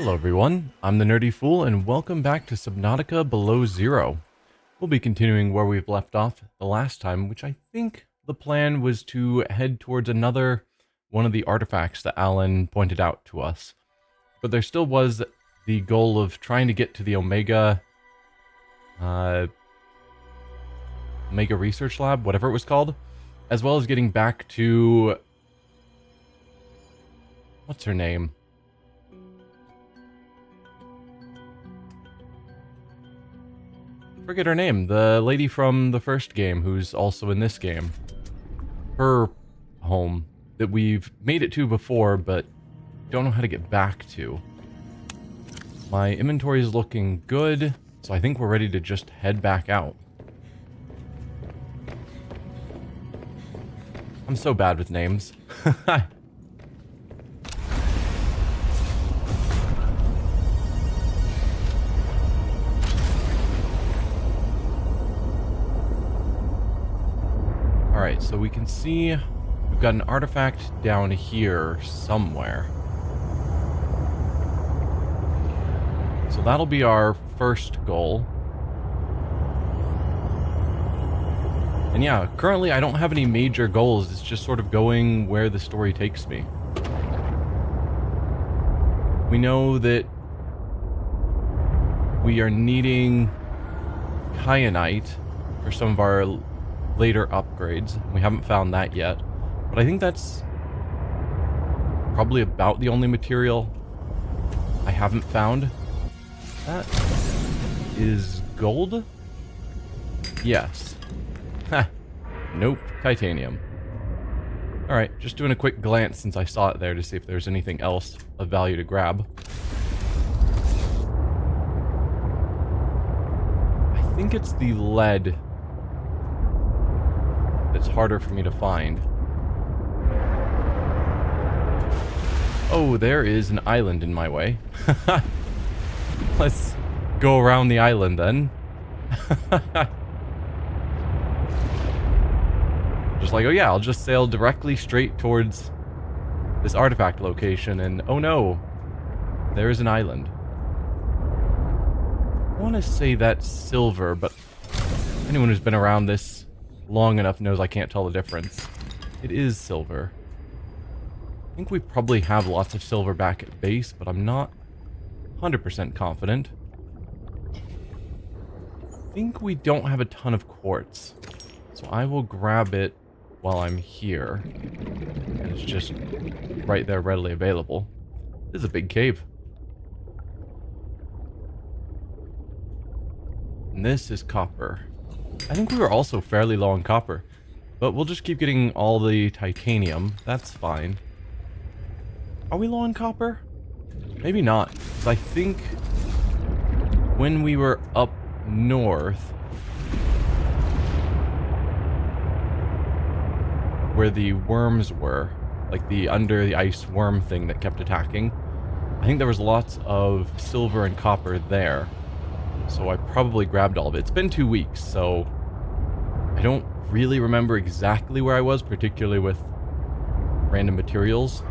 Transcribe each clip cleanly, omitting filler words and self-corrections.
Hello everyone, I'm the Nerdy Fool and welcome back to Subnautica Below Zero. We'll be continuing where we've left off the last time, which I think the plan was to head towards another one of the artifacts that Alan pointed out to us. But there still was the goal of trying to get to the Omega Research Lab, whatever it was called, as well as getting back to... what's her name? Forget her name. The lady from the first game who's also in this game. Her home that we've made it to before, but don't know how to get back to. My inventory is looking good, so I think we're ready to just head back out. I'm so bad with names. Alright, so we can see we've got an artifact down here somewhere. So that'll be our first goal. And yeah, currently I don't have any major goals, it's just sort of going where the story takes me. We know that we are needing kyanite for some of our later upgrades. We haven't found that yet, but I think that's probably about the only material I haven't found. That is gold? Yes. Ha! Nope, titanium. Alright, just doing a quick glance since I saw it there to see if there's anything else of value to grab. I think it's the lead that's harder for me to find. Oh, there is an island in my way. Let's go around the island then. Just like, oh yeah, I'll just sail directly straight towards this artifact location and oh no, there is an island. I want to say that's silver, but anyone who's been around this long enough knows I can't tell the difference. It is silver. I think we probably have lots of silver back at base, but I'm not 100% confident. I think we don't have a ton of quartz, so I will grab it while I'm here. And it's just right there readily available. This is a big cave. And this is copper. I think we were also fairly low on copper, but we'll just keep getting all the titanium. That's fine. Are we low on copper? Maybe not, because I think when we were up north, where the worms were, like the under the ice worm thing that kept attacking, I think there was lots of silver and copper there. So I probably grabbed all of it. It's been 2 weeks, so I don't really remember exactly where I was, particularly with random materials.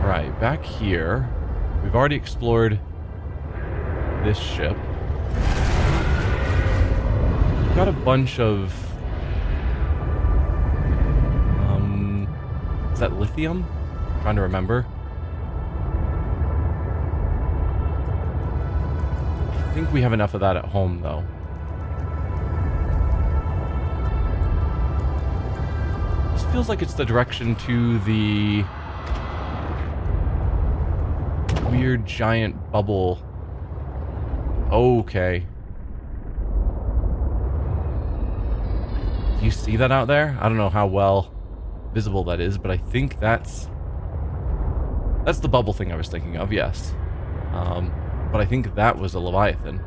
Alright, back here, we've already explored this ship. We've got a bunch of... is that lithium? I'm trying to remember. I think we have enough of that at home, though. This feels like it's the direction to the weird giant bubble. Okay. Do you see that out there? I don't know how well visible that is, but I think that's the bubble thing I was thinking of, yes. But I think that was a Leviathan.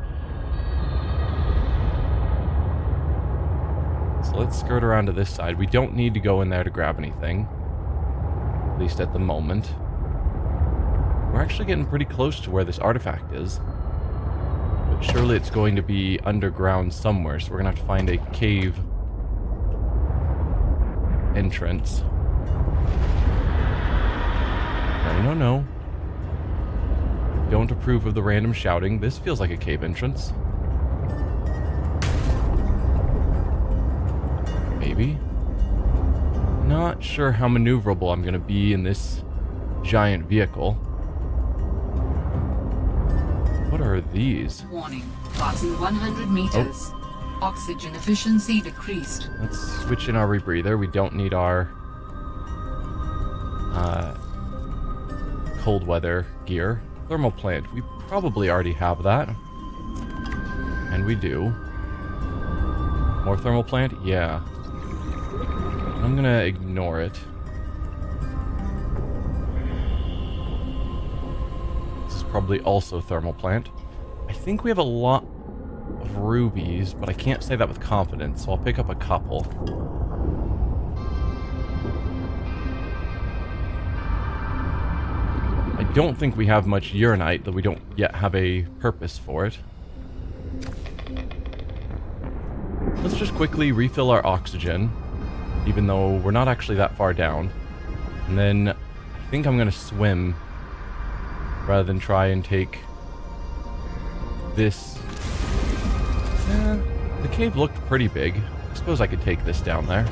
So let's skirt around to this side. We don't need to go in there to grab anything. At least at the moment. We're actually getting pretty close to where this artifact is. But surely it's going to be underground somewhere, so we're going to have to find a cave entrance. No, no, no. Don't approve of the random shouting. This feels like a cave entrance. Maybe. Not sure how maneuverable I'm going to be in this giant vehicle. What are these? Warning. Passing 100 meters. Oh. Oxygen efficiency decreased. Let's switch in our rebreather. We don't need our cold weather gear. Thermal plant. We probably already have that. And we do. More thermal plant? Yeah. I'm gonna ignore it. This is probably also thermal plant. I think we have a lot of rubies, but I can't say that with confidence, so I'll pick up a couple. I don't think we have much uranite, though we don't yet have a purpose for it. Let's just quickly refill our oxygen, even though we're not actually that far down. And then I think I'm going to swim rather than try and take this. The cave looked pretty big. I suppose I could take this down there.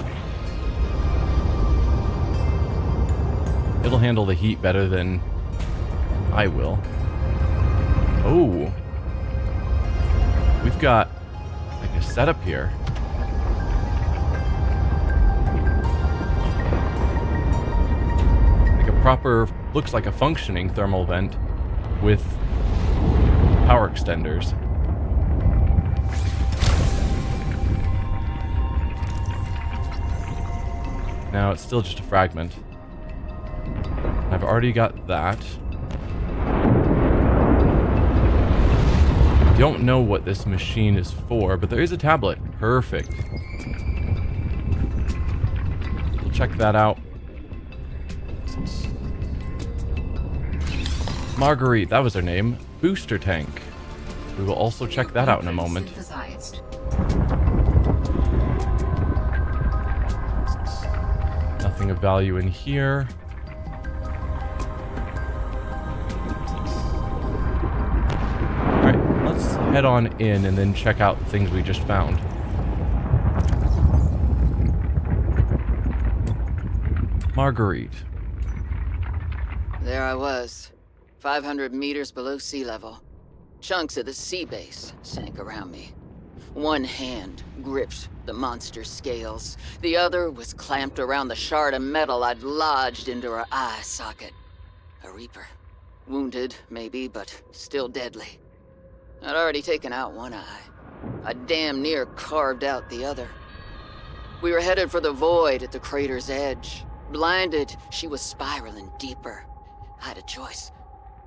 It'll handle the heat better than I will. Oh. We've got like a setup here. Like a proper, looks like a functioning thermal vent with power extenders. Now it's still just a fragment. I've already got that. Don't know what this machine is for, but there is a tablet. Perfect. We'll check that out. Marguerite, that was her name. Booster tank. We will also check that out in a moment. Nothing of value in here. Alright, let's head on in and then check out the things we just found. Marguerite. There I was, 500 meters below sea level. Chunks of the sea base sank around me. One hand gripped the monster's scales. The other was clamped around the shard of metal I'd lodged into her eye socket. A reaper. Wounded, maybe, but still deadly. I'd already taken out one eye. I damn near carved out the other. We were headed for the void at the crater's edge. Blinded, she was spiraling deeper. I had a choice.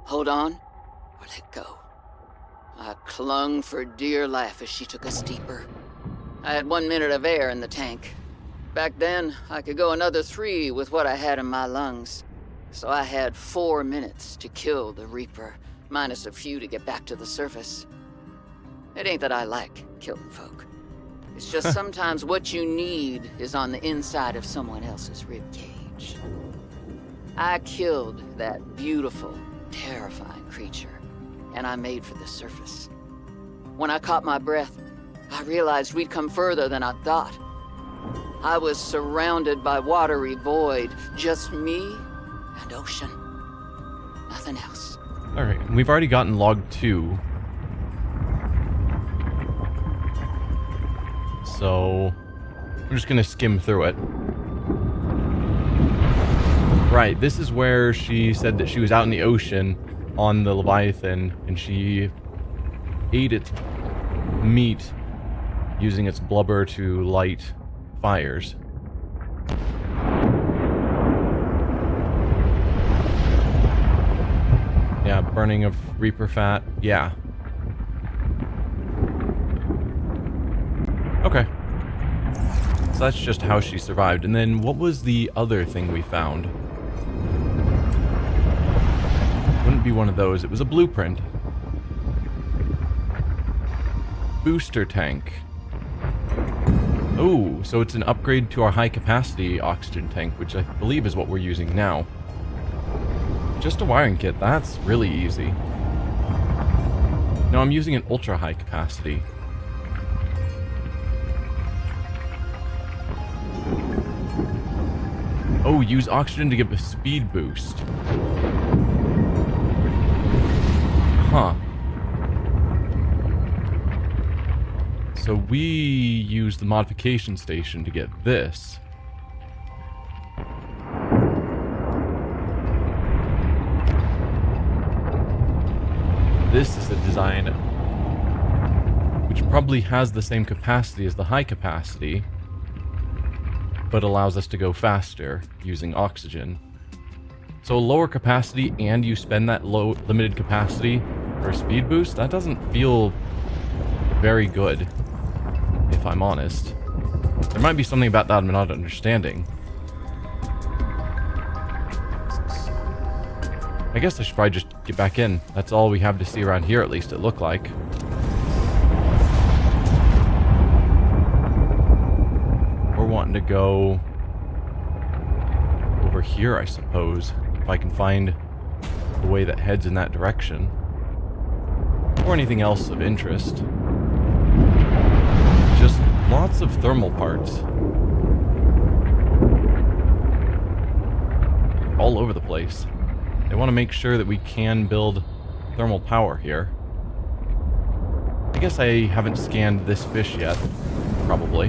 Hold on, or let go. I clung for dear life as she took us deeper. I had 1 minute of air in the tank. Back then, I could go another 3 with what I had in my lungs. So I had 4 minutes to kill the Reaper, minus a few to get back to the surface. It ain't that I like killing folk. It's just sometimes what you need is on the inside of someone else's ribcage. I killed that beautiful, terrifying creature, and I made for the surface. When I caught my breath, I realized we'd come further than I thought. I was surrounded by watery void, just me and ocean. Nothing else. Alright, we've already gotten log 2. So, we're just gonna skim through it. Right, this is where she said that she was out in the ocean on the Leviathan, and she ate its meat using its blubber to light fires. Yeah, burning of Reaper fat. Yeah. Okay. So that's just how she survived. And then what was the other thing we found? Wouldn't be one of those. It was a blueprint. Booster tank. Oh, so it's an upgrade to our high capacity oxygen tank, which I believe is what we're using now. Just a wiring kit. That's really easy. No, I'm using an ultra high capacity. Oh, use oxygen to give a speed boost. Huh. So we use the modification station to get this. This is a design which probably has the same capacity as the high capacity, but allows us to go faster using oxygen. So a lower capacity and you spend that low limited capacity for a speed boost? That doesn't feel very good, if I'm honest. There might be something about that I'm not understanding. I guess I should probably just get back in. That's all we have to see around here, at least it looked like. We're wanting to go over here, I suppose, if I can find the way that heads in that direction. Or anything else of interest. Just lots of thermal parts. All over the place. They want to make sure that we can build thermal power here. I guess I haven't scanned this fish yet. Probably.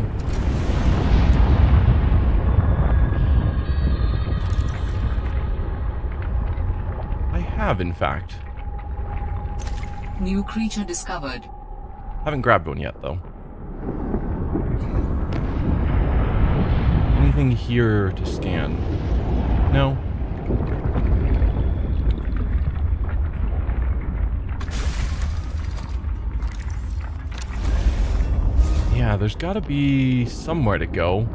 I have, in fact. New creature discovered. Haven't grabbed one yet, though. Anything here to scan? No. Yeah, there's gotta be somewhere to go.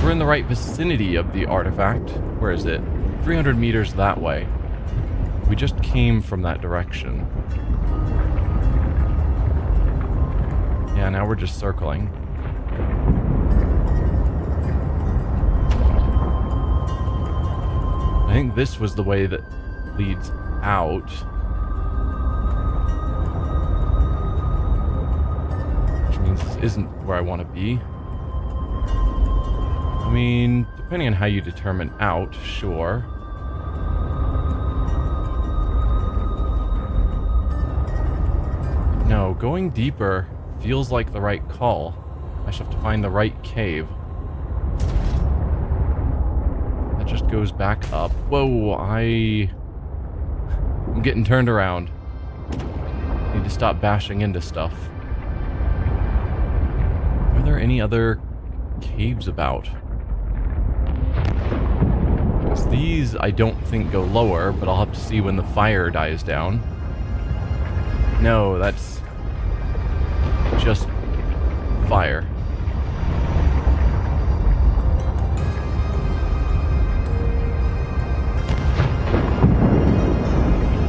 We're in the right vicinity of the artifact. Where is it? 300 meters that way. We just came from that direction. Yeah, now we're just circling. I think this was the way that leads out. Which means this isn't where I want to be. I mean, depending on how you determine out, sure. No, going deeper feels like the right call. I should have to find the right cave. That just goes back up. Whoa, I'm getting turned around. Need to stop bashing into stuff. Are there any other caves about? 'Cause these I don't think go lower, but I'll have to see when the fire dies down. No, that's just fire.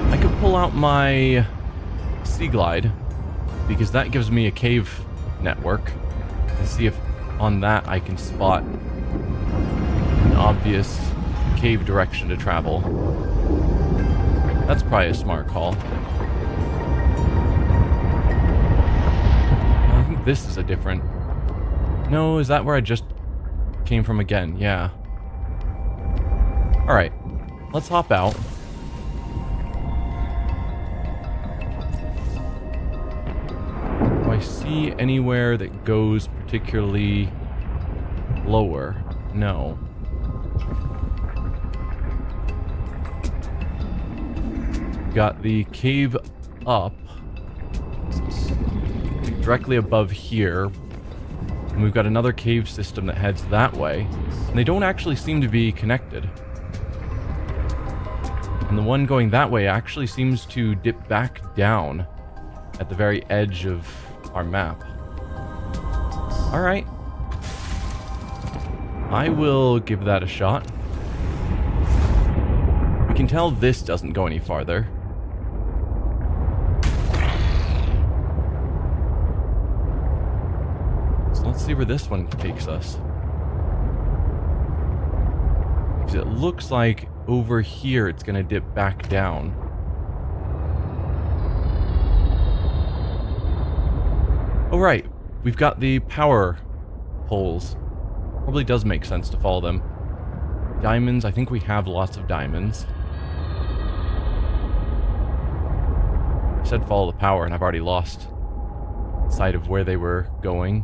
I could pull out my Sea Glide, because that gives me a cave network, and see if on that I can spot an obvious cave direction to travel. That's probably a smart call. I think this is a different... No, is that where I just came from again? Yeah. Alright, let's hop out. Do I see anywhere that goes particularly lower? No. Got the cave up directly above here, and we've got another cave system that heads that way, and they don't actually seem to be connected. And the one going that way actually seems to dip back down at the very edge of our map. Alright. I will give that a shot. We can tell this doesn't go any farther. So let's see where this one takes us. Because it looks like over here, it's going to dip back down. Oh, right. We've got the power poles. Probably does make sense to follow them. Diamonds. I think we have lots of diamonds. I said follow the power, and I've already lost sight of where they were going.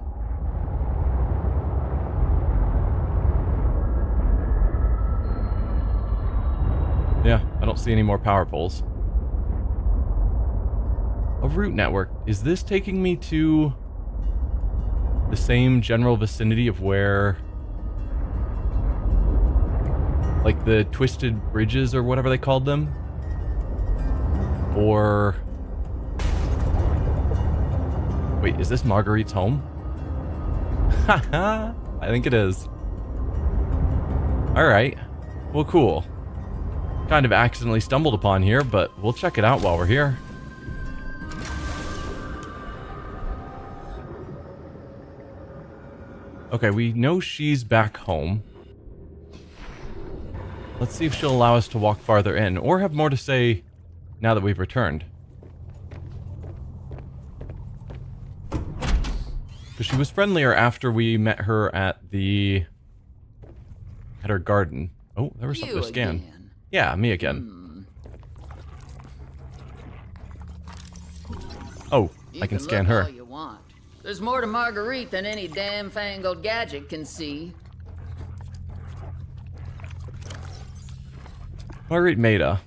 Yeah, I don't see any more power poles. A route network. Is this taking me to the same general vicinity of where, like, the twisted bridges or whatever they called them? Or... wait, is this Marguerite's home? Haha, I think it is. Alright. Well, cool. Kind of accidentally stumbled upon here, but we'll check it out while we're here. Okay, we know she's back home. Let's see if she'll allow us to walk farther in, or have more to say now that we've returned. Because she was friendlier after we met her at her garden. Oh, there was something to scan. Again. Yeah, me again. Oh, I can scan her. All you want. There's more to Marguerite than any damn fangled gadget can see. Marguerite Maida.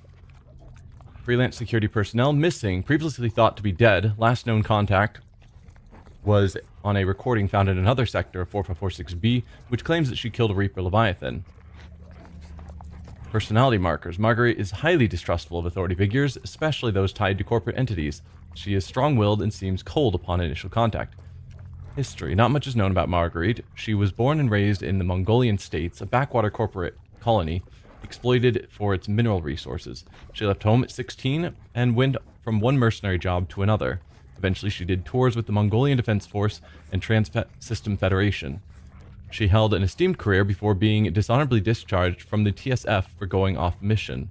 Freelance security personnel missing, previously thought to be dead. Last known contact was on a recording found in another sector of 4546B, which claims that she killed a Reaper Leviathan. Personality markers. Marguerite is highly distrustful of authority figures, especially those tied to corporate entities. She is strong-willed and seems cold upon initial contact. History. Not much is known about Marguerite. She was born and raised in the Mongolian states, a backwater corporate colony, exploited for its mineral resources. She left home at 16 and went from one mercenary job to another. Eventually, she did tours with the Mongolian Defense Force and Trans-System Federation. She held an esteemed career before being dishonorably discharged from the TSF for going off mission.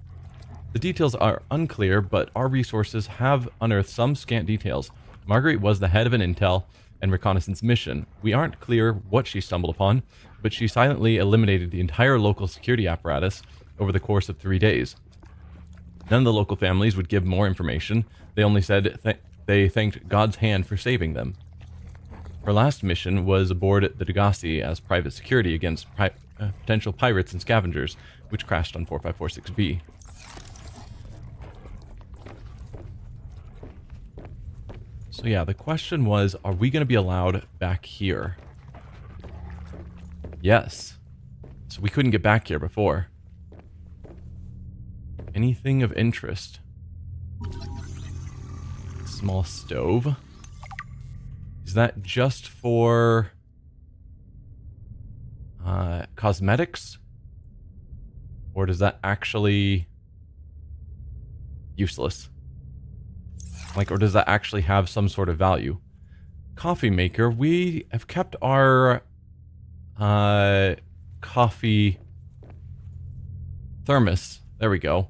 The details are unclear, but our resources have unearthed some scant details. Marguerite was the head of an intel and reconnaissance mission. We aren't clear what she stumbled upon, but she silently eliminated the entire local security apparatus over the course of 3 days. None of the local families would give more information. They only said they thanked God's hand for saving them. Her last mission was aboard the Degassi as private security against potential pirates and scavengers, which crashed on 4546B. So yeah, the question was, are we going to be allowed back here? Yes. So we couldn't get back here before. Anything of interest? Small stove. Is that just for cosmetics? Or does that actually... useless? Like, or does that actually have some sort of value? Coffee maker. We have kept our coffee thermos. There we go.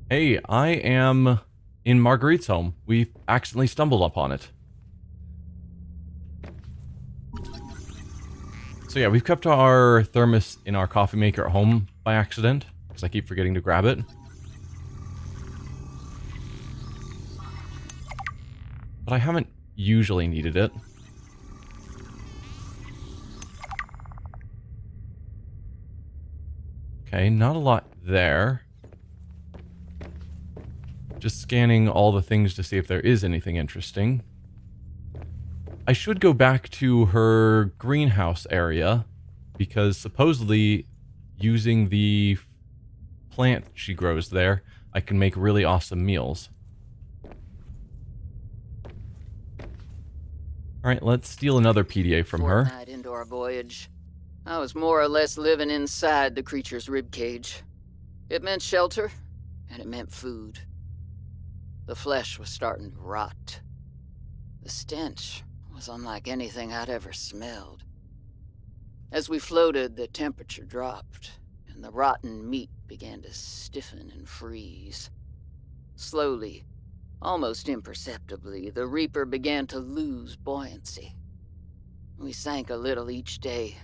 Hey, I am in Marguerite's home. We accidentally stumbled upon it. So yeah, we've kept our thermos in our coffee maker at home by accident, because I keep forgetting to grab it. But I haven't usually needed it. Okay, not a lot there. Just scanning all the things to see if there is anything interesting. I should go back to her greenhouse area, because supposedly using the plant she grows there, I can make really awesome meals. Alright, let's steal another PDA from her. Fortnight into our voyage, I was more or less living inside the creature's ribcage. It meant shelter, and it meant food. The flesh was starting to rot. The stench was was unlike anything I'd ever smelled. As we floated, the temperature dropped, and the rotten meat began to stiffen and freeze. Slowly, almost imperceptibly, the Reaper began to lose buoyancy. We sank a little each day.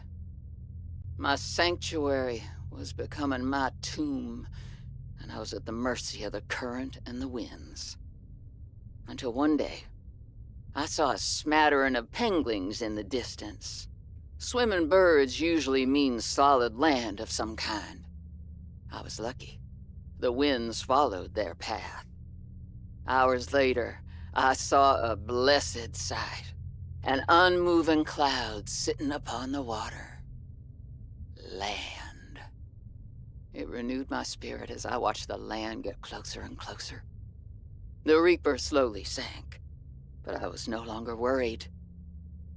My sanctuary was becoming my tomb, and I was at the mercy of the current and the winds. Until one day, I saw a smattering of penguins in the distance. Swimming birds usually mean solid land of some kind. I was lucky. The winds followed their path. Hours later, I saw a blessed sight. An unmoving cloud sitting upon the water. Land. It renewed my spirit as I watched the land get closer and closer. The Reaper slowly sank, but I was no longer worried.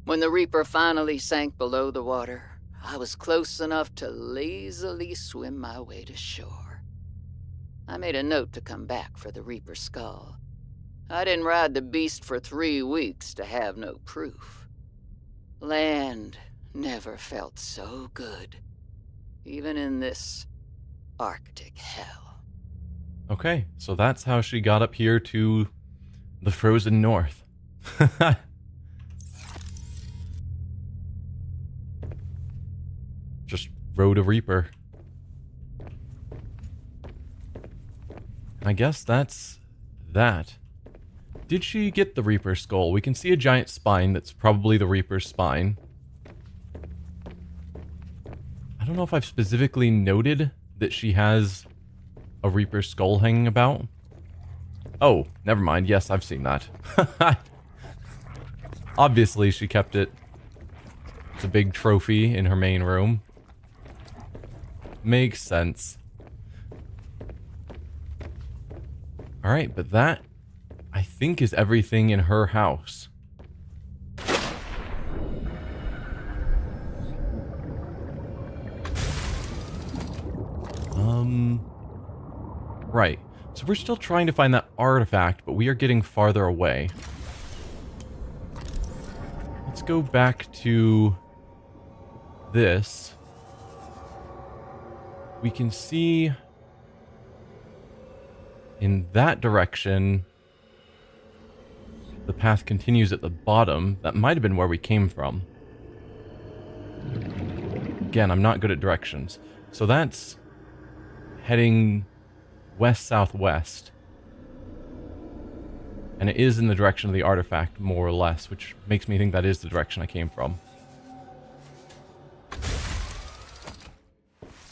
When the Reaper finally sank below the water, I was close enough to lazily swim my way to shore. I made a note to come back for the Reaper's skull. I didn't ride the beast for 3 weeks to have no proof. Land never felt so good, even in this Arctic hell. Okay, so that's how she got up here to the frozen north. Just rode a Reaper. I guess that's that. Did she get the Reaper's skull? We can see a giant spine that's probably the Reaper's spine. I don't know if I've specifically noted that she has a Reaper's skull hanging about. Oh, never mind. Yes, I've seen that. Obviously, she kept it. It's a big trophy in her main room. Makes sense. Alright, but that, I think, is everything in her house. Right. So we're still trying to find that artifact, but we are getting farther away. Let's go back to this. We can see in that direction the path continues at the bottom. That might have been where we came from. Again, I'm not good at directions. So that's heading west-southwest. And it is in the direction of the artifact, more or less, which makes me think that is the direction I came from.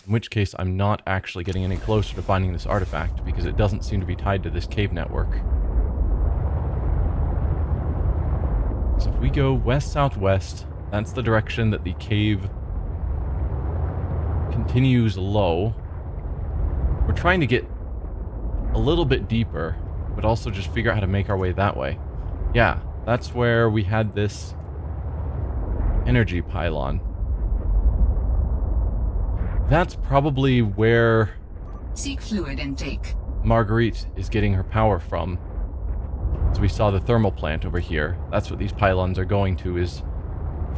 In which case, I'm not actually getting any closer to finding this artifact, because it doesn't seem to be tied to this cave network. So if we go west-southwest, that's the direction that the cave continues low. We're trying to get a little bit deeper, but also just figure out how to make our way that way. Yeah, that's where we had this energy pylon. That's probably where Seek fluid intake. Marguerite is getting her power from. So we saw the thermal plant over here. That's what these pylons are going to, is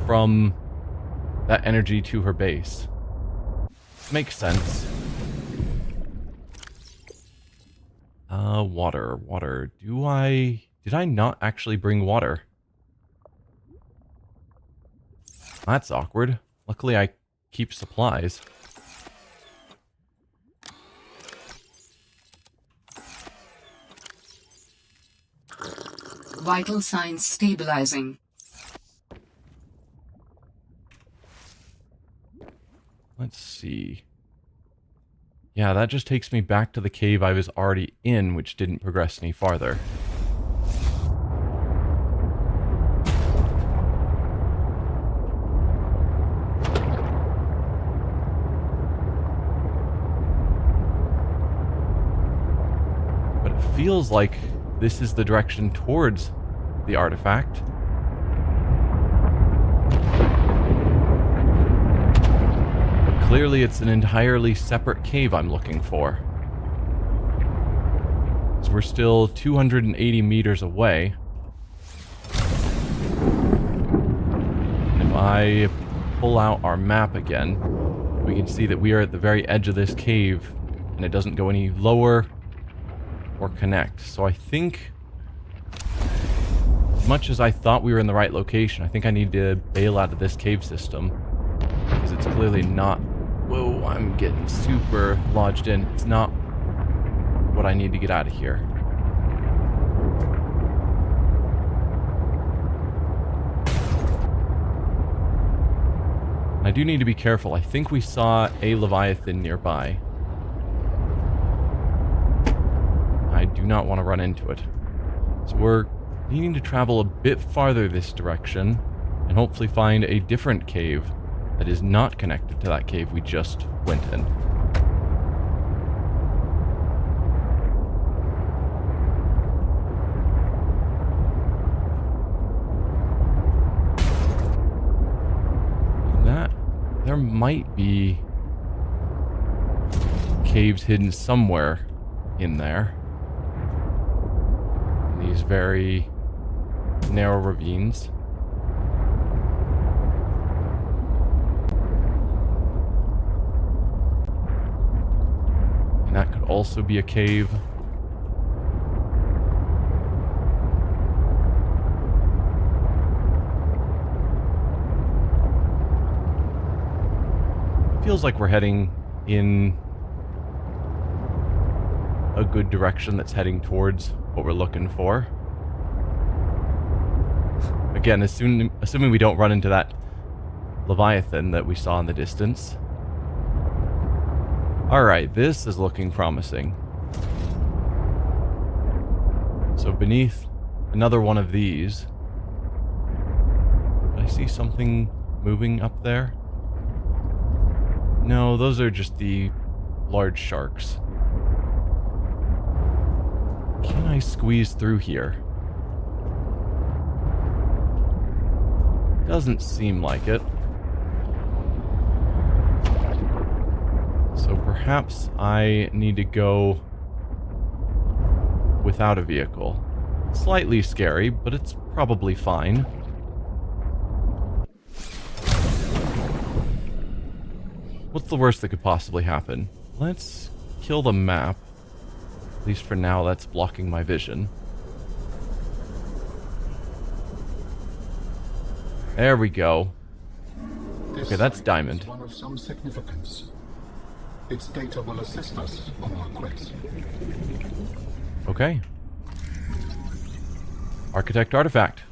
from that energy to her base. Makes sense. Water. Did I not actually bring water? That's awkward. Luckily I keep supplies. Vital signs stabilizing. Let's see. Yeah, that just takes me back to the cave I was already in, which didn't progress any farther. But it feels like this is the direction towards the artifact. Clearly, it's an entirely separate cave I'm looking for. So we're still 280 meters away. I pull out our map again, we can see that we are at the very edge of this cave, and it doesn't go any lower or connect. So I think, as much as I thought we were in the right location, I think I need to bail out of this cave system, because it's clearly not... Whoa, I'm getting super lodged in. It's not what I need to get out of here. I do need to be careful. I think we saw a Leviathan nearby. I do not want to run into it. So we're needing to travel a bit farther this direction and hopefully find a different cave that is not connected to that cave we just went in. There might be caves hidden somewhere in there. In these very narrow ravines. And that could also be a cave. Feels like we're heading in a good direction that's heading towards what we're looking for. Again, assuming we don't run into that Leviathan that we saw in the distance. Alright, this is looking promising. So beneath another one of these, I see something moving up there. No, those are just the large sharks. Can I squeeze through here? Doesn't seem like it. So perhaps I need to go without a vehicle. Slightly scary, but it's probably fine. What's the worst that could possibly happen? Let's kill the map. At least for now, that's blocking my vision. There we go. Okay, that's Diamond. One of some significance. Its data will assist us on our quest. Okay. Architect artifact.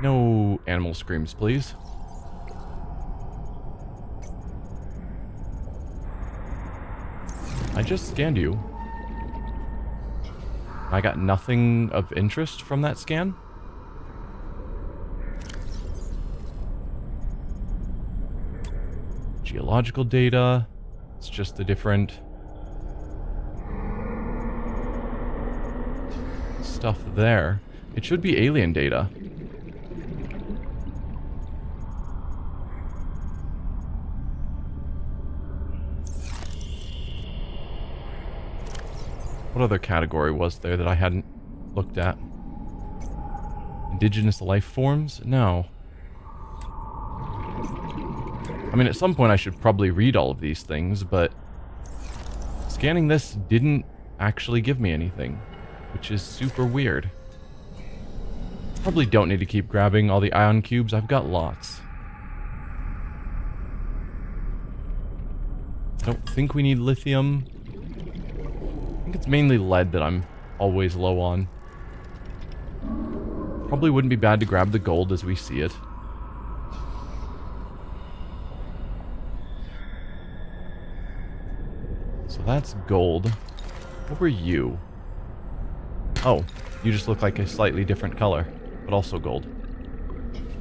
No animal screams, please. I just scanned you. I got nothing of interest from that scan. Geological data. It's just the different stuff there. It should be alien data. What other category was there that I hadn't looked at? Indigenous life forms? No. I mean, at some point I should probably read all of these things, but scanning this didn't actually give me anything, which is super weird. Probably don't need to keep grabbing all the ion cubes. I've got lots. I don't think we need lithium. I think it's mainly lead that I'm always low on. Probably wouldn't be bad to grab the gold as we see it. So that's gold. What were you? Oh, you just look like a slightly different color, but also gold.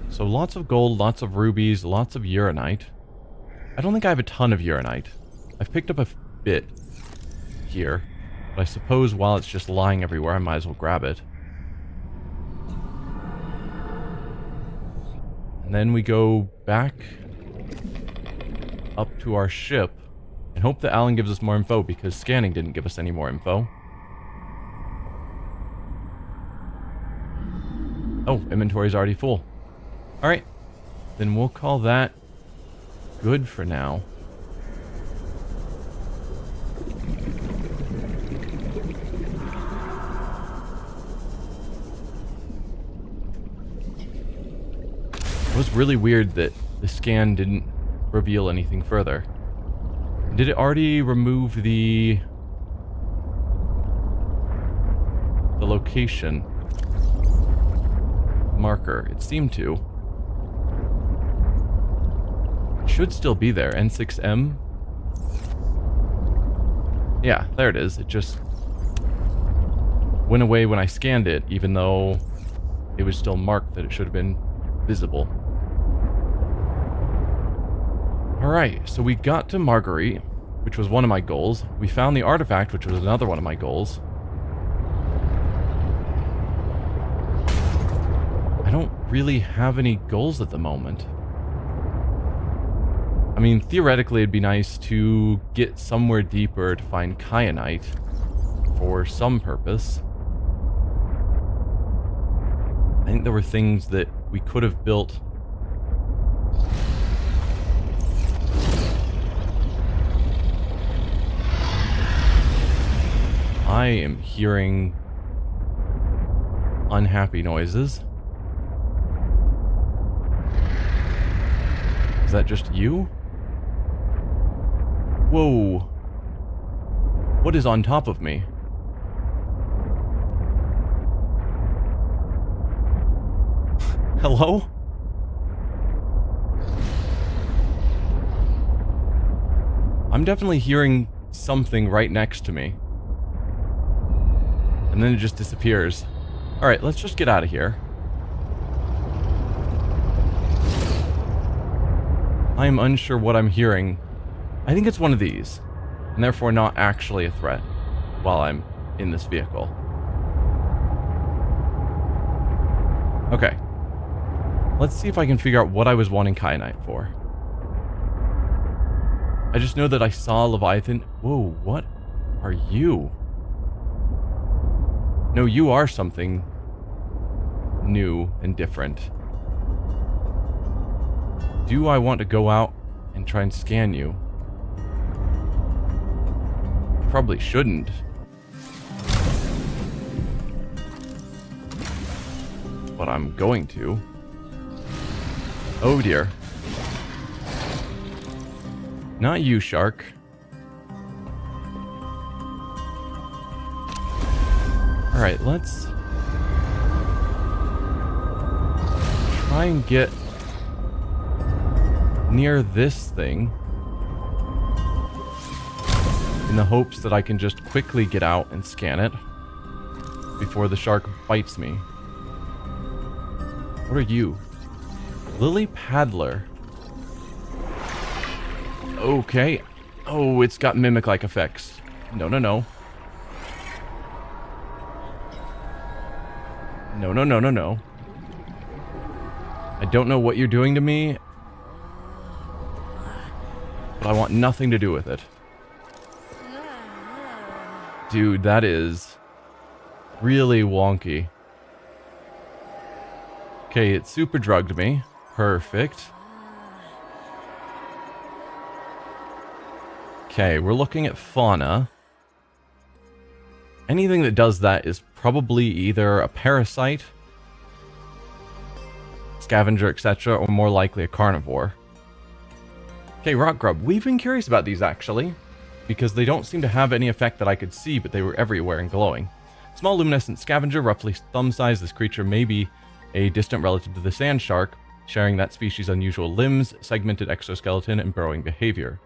So lots of gold, lots of rubies, lots of uranite. I don't think I have a ton of uranite. I've picked up a bit here. But I suppose while it's just lying everywhere, I might as well grab it. And then we go back up to our ship and hope that Alan gives us more info, because scanning didn't give us any more info. Oh, inventory's already full. Alright. Then we'll call that good for now. It was really weird that the scan didn't reveal anything further. Did it already remove the location marker? It seemed to. It should still be there. N6M. Yeah, there it is. It just went away when I scanned it, even though it was still marked that it should have been visible. Alright, so we got to Marguerite, which was one of my goals. We found the artifact, which was another one of my goals. I don't really have any goals at the moment. I mean, theoretically, it'd be nice to get somewhere deeper to find kyanite for some purpose. I think there were things that we could have built. I am hearing unhappy noises. Is that just you? Whoa. What is on top of me? Hello? I'm definitely hearing something right next to me. And then it just disappears. Alright, let's just get out of here. I am unsure what I'm hearing. I think it's one of these, and therefore not actually a threat while I'm in this vehicle. Okay. Let's see if I can figure out what I was wanting kyanite for. I just know that I saw Leviathan. Whoa, what are you? No, you are something new and different. Do I want to go out and try and scan you? Probably shouldn't. But I'm going to. Oh dear. Not you, shark. Alright, let's try and get near this thing in the hopes that I can just quickly get out and scan it before the shark bites me. What are you? Lily Paddler. Okay. Oh, it's got mimic-like effects. No, no, no. No, no, no, no, no. I don't know what you're doing to me, but I want nothing to do with it. Dude, that is really wonky. Okay, it super drugged me. Perfect. Okay, we're looking at fauna. Anything that does that is probably either a parasite, scavenger, etc., or more likely a carnivore. Okay, rock grub. We've been curious about these, actually, because they don't seem to have any effect that I could see, but they were everywhere and glowing. Small luminescent scavenger, roughly thumb-sized. This creature may be a distant relative to the sand shark, sharing that species' unusual limbs, segmented exoskeleton, and burrowing behavior.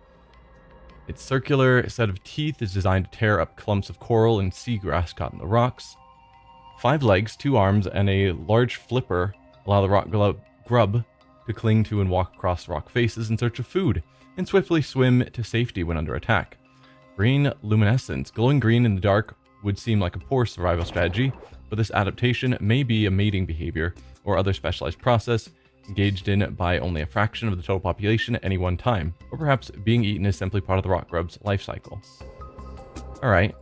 Its circular set of teeth is designed to tear up clumps of coral and seagrass caught in the rocks. 5 legs, 2 arms, and a large flipper allow the rock grub to cling to and walk across rock faces in search of food, and swiftly swim to safety when under attack. Green luminescence. Glowing green in the dark would seem like a poor survival strategy, but this adaptation may be a mating behavior or other specialized process engaged in by only a fraction of the total population at any one time, or perhaps being eaten is simply part of the rock grub's life cycle. Alright.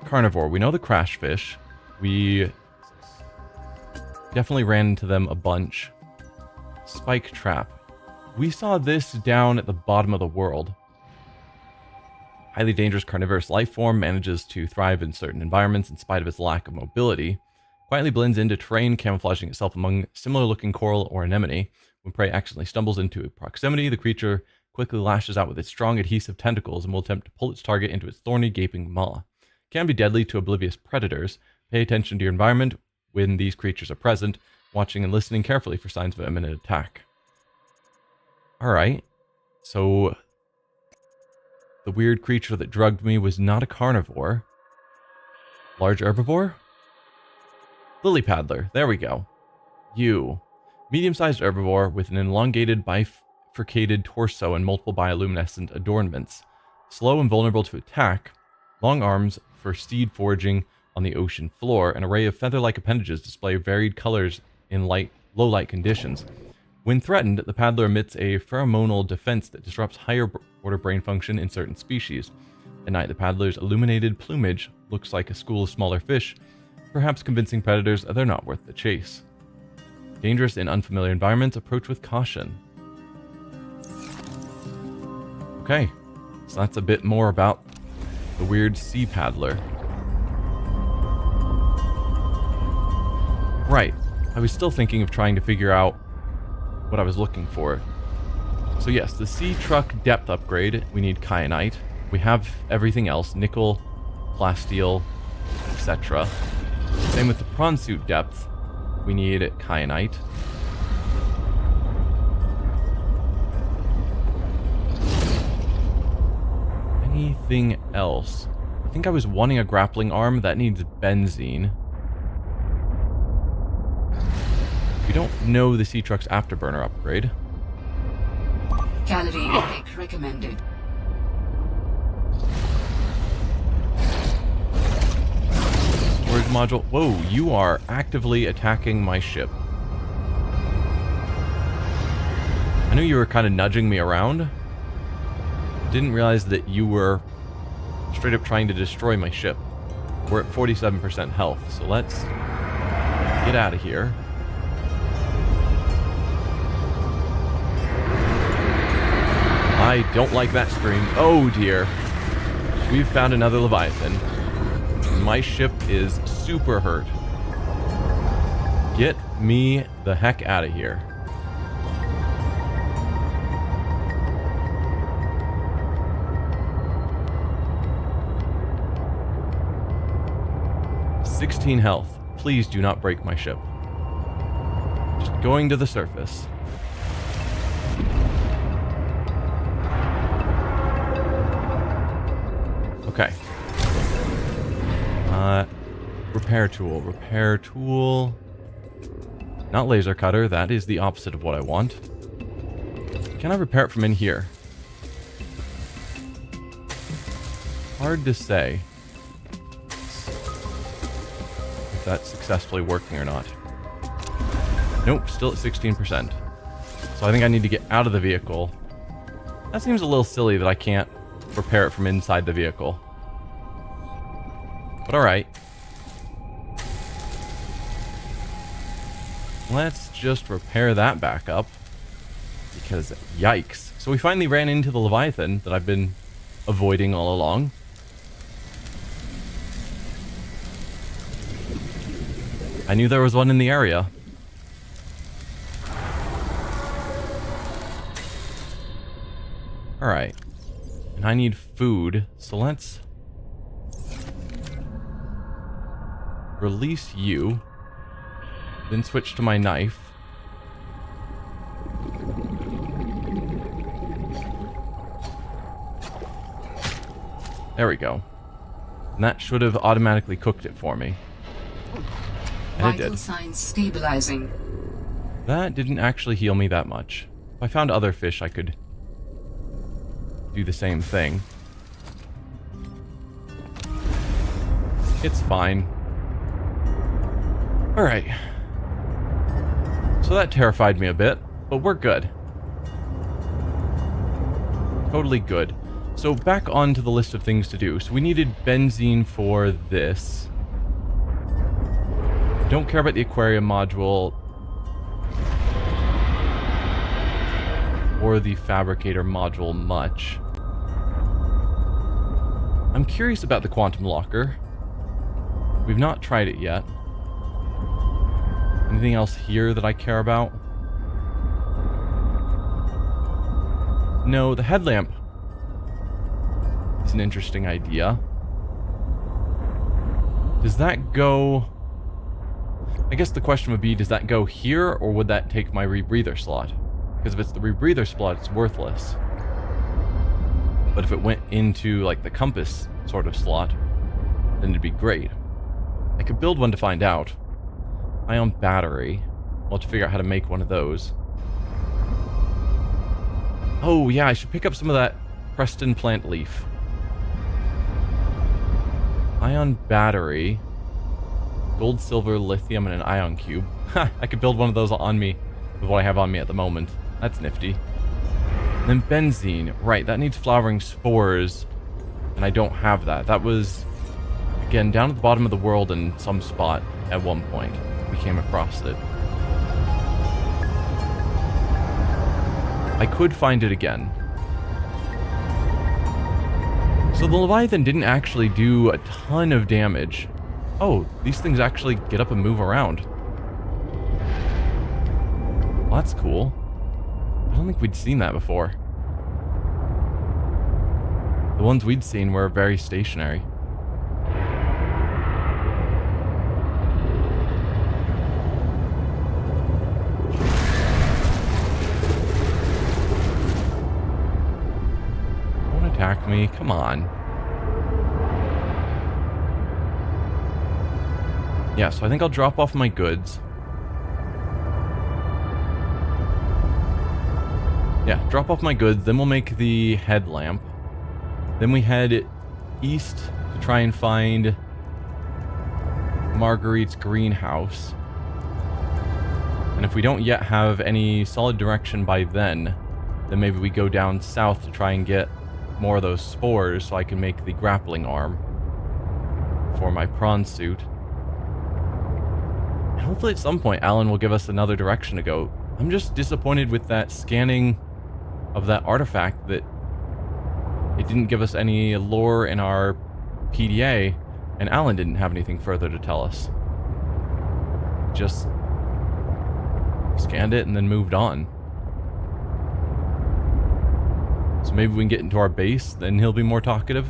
Carnivore. We know the crash fish. We Definitely ran into them a bunch. Spike trap. We saw this down at the bottom of the world. Highly dangerous carnivorous life form, manages to thrive in certain environments in spite of its lack of mobility. Quietly blends into terrain, camouflaging itself among similar-looking coral or anemone. When prey accidentally stumbles into proximity, the creature quickly lashes out with its strong adhesive tentacles and will attempt to pull its target into its thorny, gaping maw. Can be deadly to oblivious predators. Pay attention to your environment when these creatures are present, watching and listening carefully for signs of imminent attack. Alright, so the weird creature that drugged me was not a carnivore. Large herbivore? Lily paddler, there we go. You. Medium-sized herbivore with an elongated bifurcated torso and multiple bioluminescent adornments. Slow and vulnerable to attack. Long arms for seed foraging on the ocean floor. An array of feather-like appendages display varied colors in low light conditions. When threatened, the paddler emits a pheromonal defense that disrupts higher order brain function in certain species. At night, the paddler's illuminated plumage looks like a school of smaller fish, perhaps convincing predators they're not worth the chase. Dangerous in unfamiliar environments, approach with caution. Okay, so that's a bit more about the weird sea paddler. Right, I was still thinking of trying to figure out what I was looking for. So yes, the sea truck depth upgrade, we need kyanite. We have everything else, nickel, plasteel, etc. Same with the prawn suit depth, we need kyanite. Anything else? I think I was wanting a grappling arm, that needs benzene. We don't know the sea truck's afterburner upgrade. Calorie intake recommended. Storage module. Whoa, you are actively attacking my ship. I knew you were kind of nudging me around. Didn't realize that you were straight up trying to destroy my ship. We're at 47% health, so let's get out of here. I don't like that scream. Oh dear. We've found another Leviathan. My ship is super hurt. Get me the heck out of here. $16 health. Please do not break my ship. Just going to the surface. Okay. Repair tool. Not laser cutter, that is the opposite of what I want. Can I repair it from in here? Hard to say if that's successfully working or not. Nope, still at 16%. So I think I need to get out of the vehicle. That seems a little silly that I can't repair it from inside the vehicle. But alright. Let's just repair that back up. Because, yikes. So we finally ran into the Leviathan that I've been avoiding all along. I knew there was one in the area. Alright. And I need food, so let's release you. Then switch to my knife. There we go. And that should have automatically cooked it for me. And it Vital did. signs stabilizing. That didn't actually heal me that much. If I found other fish, I could do the same thing. It's fine. Alright. So that terrified me a bit, but we're good. Totally good. So back onto the list of things to do. So we needed benzene for this. Don't care about the aquarium module or the fabricator module much. I'm curious about the quantum locker. We've not tried it yet. Anything else here that I care about? No, the headlamp is an interesting idea. Does that go... I guess the question would be, does that go here, or would that take my rebreather slot? Because if it's the rebreather slot, it's worthless. But if it went into, like, the compass sort of slot, then it'd be great. I could build one to find out. Ion battery. We'll have to figure out how to make one of those. Oh, yeah, I should pick up some of that Preston plant leaf. Ion battery. Gold, silver, lithium, and an ion cube. Ha! I could build one of those on me with what I have on me at the moment. That's nifty. And then benzene. Right, that needs flowering spores. And I don't have that. That was, again, down at the bottom of the world in some spot at one point. We came across it. I could find it again. So the Leviathan didn't actually do a ton of damage. Oh, these things actually get up and move around. Well, that's cool. I don't think we'd seen that before. The ones we'd seen were very stationary. Don't attack me, come on. Yeah, so I think I'll drop off my goods. Yeah, drop off my goods, then we'll make the headlamp. Then we head east to try and find Marguerite's greenhouse. And if we don't yet have any solid direction by then maybe we go down south to try and get more of those spores so I can make the grappling arm for my prawn suit. And hopefully at some point Alan will give us another direction to go. I'm just disappointed with that scanning of that artifact that it didn't give us any lore in our PDA, and Alan didn't have anything further to tell us. Just scanned it and then moved on. So maybe we can get into our base, then he'll be more talkative.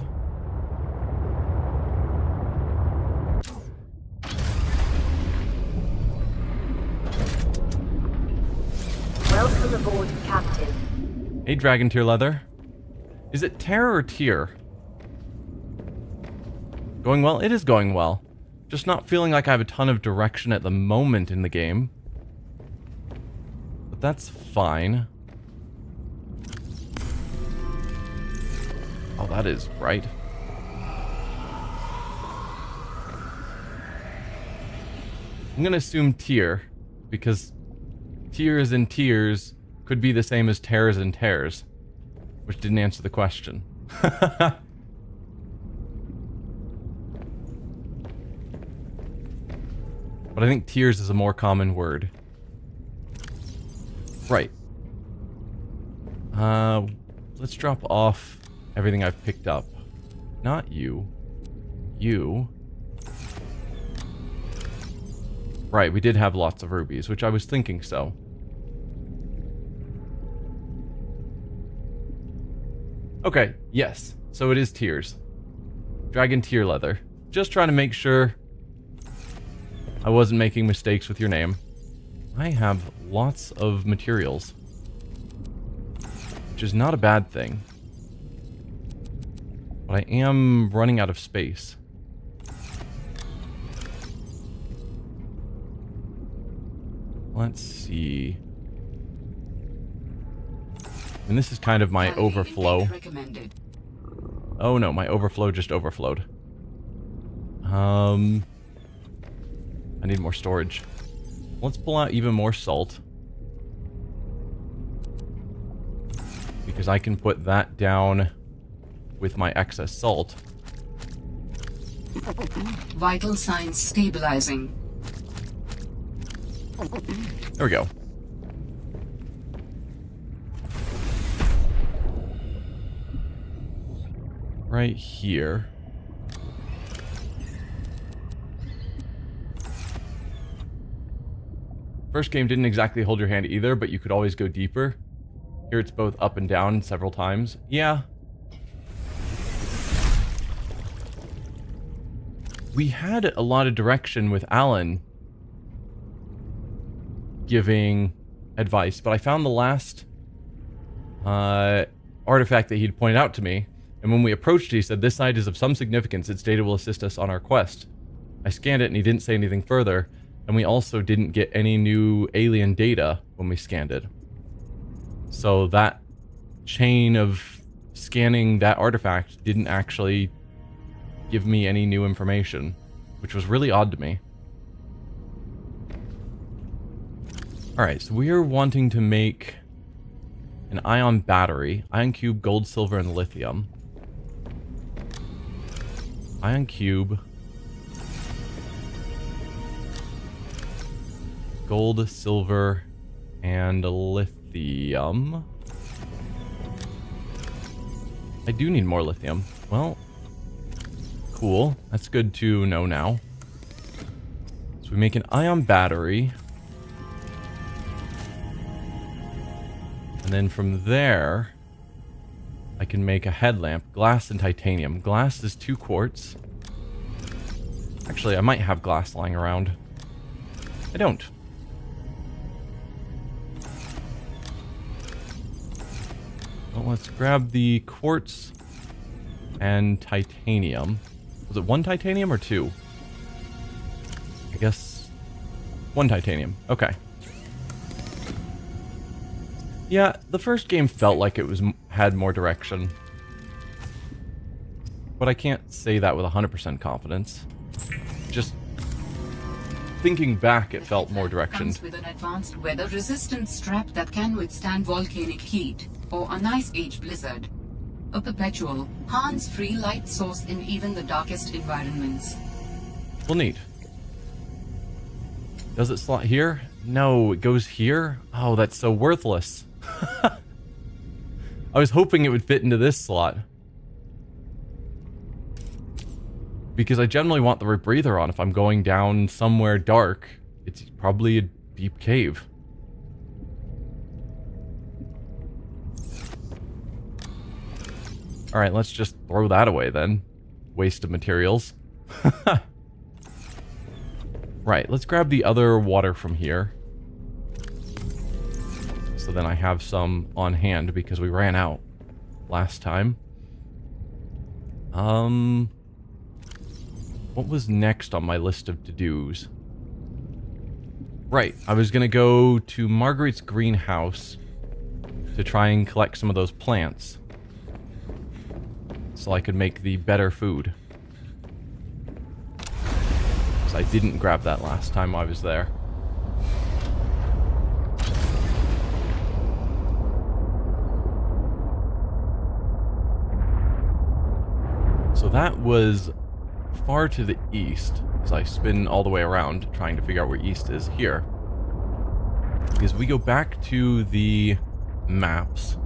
Welcome aboard, Captain. Hey, Dragon Tier Leather. Is it Terror or Tier? Going well? It is going well. Just not feeling like I have a ton of direction at the moment in the game. But that's fine. Oh, that is bright. I'm gonna assume Tier, because Tears and Tears could be the same as Tears and Tears, which didn't answer the question. But I think Tears is a more common word. Right. Let's drop off everything I've picked up. Not you. You. Right, we did have lots of rubies, which I was thinking so. Okay, yes. So it is Tears. Dragon Tier Leather. Just trying to make sure I wasn't making mistakes with your name. I have lots of materials, which is not a bad thing. But I am running out of space. Let's see. And this is kind of my overflow. Oh no, my overflow just overflowed. I need more storage. Let's pull out even more salt. Because I can put that down with my excess salt. Vital signs stabilizing. There we go. Right here. First game didn't exactly hold your hand either, but you could always go deeper. Here it's both up and down several times. Yeah. We had a lot of direction with Alan giving advice, but I found the last artifact that he'd pointed out to me, and when we approached it, he said, "This site is of some significance. Its data will assist us on our quest." I scanned it and he didn't say anything further, and we also didn't get any new alien data when we scanned it. So that chain of scanning that artifact didn't actually give me any new information, which was really odd to me. Alright, so we are wanting to make an ion battery, ion cube, gold, silver, and lithium. Ion cube, gold, silver, and lithium. I do need more lithium. Well, cool. That's good to know now. So we make an ion battery. And then from there, I can make a headlamp. Glass and titanium. Glass is 2 quartz. Actually, I might have glass lying around. I don't. Well, let's grab the quartz and titanium. Was it 1 titanium or 2? I guess 1 titanium. Okay. Yeah, the first game felt like it had more direction. But I can't say that with 100% confidence. Just thinking back, it felt more direction. Comes with an advanced weather-resistant strap that can withstand volcanic heat or an ice age blizzard. A perpetual, hands-free light source in even the darkest environments. Well, neat. Does it slot here? No, it goes here? Oh, that's so worthless. I was hoping it would fit into this slot. Because I generally want the rebreather on if I'm going down somewhere dark. It's probably a deep cave. Alright, let's just throw that away then. Waste of materials. Right, let's grab the other water from here. So then I have some on hand because we ran out last time. What was next on my list of to-dos? Right, I was gonna go to Marguerite's greenhouse to try and collect some of those plants. So I could make the better food. Because I didn't grab that last time I was there. So that was far to the east, as I spin all the way around trying to figure out where east is here. Because we go back to the maps.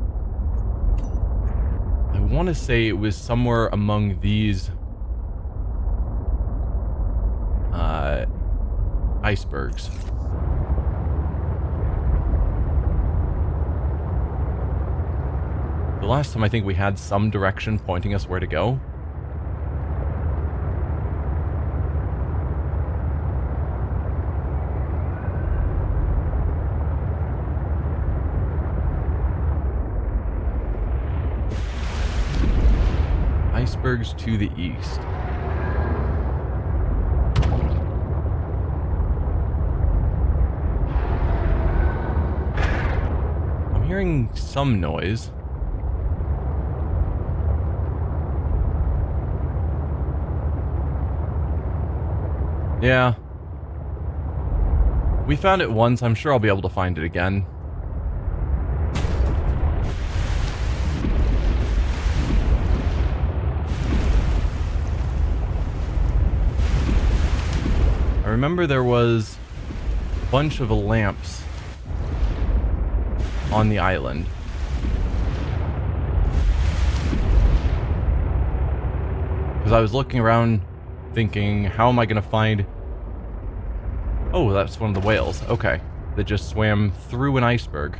I want to say it was somewhere among these icebergs. The last time I think we had some direction pointing us where to go. Icebergs to the east. I'm hearing some noise. Yeah. We found it once. I'm sure I'll be able to find it again. I remember there was bunch of lamps on the island. Because I was looking around thinking, how am I going to find... Oh, that's one of the whales. Okay. That just swam through an iceberg.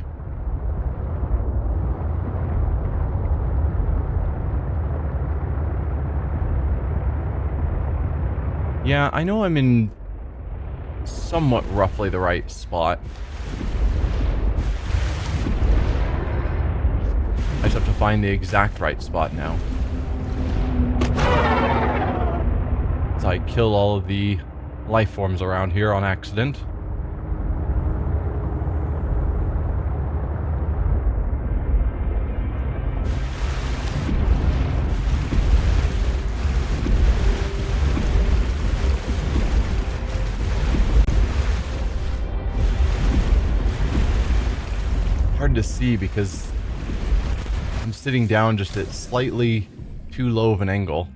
Yeah, I know I'm in somewhat roughly the right spot. I just have to find the exact right spot now. As I kill all of the life forms around here on accident. Hard to see because I'm sitting down just at slightly too low of an angle.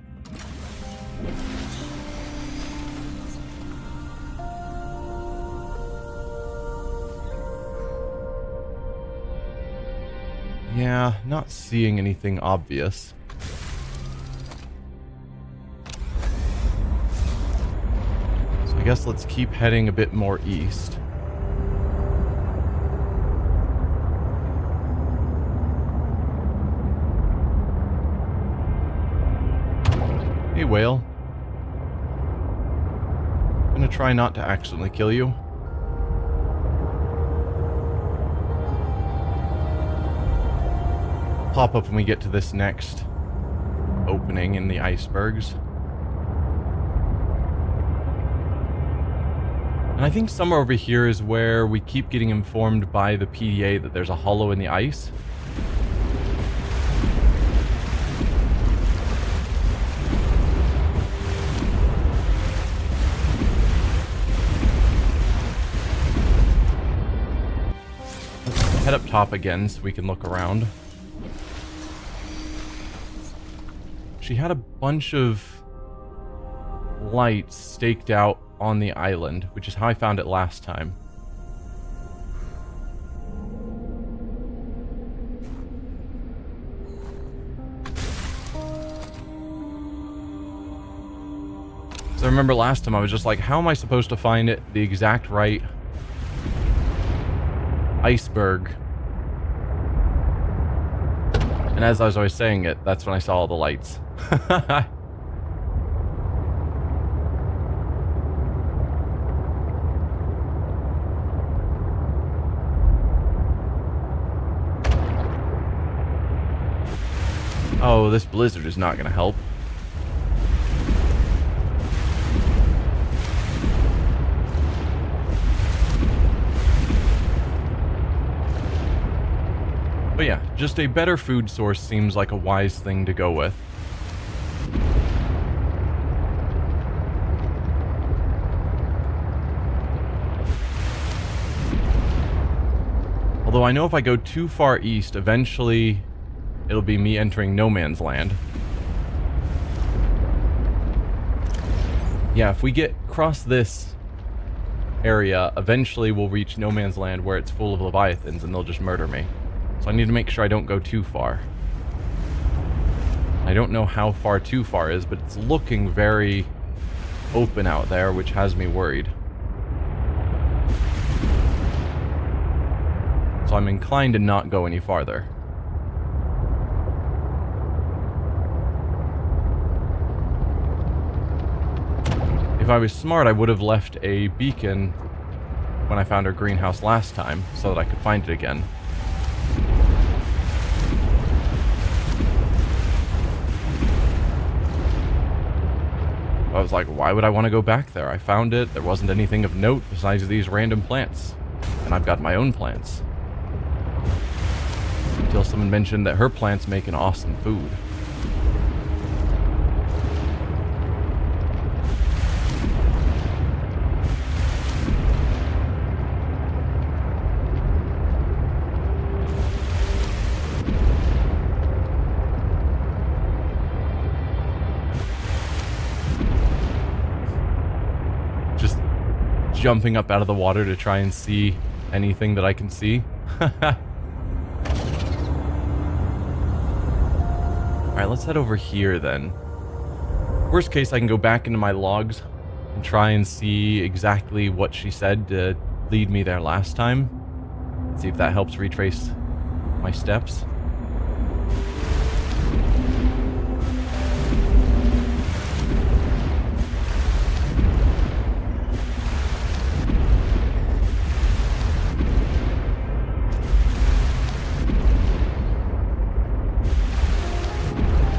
Yeah, not seeing anything obvious. So I guess let's keep heading a bit more east. Hey, whale. Gonna try not to accidentally kill you. Pop up when we get to this next opening in the icebergs. And I think somewhere over here is where we keep getting informed by the PDA that there's a hollow in the ice. Let's head up top again so we can look around. She had a bunch of lights staked out on the island, which is how I found it last time. So I remember last time I was just like, how am I supposed to find it, the exact right iceberg? And as I was always saying it, that's when I saw all the lights. Oh, this blizzard is not going to help. But yeah, just a better food source seems like a wise thing to go with. Although I know if I go too far east, eventually it'll be me entering no man's land. Yeah, if we get across this area, eventually we'll reach no man's land where it's full of leviathans and they'll just murder me. So I need to make sure I don't go too far. I don't know how far too far is, but it's looking very open out there, which has me worried. So I'm inclined to not go any farther. If I was smart, I would have left a beacon when I found our greenhouse last time, so that I could find it again. I was like, why would I want to go back there? I found it, there wasn't anything of note besides these random plants. And I've got my own plants. Until someone mentioned that her plants make an awesome food. jumping up out of the water to try and see anything that I can see. Alright, let's head over here then. Worst case, I can go back into my logs and try and see exactly what she said to lead me there last time. See if that helps retrace my steps.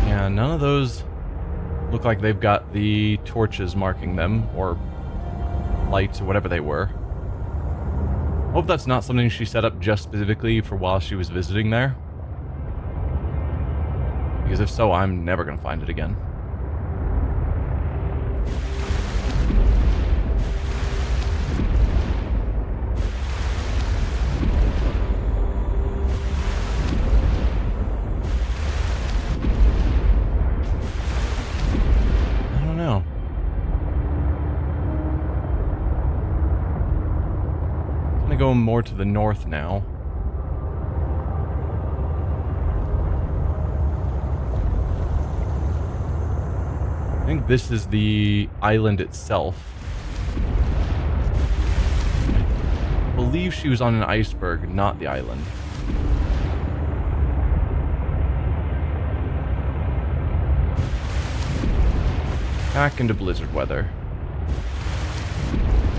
Yeah, none of those look like they've got the torches marking them, or lights, or whatever they were. Hope that's not something she set up just specifically for while she was visiting there. Because if so, I'm never going to find it again. I don't know. Go more to the north now. I think this is the island itself. I believe she was on an iceberg, not the island. Back into blizzard weather.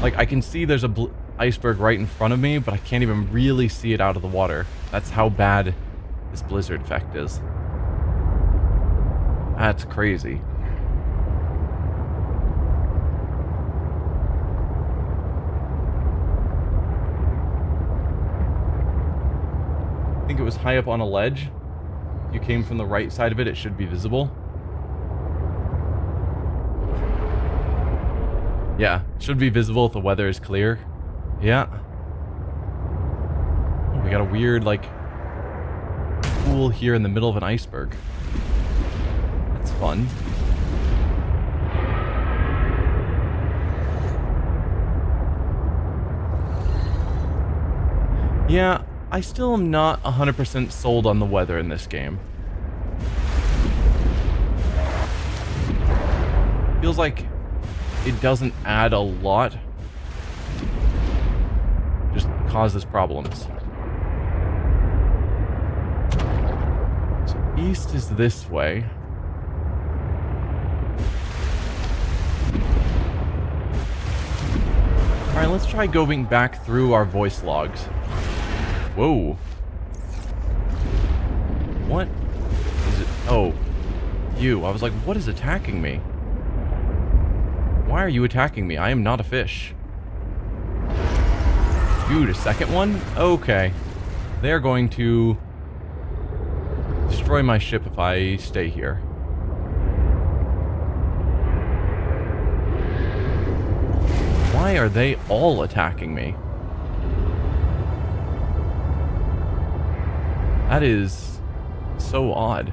Like, I can see there's a iceberg right in front of me, but I can't even really see it out of the water. That's how bad this blizzard effect is. That's crazy. I think it was high up on a ledge. If you came from the right side of it, it should be visible. Yeah, it should be visible if the weather is clear. Yeah. Oh, we got a weird, like, pool here in the middle of an iceberg. That's fun. Yeah, I still am not 100% sold on the weather in this game. Feels like it doesn't add a lot. Just causes problems. So east is this way. Alright, let's try going back through our voice logs. Whoa. What is it? Oh, you. I was like, what is attacking me? Why are you attacking me? I am not a fish. Dude, a second one? Okay. They're going to destroy my ship if I stay here. Why are they all attacking me? That is so odd.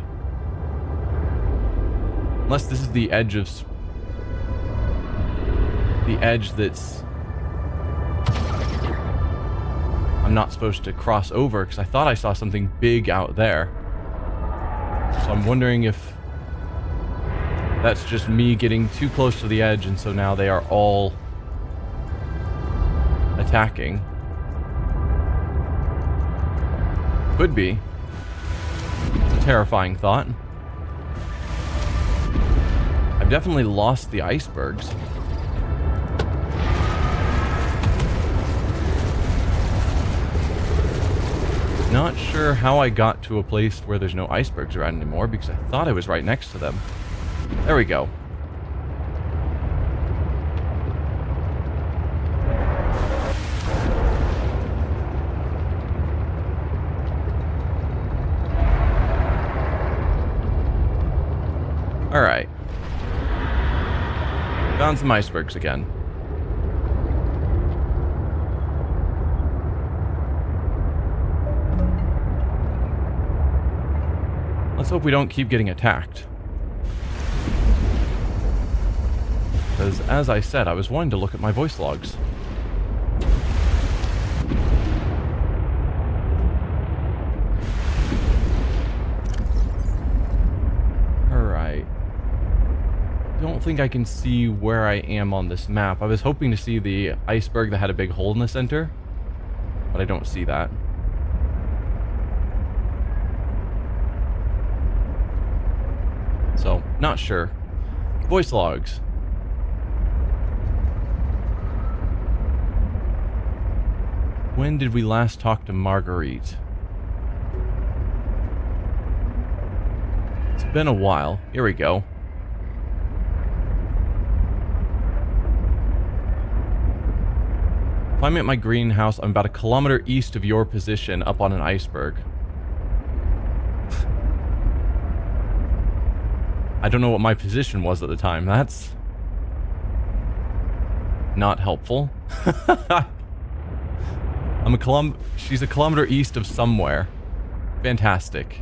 Unless this is the edge of... the edge that's... I'm not supposed to cross over, because I thought I saw something big out there. So I'm wondering if that's just me getting too close to the edge, and so now they are all attacking. Could be. It's a terrifying thought. I've definitely lost the icebergs. Not sure how I got to a place where there's no icebergs around anymore, because I thought I was right next to them. There we go. Alright. Found some icebergs again. Let's hope we don't keep getting attacked. Because, as I said, I was wanting to look at my voice logs. think I can see where I am on this map. I was hoping to see the iceberg that had a big hole in the center, but I don't see that. So, not sure. Voice logs. When did we last talk to Marguerite? It's been a while. Here we go. If I'm at my greenhouse, I'm about 1 kilometer east of your position up on an iceberg. I don't know what my position was at the time. That's not helpful. She's 1 kilometer east of somewhere. Fantastic.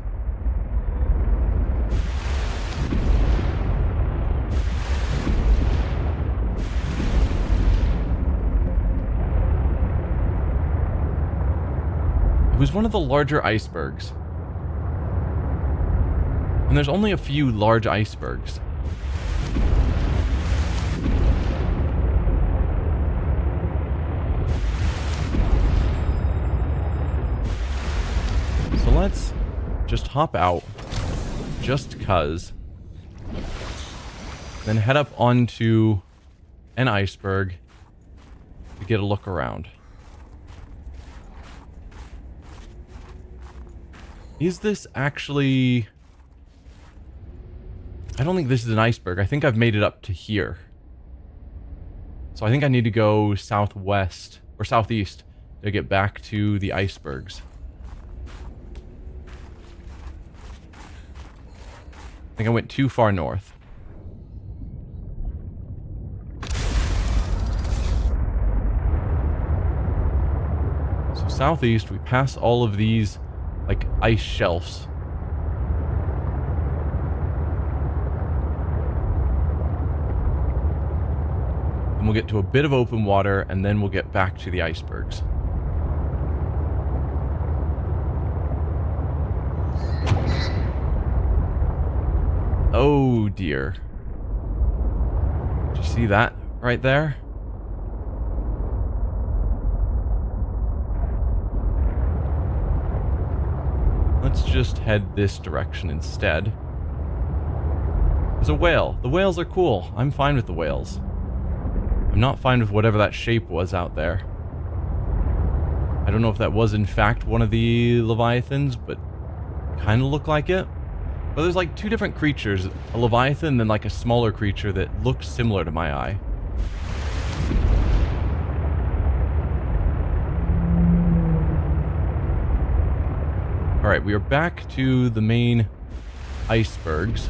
It was one of the larger icebergs. And there's only a few large icebergs. So let's just hop out, just cuz. Then head up onto an iceberg to get a look around. Is this actually... I don't think this is an iceberg. I think I've made it up to here. So I think I need to go southwest or southeast to get back to the icebergs. I think I went too far north. So southeast, we pass all of these like ice shelves. And we'll get to a bit of open water, and then we'll get back to the icebergs. Oh dear. Did you see that right there? Let's just head this direction instead. There's a whale. The whales are cool. I'm fine with the whales. I'm not fine with whatever that shape was out there. I don't know if that was in fact one of the leviathans, but kind of looked like it. But there's like two different creatures, a leviathan and then like a smaller creature that looks similar to my eye. Alright, we are back to the main icebergs.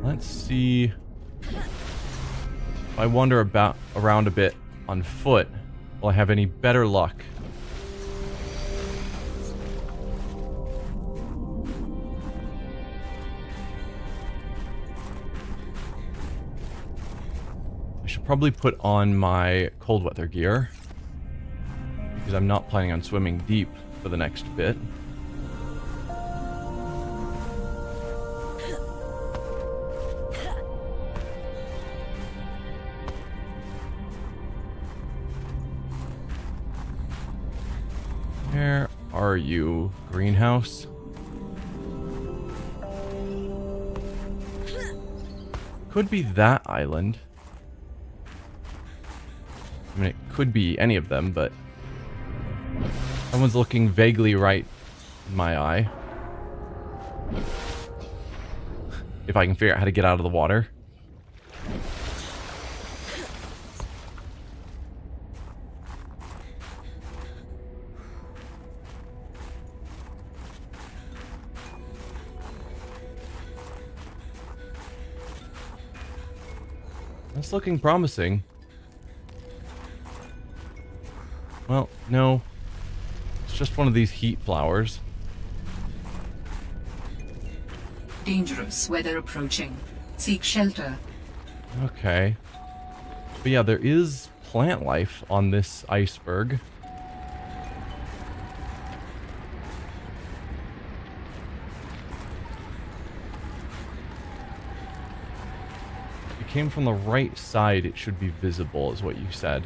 Let's see if I wander around a bit on foot, will I have any better luck? I should probably put on my cold weather gear, because I'm not planning on swimming deep for the next bit. Where are you, greenhouse? Could be that island. I mean, it could be any of them, but someone's looking vaguely right in my eye. If I can figure out how to get out of the water. That's looking promising. Well, no. It's just one of these heat flowers. Dangerous weather approaching. Seek shelter. Okay. But yeah, there is plant life on this iceberg. If it came from the right side, it should be visible, is what you said.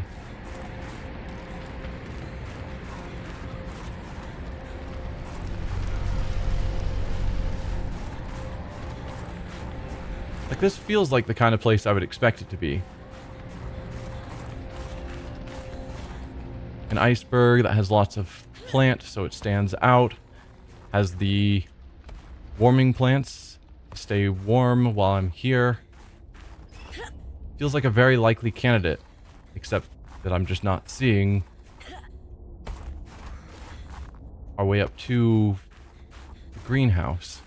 Like, this feels like the kind of place I would expect it to be. An iceberg that has lots of plant, so it stands out. Has the warming plants stay warm while I'm here. Feels like a very likely candidate, except that I'm just not seeing our way up to the greenhouse.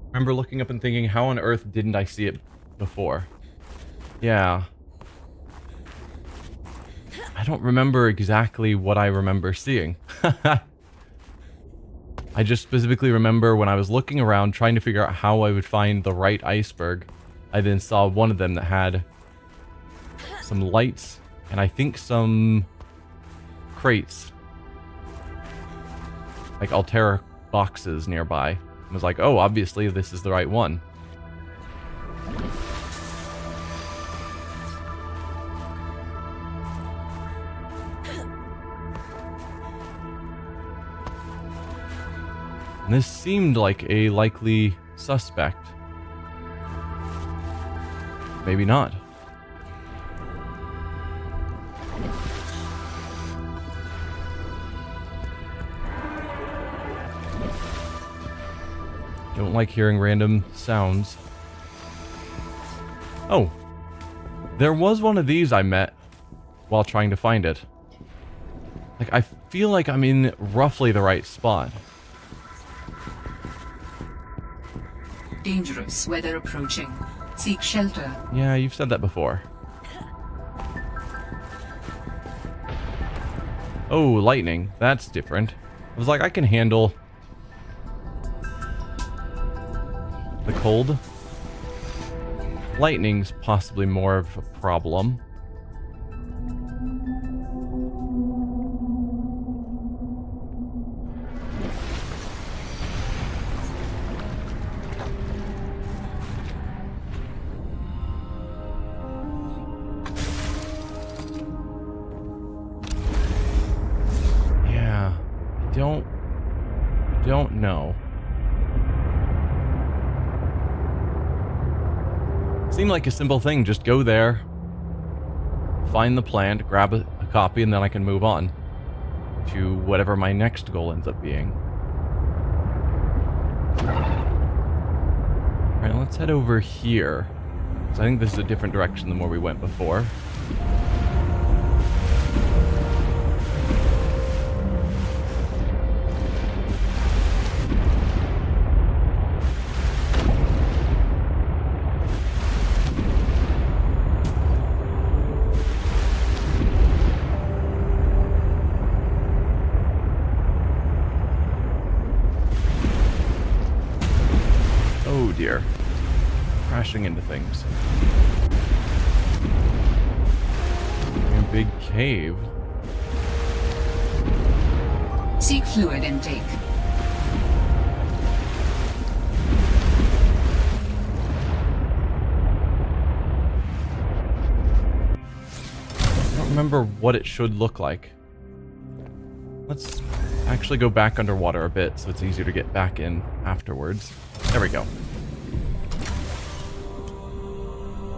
I remember looking up and thinking, how on earth didn't I see it before? Yeah. I don't remember exactly what I remember seeing. I just specifically remember when I was looking around trying to figure out how I would find the right iceberg, I then saw one of them that had some lights and I think some crates. Like Altera boxes nearby. I was like, oh, obviously this is the right one. And this seemed like a likely suspect. Maybe not. Don't like hearing random sounds. Oh. There was one of these I met while trying to find it. Like, I feel like I'm in roughly the right spot. Dangerous weather approaching. Seek shelter. Yeah, you've said that before. Oh, lightning. That's different. I was like, I can handle the cold. Lightning's possibly more of a problem. Yeah, I don't know. Seemed like a simple thing. Just go there, find the plant, grab a copy, and then I can move on to whatever my next goal ends up being. Alright, let's head over here. So I think this is a different direction than where we went before. Dear. Crashing into things. A big cave. Seek fluid intake. I don't remember what it should look like. Let's actually go back underwater a bit so it's easier to get back in afterwards. There we go.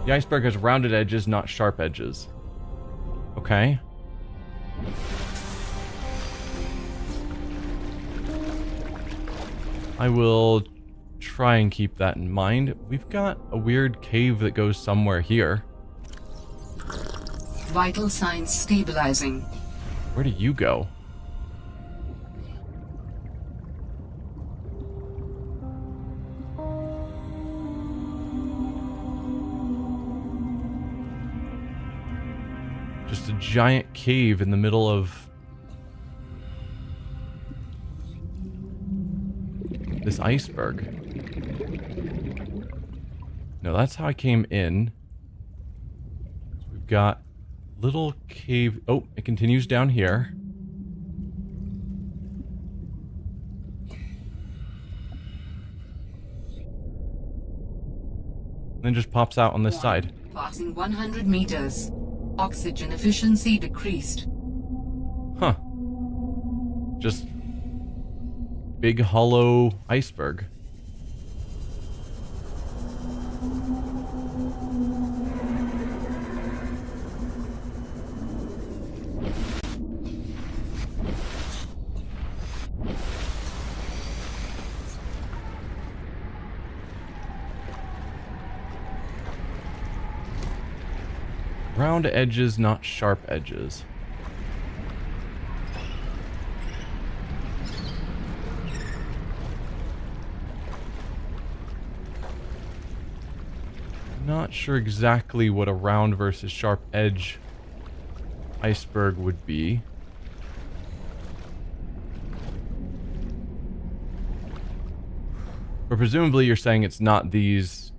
The iceberg has rounded edges, not sharp edges. Okay. I will try and keep that in mind. We've got a weird cave that goes somewhere here. Vital signs stabilizing. Where do you go? Just a giant cave in the middle of this iceberg. No, that's how I came in. So we've got little cave. Oh, it continues down here. And then just pops out on this side. Passing 100 meters. Oxygen efficiency decreased. Huh. Just big hollow iceberg. Round edges, not sharp edges. Not sure exactly what a round versus sharp edge iceberg would be. But presumably you're saying it's not these.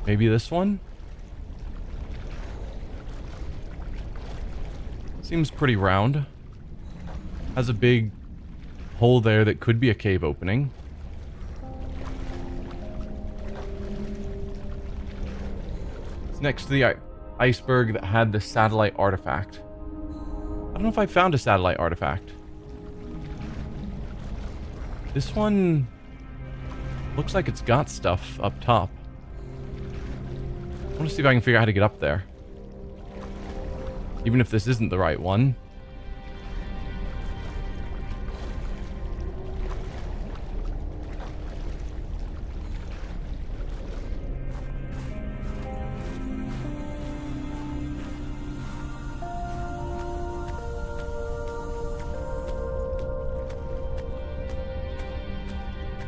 Maybe this one? Seems pretty round. Has a big hole there that could be a cave opening. It's next to the iceberg that had the satellite artifact. I don't know if I found a satellite artifact. This one looks like it's got stuff up top. I want to see if I can figure out how to get up there. Even if this isn't the right one.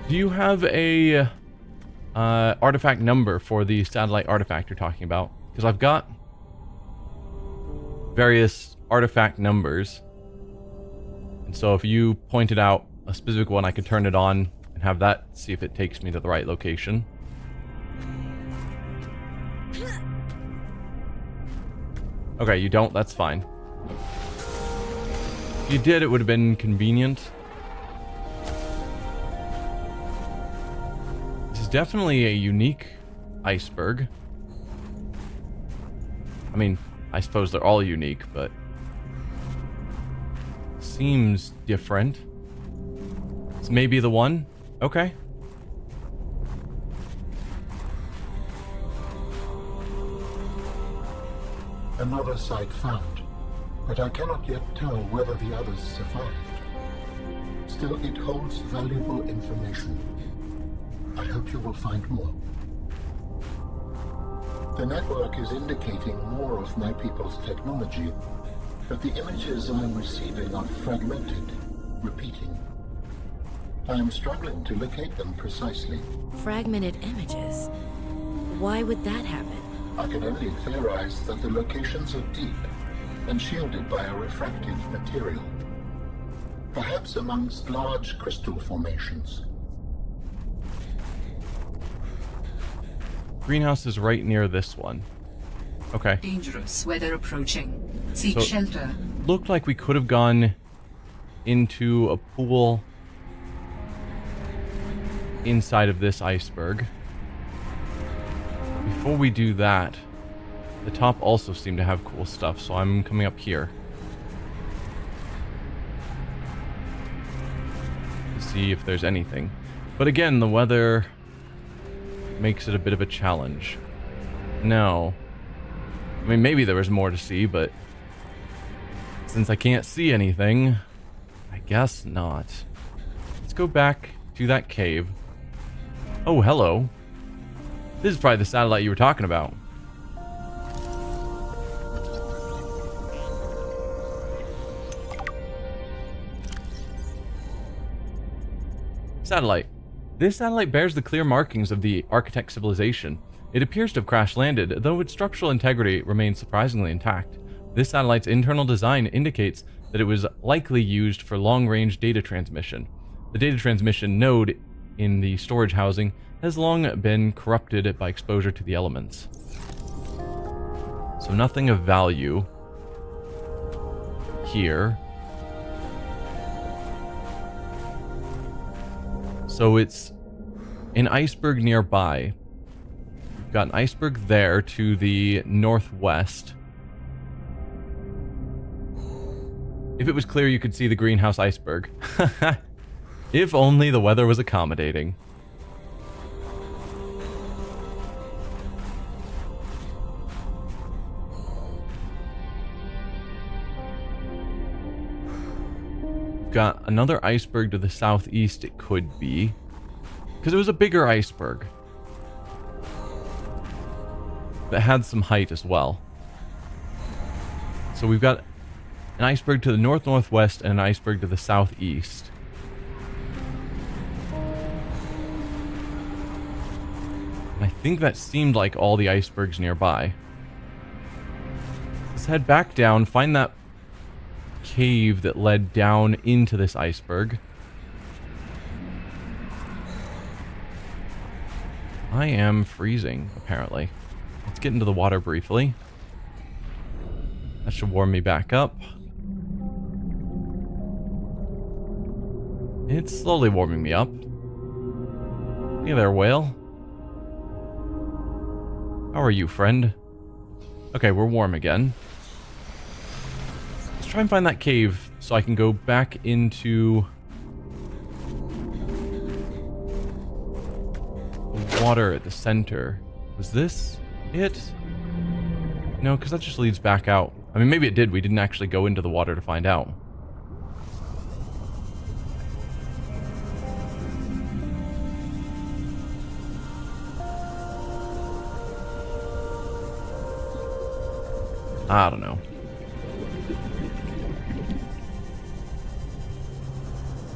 Do you have a artifact number for the satellite artifact you're talking about? Because I've got various artifact numbers. And so if you pointed out a specific one, I could turn it on and have that see if it takes me to the right location. Okay, you don't? That's fine. If you did, it would have been convenient. Definitely a unique iceberg. I mean, I suppose they're all unique, but seems different. It's maybe the one. Okay. Another site found, but I cannot yet tell whether the others survived. Still, it holds valuable information. I hope you will find more. The network is indicating more of my people's technology, but the images I'm receiving are fragmented, repeating. I am struggling to locate them precisely. Fragmented images? Why would that happen? I can only theorize that the locations are deep and shielded by a refractive material. Perhaps amongst large crystal formations. Greenhouse is right near this one. Okay. Dangerous weather approaching. Seek So- shelter. Looked like we could have gone into a pool inside of this iceberg. Before we do that, the top also seemed to have cool stuff, so I'm coming up here to see if there's anything. But again, the weather makes it a bit of a challenge. No. I mean, maybe there was more to see, but since I can't see anything, I guess not. Let's go back to that cave. Oh, hello. This is probably the satellite you were talking about. Satellite. This satellite bears the clear markings of the architect civilization. It appears to have crash landed, though its structural integrity remains surprisingly intact. This satellite's internal design indicates that it was likely used for long-range data transmission. The data transmission node in the storage housing has long been corrupted by exposure to the elements. So nothing of value here. So it's an iceberg nearby. We've got an iceberg there to the northwest. If it was clear, you could see the greenhouse iceberg. If only the weather was accommodating. We've got another iceberg to the southeast, it could be. Because it was a bigger iceberg. That had some height as well. So we've got an iceberg to the north-northwest and an iceberg to the southeast. And I think that seemed like all the icebergs nearby. Let's head back down, find that cave that led down into this iceberg. I am freezing, apparently. Let's get into the water briefly. That should warm me back up. It's slowly warming me up. Hey there, whale. How are you, friend? Okay, we're warm again. Let's try and find that cave so I can go back into the water at the center. Was this it? No, because that just leads back out. I mean, maybe it did. We didn't actually go into the water to find out. I don't know.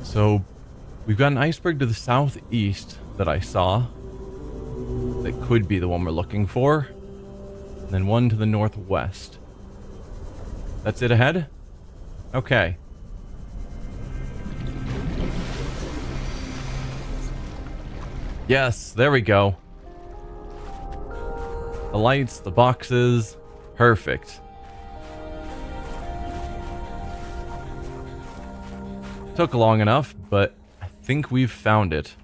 So, we've got an iceberg to the southeast that I saw. That could be the one we're looking for. And then one to the northwest. That's it ahead? Okay. Yes, there we go. The lights, the boxes. Perfect. Took long enough, but I think we've found it.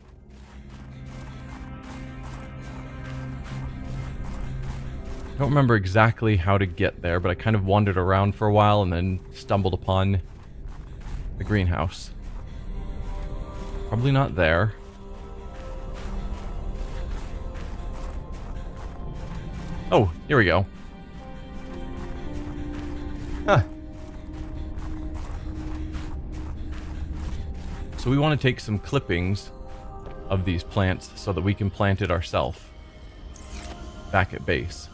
I don't remember exactly how to get there, but I kind of wandered around for a while and then stumbled upon the greenhouse. Probably not there. Oh, here we go. Huh. So we want to take some clippings of these plants so that we can plant it ourselves back at base.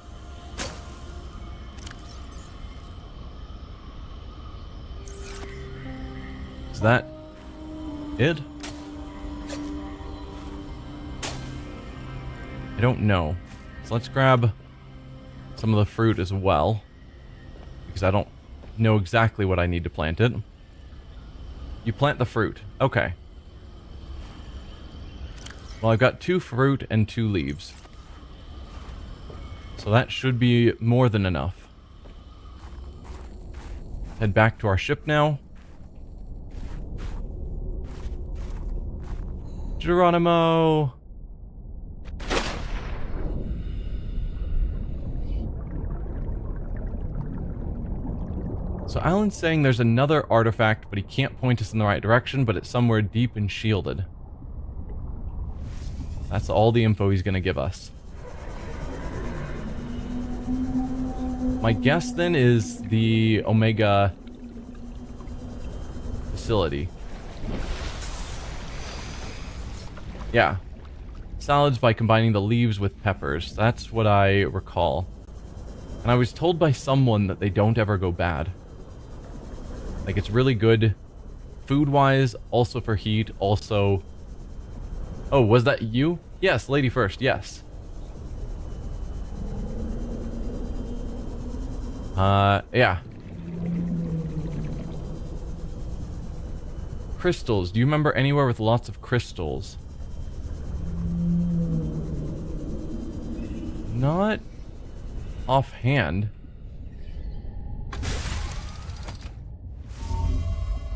Is that it? I don't know. So let's grab some of the fruit as well, because I don't know exactly what I need to plant it. You plant the fruit. Okay. Well, I've got 2 fruit and 2 leaves. So that should be more than enough. Head back to our ship now. Geronimo! So Alan's saying there's another artifact, but he can't point us in the right direction, but it's somewhere deep and shielded. That's all the info he's going to give us. My guess then is the Omega facility. Yeah. Salads by combining the leaves with peppers. That's what I recall. And I was told by someone that they don't ever go bad. Like, it's really good food-wise, also for heat, also... Oh, was that you? Yes, lady first, yes. Yeah. Crystals. Do you remember anywhere with lots of crystals? Not offhand.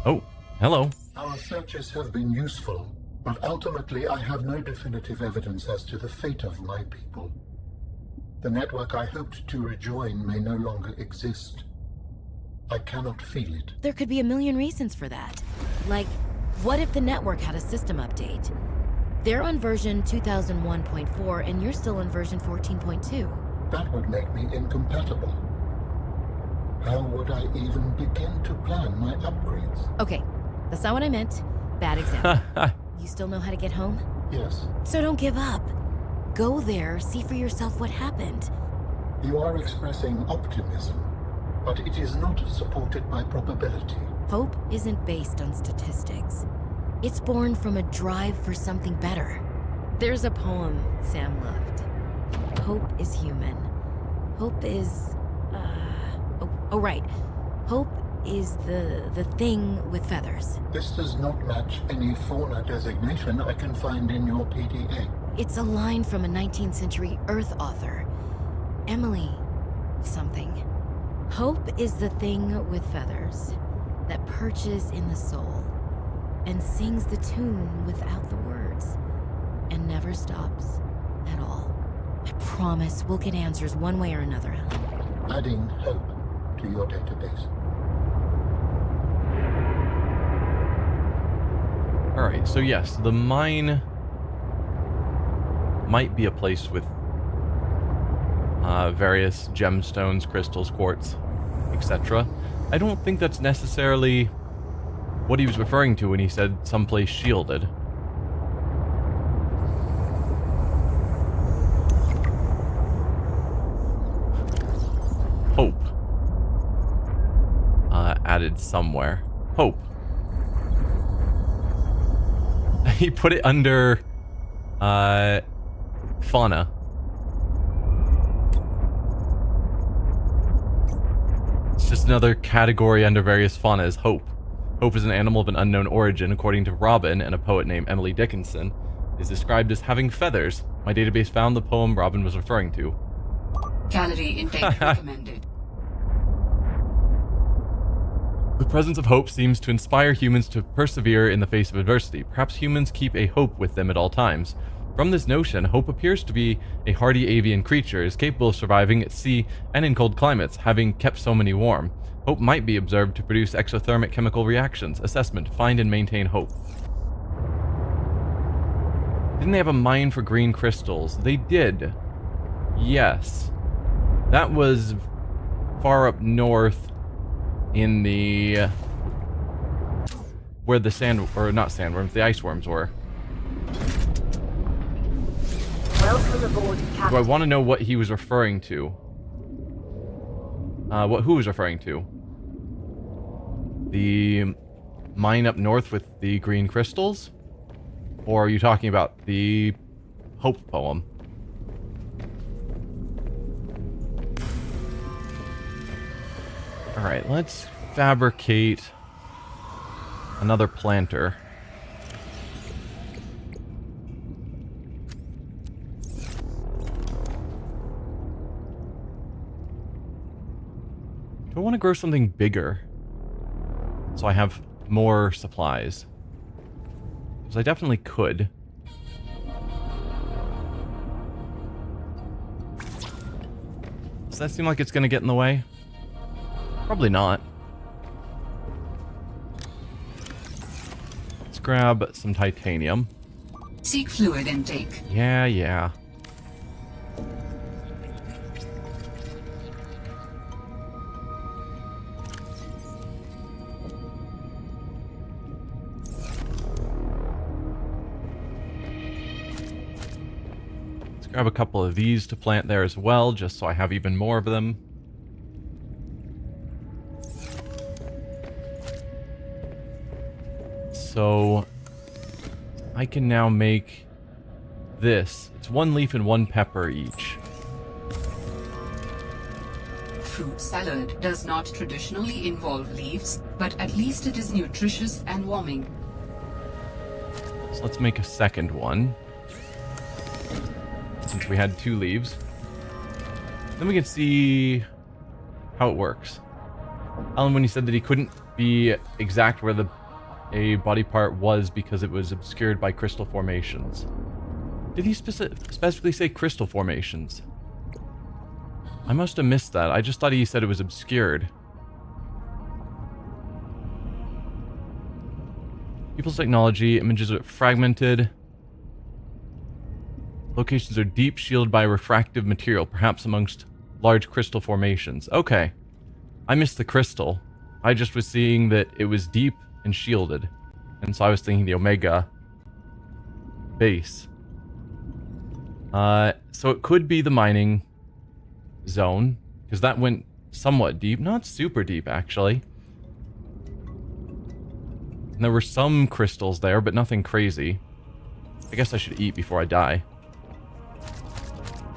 Oh, hello. Our searches have been useful, but ultimately I have no definitive evidence as to the fate of my people. The network I hoped to rejoin may no longer exist. I cannot feel it. There could be a million reasons for that. Like, what if the network had a system update? They're on version 2001.4 and you're still on version 14.2. That would make me incompatible. How would I even begin to plan my upgrades? Okay, that's not what I meant. Bad example. You still know how to get home? Yes, So don't give up. Go there, see for yourself what happened. you are expressing optimism, but it is not supported by probability. Hope isn't based on statistics. It's born from a drive for something better. There's a poem Sam loved. Hope is human. Hope is... Oh, right. Hope is the thing with feathers. This does not match any fauna designation I can find in your PDA. It's a line from a 19th century Earth author. Emily something. Hope is the thing with feathers that perches in the soul and sings the tune without the words and never stops at all. I promise we'll get answers one way or another, Helen. Adding hope to your database. Alright, so yes, the mine might be a place with various gemstones, crystals, quartz, etc. I don't think that's necessarily what he was referring to when he said someplace shielded. Hope. Added somewhere. Hope. He put it under fauna. It's just another category under various fauna is hope. Hope is an animal of an unknown origin, according to Robin and a poet named Emily Dickinson. It is described as having feathers. My database found the poem Robin was referring to. Calorie intake recommended. The presence of hope seems to inspire humans to persevere in the face of adversity. Perhaps humans keep a hope with them at all times. From this notion, hope appears to be a hardy avian creature, is capable of surviving at sea and in cold climates, having kept so many warm. Hope might be observed to produce exothermic chemical reactions. Assessment: find and maintain hope. Didn't they have a mine for green crystals? They did. Yes. That was far up north in the... where the sand... or not sandworms, the ice worms were. Welcome aboard, Captain. Do I want to know what he was referring to? Who was referring to? The mine up north with the green crystals? Or are you talking about the Hope poem? Alright, let's fabricate another planter. Do I want to grow something bigger? So I have more supplies. Because I definitely could. Does that seem like it's going to get in the way? Probably not. Let's grab some titanium. Seek fluid intake. Yeah. Let's grab a couple of these to plant there as well, just so I have even more of them. So I can now make this. It's 1 leaf and 1 pepper each. fruit salad does not traditionally involve leaves, but at least it is nutritious and warming. So let's make a second one. Since we had 2 leaves. Then we can see how it works. Alan, when he said that he couldn't be exact where a body part was because it was obscured by crystal formations. Did he specifically say crystal formations? I must have missed that. I just thought he said it was obscured. People's technology, images are fragmented. Locations are deep, shielded by refractive material, perhaps amongst large crystal formations. Okay. I missed the crystal. I just was seeing that it was deep and shielded. And so I was thinking the Omega base. So it could be the mining zone, because that went somewhat deep. Not super deep, actually. And there were some crystals there, but nothing crazy. I guess I should eat before I die.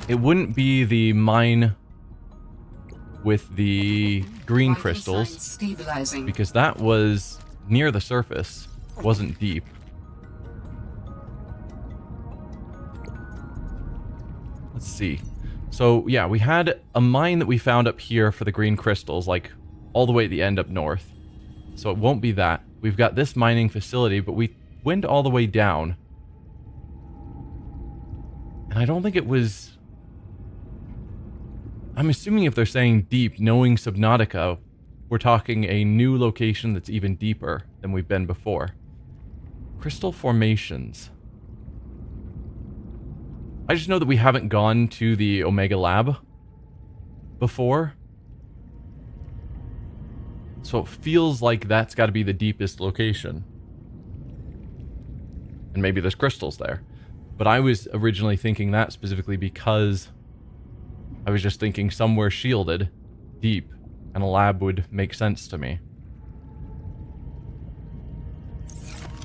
It wouldn't be the mine with the green crystals, because that was near the surface, wasn't deep. Let's see. So, yeah, we had a mine that we found up here for the green crystals, like all the way at the end up north. So it won't be that. We've got this mining facility, but we went all the way down. And I don't think it was... I'm assuming if they're saying deep, knowing Subnautica, we're talking a new location that's even deeper than we've been before. Crystal formations. I just know that we haven't gone to the Omega Lab before. So it feels like that's got to be the deepest location. And maybe there's crystals there. But I was originally thinking that specifically because I was just thinking somewhere shielded, deep, and a lab would make sense to me.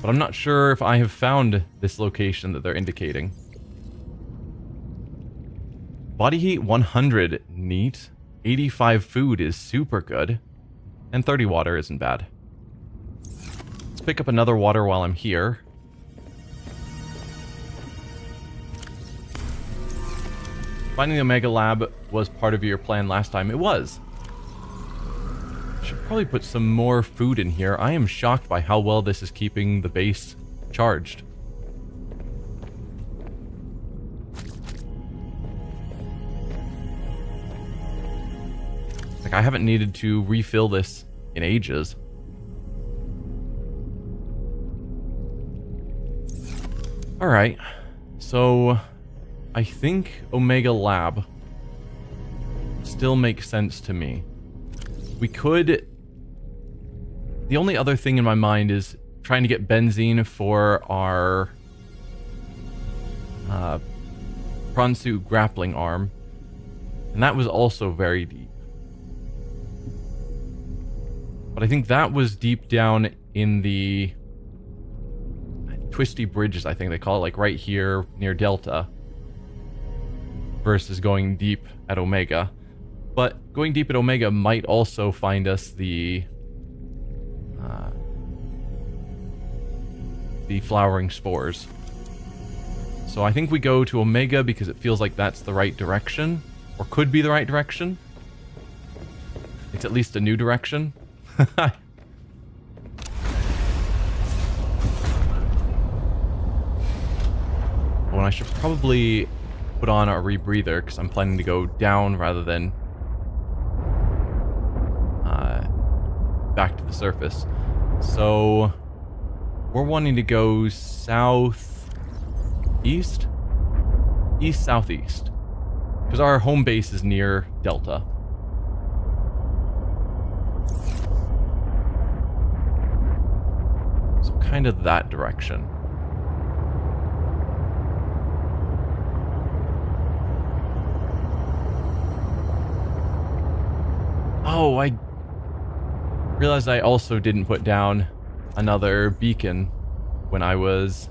But I'm not sure if I have found this location that they're indicating. Body heat 100, neat. 85 food is super good. And 30 water isn't bad. Let's pick up another water while I'm here. Finding the Omega Lab was part of your plan last time. It was. Should probably put some more food in here. I am shocked by how well this is keeping the base charged. Like, I haven't needed to refill this in ages. Alright. So... I think Omega Lab still makes sense to me. We could... The only other thing in my mind is trying to get benzene for our prawn suit grappling arm. And that was also very deep. But I think that was deep down in the twisty bridges, I think they call it, like right here near Delta. Versus going deep at Omega. But going deep at Omega might also find us the flowering spores. So I think we go to Omega because it feels like that's the right direction. Or could be the right direction. It's at least a new direction. Well, I should probably put on a rebreather because I'm planning to go down rather than back to the surface. So we're wanting to go south east, east southeast, because our home base is near Delta. So kind of that direction. Oh, I realized I also didn't put down another beacon when I was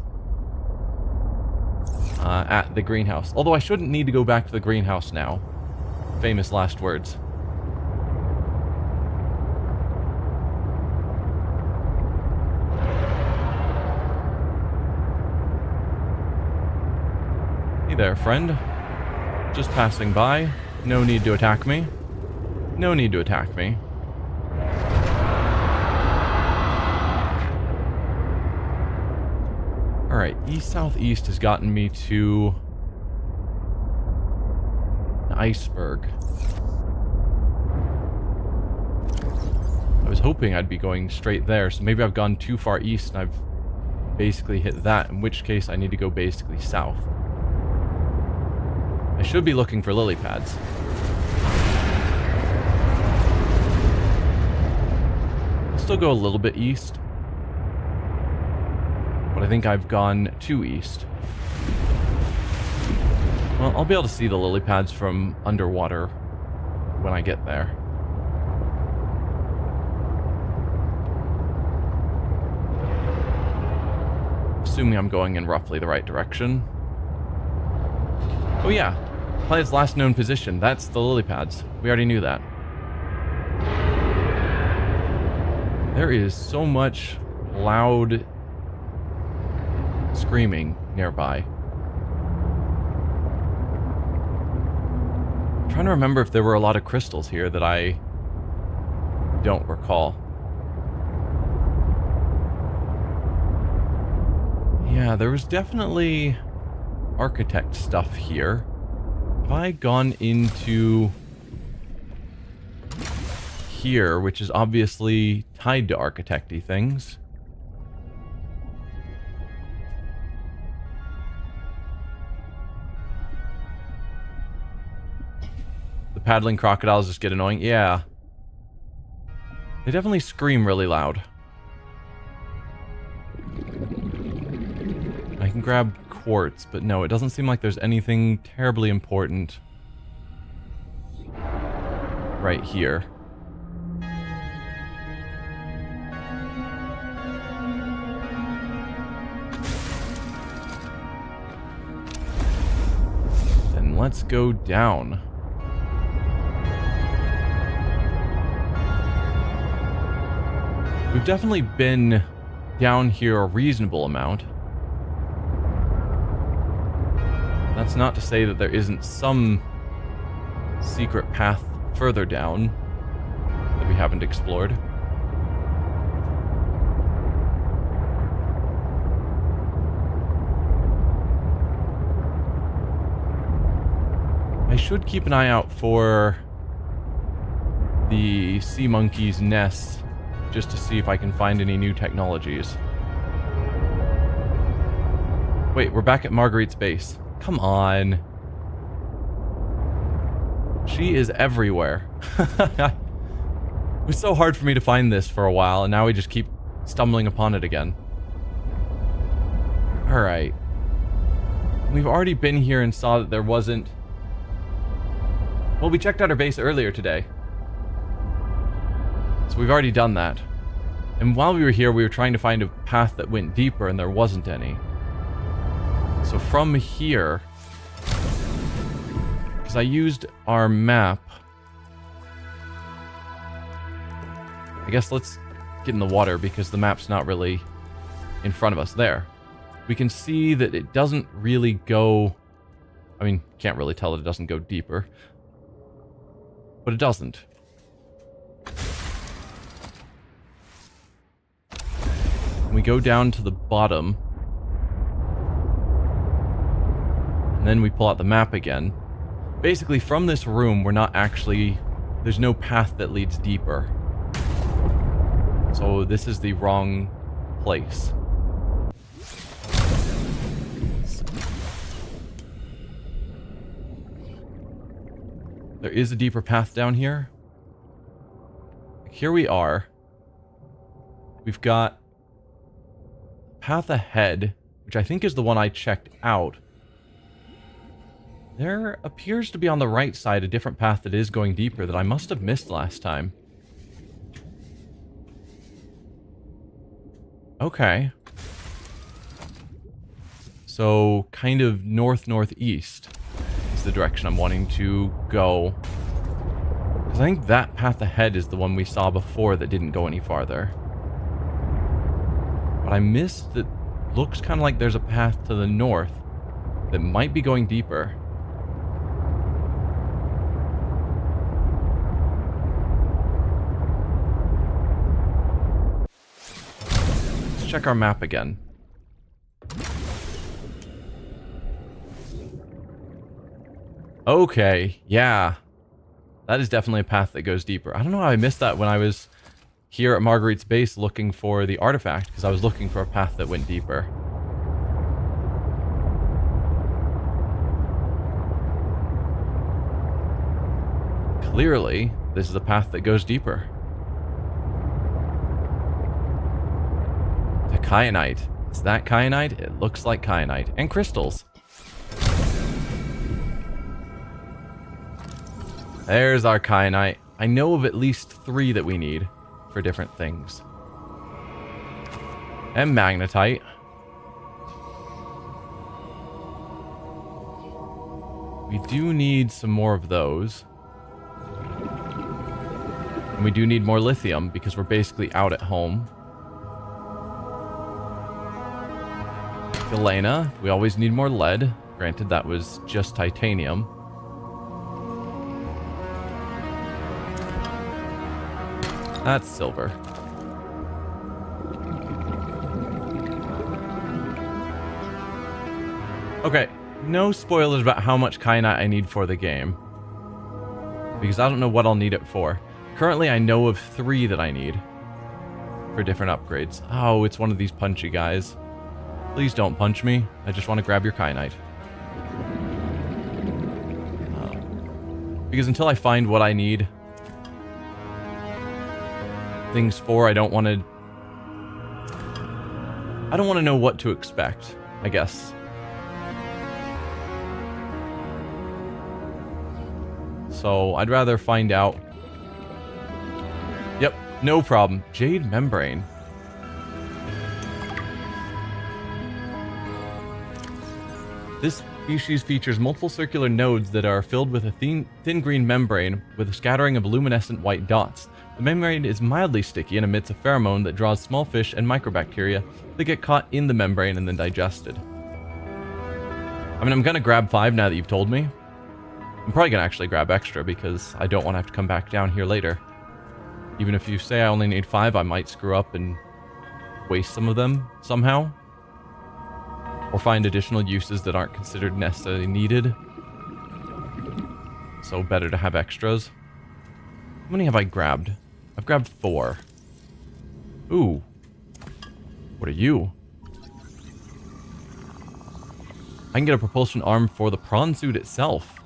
at the greenhouse. Although I shouldn't need to go back to the greenhouse now. Famous last words. there, friend. Just passing by. No need to attack me. No need to attack me. Alright, east-southeast has gotten me to an iceberg. I was hoping I'd be going straight there, so maybe I've gone too far east and I've basically hit that, in which case I need to go basically south. I should be looking for lily pads. I'll still go a little bit east, but I think I've gone too east. Well, I'll be able to see the lily pads from underwater when I get there. Assuming I'm going in roughly the right direction. Oh yeah, planet's last known position. That's the lily pads. We already knew that. There is so much loud screaming nearby. I'm trying to remember if there were a lot of crystals here that I don't recall. Yeah, there was definitely architect stuff here. Have I gone into here, which is obviously tied to architect-y things? The paddling crocodiles just get annoying? Yeah. They definitely scream really loud. I can grab quartz, but no, it doesn't seem like there's anything terribly important right here. Then let's go down. We've definitely been down here a reasonable amount. That's not to say that there isn't some secret path further down that we haven't explored. I should keep an eye out for the sea monkey's nests just to see if I can find any new technologies. Wait, we're back at Marguerite's base. Come on. She is everywhere. It was so hard for me to find this for a while, and now we just keep stumbling upon it again. Alright. We've already been here and saw that there wasn't... Well, we checked out our base earlier today. So we've already done that. And while we were here, we were trying to find a path that went deeper, and there wasn't any. So from here, because I used our map, I guess let's get in the water because the map's not really in front of us there. We can see that it doesn't really go, I mean, can't really tell that it doesn't go deeper, but it doesn't. We go down to the bottom. And then we pull out the map again. Basically, from this room, we're not actually... There's no path that leads deeper. So this is the wrong place. There is a deeper path down here. Here we are. We've got path ahead, which I think is the one I checked out. There appears to be on the right side a different path that is going deeper that I must have missed last time. Okay. So, kind of north-northeast is the direction I'm wanting to go. Because I think that path ahead is the one we saw before that didn't go any farther. But I missed that. Looks kind of like there's a path to the north that might be going deeper. Let's check our map again. Okay, yeah. That is definitely a path that goes deeper. I don't know how I missed that when I was here at Marguerite's base looking for the artifact, because I was looking for a path that went deeper. Clearly, this is a path that goes deeper. The kyanite. Is that kyanite? It looks like kyanite. And crystals. There's our kyanite. I know of at least 3 that we need for different things. And magnetite. We do need some more of those. And we do need more lithium because we're basically out at home. Galena. We always need more lead. Granted, that was just titanium. That's silver. Okay, no spoilers about how much kyanite I need for the game, because I don't know what I'll need it for. Currently, I know of 3 that I need for different upgrades. Oh, it's one of these punchy guys. Please don't punch me. I just want to grab your kyanite. Because until I find what I need things for, I don't want to know what to expect, I guess. So I'd rather find out. Yep, no problem. Jade membrane. This species features multiple circular nodes that are filled with a thin green membrane with a scattering of luminescent white dots. The membrane is mildly sticky and emits a pheromone that draws small fish and microbacteria that get caught in the membrane and then digested. I mean, I'm gonna grab 5 now that you've told me. I'm probably gonna actually grab extra because I don't want to have to come back down here later. Even if you say I only need 5, I might screw up and waste some of them somehow. Or find additional uses that aren't considered necessarily needed. So better to have extras. How many have I grabbed? I've grabbed 4. Ooh. What are you? I can get a propulsion arm for the prawn suit itself.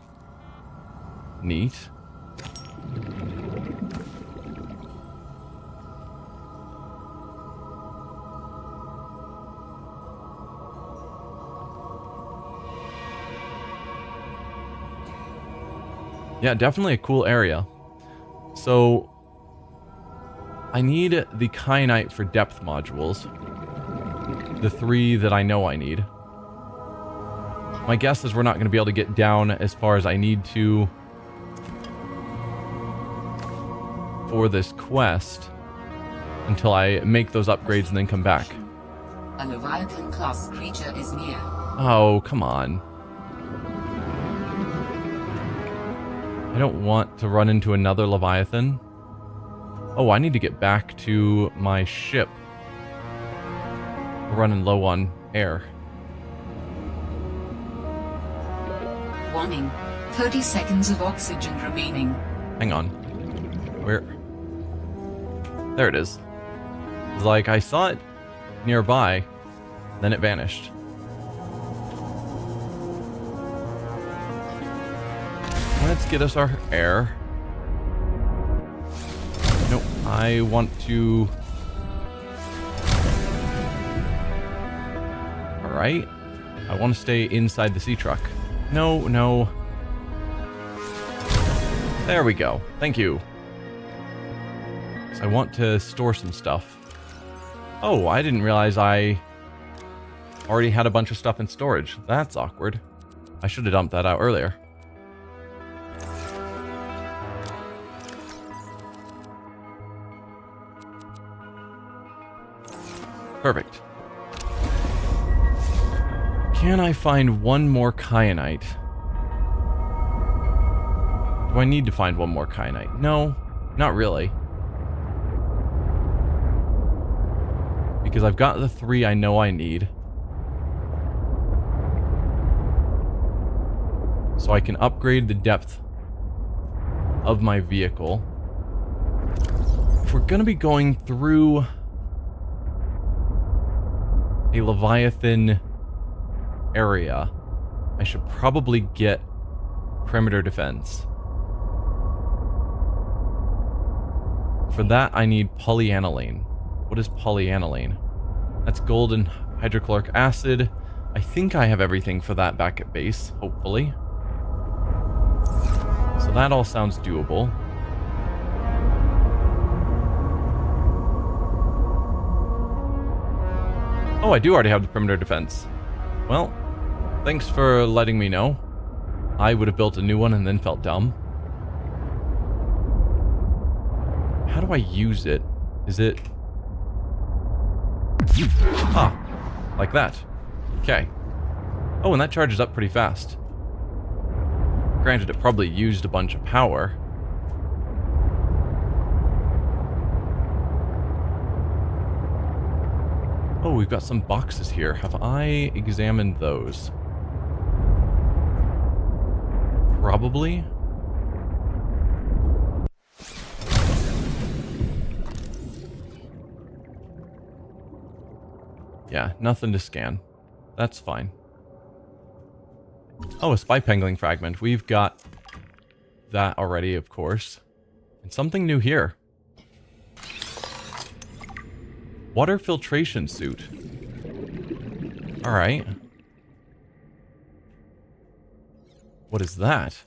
Neat. Yeah, definitely a cool area. So, I need the kyanite for depth modules. The 3 that I know I need. My guess is we're not going to be able to get down as far as I need to for this quest until I make those upgrades and then come back. A Leviathan-class creature is near. Oh, come on. I don't want to run into another Leviathan. Oh, I need to get back to my ship. We're running low on air. Warning. 30 seconds of oxygen remaining. Hang on. Where? There it is. It's like I saw it nearby, then it vanished. Let's get us our air. Nope, I want to... Alright. I want to stay inside the sea truck. No, no. There we go. Thank you. So I want to store some stuff. Oh, I didn't realize I already had a bunch of stuff in storage. That's awkward. I should have dumped that out earlier. Perfect. Can I find one more kyanite? Do I need to find one more kyanite? No, not really. Because I've got the 3 I know I need. So I can upgrade the depth of my vehicle. If we're gonna be going through a Leviathan area, I should probably get perimeter defense. For that, I need polyaniline. What is polyaniline? That's golden hydrochloric acid. I think I have everything for that back at base, hopefully. So that all sounds doable. Oh, I do already have the perimeter defense. Well, thanks for letting me know. I would have built a new one and then felt dumb. How do I use it? Is it... Ah, like that. Okay. Oh, and that charges up pretty fast. Granted, it probably used a bunch of power. Oh, we've got some boxes here. Have I examined those? Probably. Yeah, nothing to scan. That's fine. Oh, a spy pangolin fragment. We've got that already, of course. And something new here. Water filtration suit. Alright. What is that?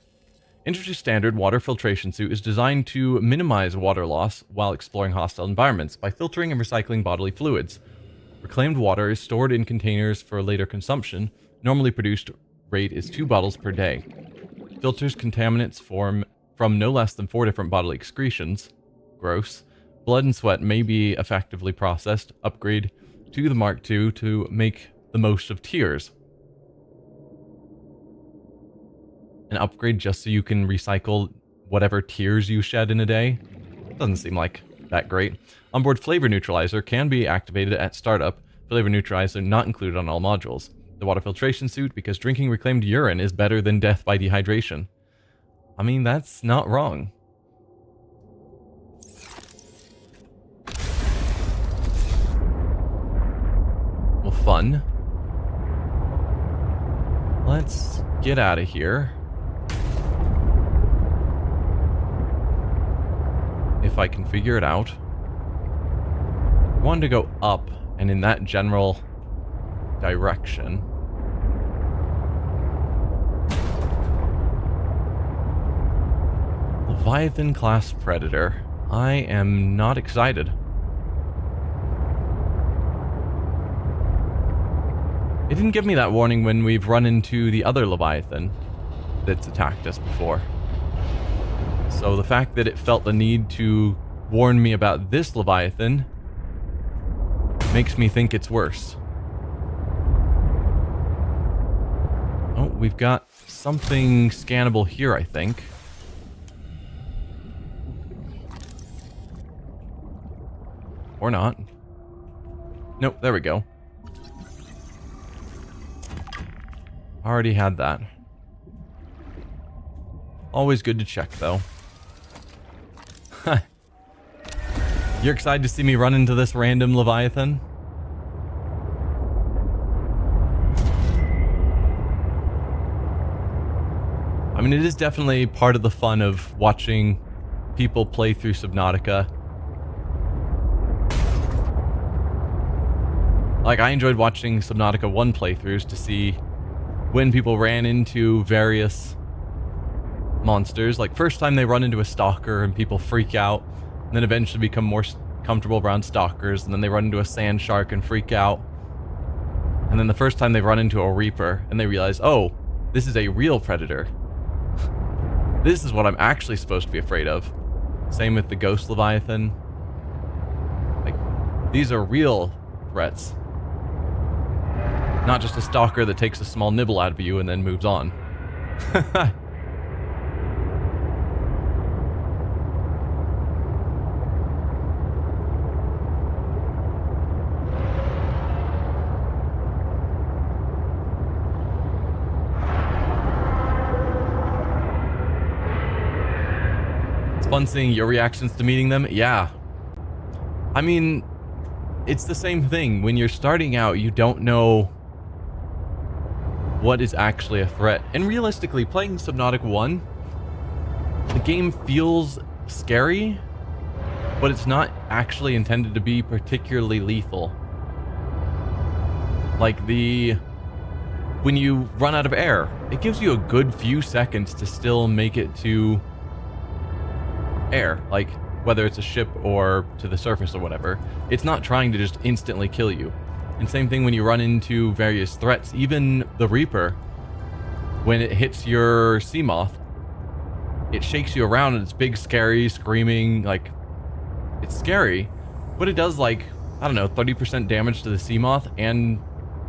Industry standard water filtration suit is designed to minimize water loss while exploring hostile environments by filtering and recycling bodily fluids. Reclaimed water is stored in containers for later consumption. Normally produced rate is 2 bottles per day. Filters contaminants from no less than 4 different bodily excretions. Gross. Blood and sweat may be effectively processed. Upgrade to the Mark II to make the most of tears. An upgrade just so you can recycle whatever tears you shed in a day? Doesn't seem like that great. Onboard flavor neutralizer can be activated at startup. Flavor neutralizer not included on all modules. The water filtration suit, because drinking reclaimed urine is better than death by dehydration. I mean, that's not wrong. Well, fun. Let's get out of here. If I can figure it out. I wanted to go up and in that general direction. Leviathan class predator. I am not excited. It didn't give me that warning when we've run into the other Leviathan that's attacked us before. So the fact that it felt the need to warn me about this Leviathan makes me think it's worse. Oh, we've got something scannable here, I think. Or not. Nope, there we go. Already had that. Always good to check, though. You're excited to see me run into this random Leviathan? I mean, it is definitely part of the fun of watching people play through Subnautica. Like, I enjoyed watching Subnautica 1 playthroughs to see when people ran into various monsters. Like, first time they run into a stalker and people freak out, and then eventually become more comfortable around stalkers, and then they run into a sand shark and freak out. And then the first time they run into a reaper and they realize, oh, this is a real predator. This is what I'm actually supposed to be afraid of. Same with the Ghost Leviathan. Like, these are real threats. Not just a stalker that takes a small nibble out of you and then moves on. It's fun seeing your reactions to meeting them. Yeah. I mean, it's the same thing. When you're starting out, you don't know what is actually a threat. And realistically, playing Subnautica 1, the game feels scary, but it's not actually intended to be particularly lethal. Like when you run out of air, it gives you a good few seconds to still make it to air, like whether it's a ship or to the surface or whatever. It's not trying to just instantly kill you. And same thing when you run into various threats. Even the Reaper, when it hits your sea moth, it shakes you around and it's big, scary, screaming, like, it's scary, but it does, like, I don't know, 30% damage to the sea moth and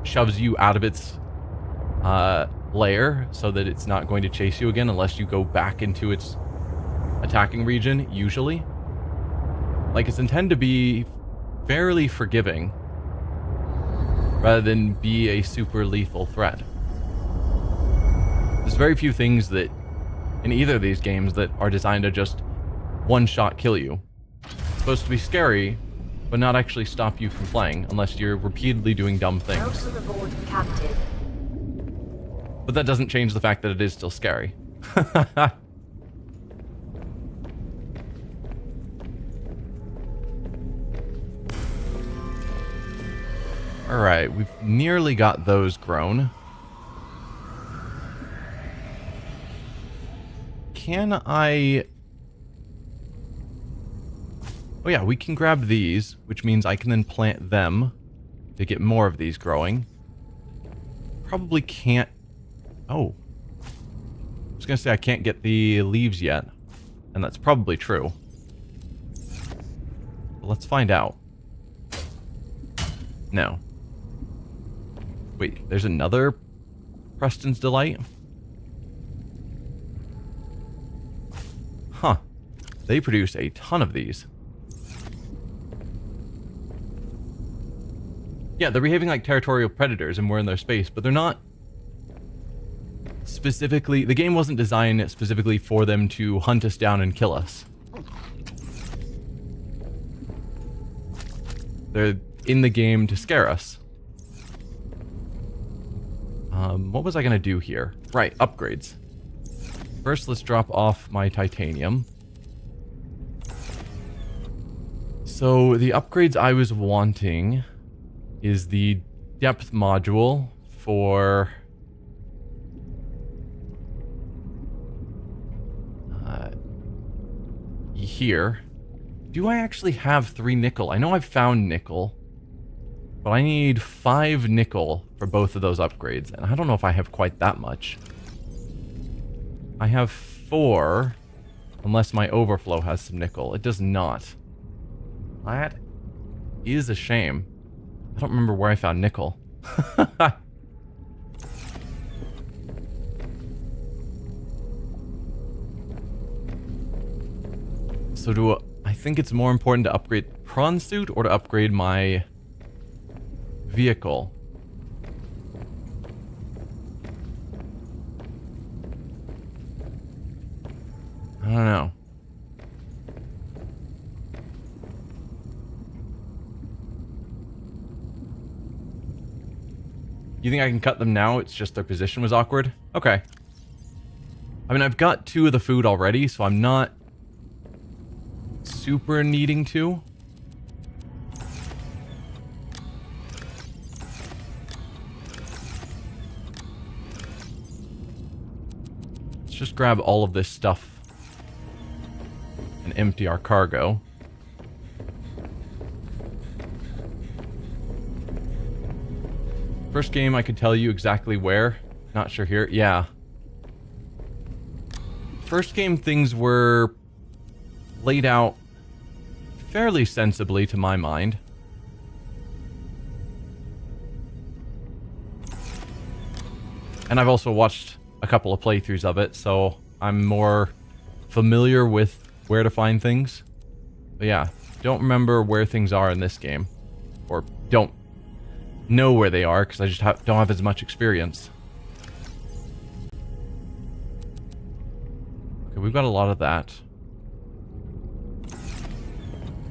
shoves you out of its lair so that it's not going to chase you again unless you go back into its attacking region, usually. Like, it's intended to be fairly forgiving rather than be a super lethal threat. There's very few things that in either of these games that are designed to just one-shot kill you. It's supposed to be scary, but not actually stop you from playing unless you're repeatedly doing dumb things. Welcome aboard, Captain. But that doesn't change the fact that it is still scary. Alright, we've nearly got those grown. Can I... Oh yeah, we can grab these, which means I can then plant them to get more of these growing. Probably can't... Oh. I was gonna say I can't get the leaves yet, and that's probably true. But let's find out. No. Wait, there's another Preston's Delight? Huh. They produce a ton of these. Yeah, they're behaving like territorial predators and we're in their space, but they're not specifically... The game wasn't designed specifically for them to hunt us down and kill us. They're in the game to scare us. What was I going to do here? Right, upgrades. First, let's drop off my titanium. So, the upgrades I was wanting is the depth module for... here. Do I actually have 3 nickel? I know I've found nickel, but I need 5 nickel for both of those upgrades, and I don't know if I have quite that much. I have 4, unless my overflow has some nickel. It does not. That is a shame. I don't remember where I found nickel. So I think it's more important to upgrade prawn suit or to upgrade my vehicle. I don't know. You think I can cut them now? It's just their position was awkward? Okay. I mean, I've got 2 of the food already, so I'm not super needing to. Let's just grab all of this stuff and empty our cargo. First game I could tell you exactly where. Not sure here. Yeah. First game things were laid out fairly sensibly to my mind. And I've also watched a couple of playthroughs of it, so I'm more familiar with where to find things. But yeah, don't remember where things are in this game. Or don't know where they are, because I just don't have as much experience. Okay, we've got a lot of that.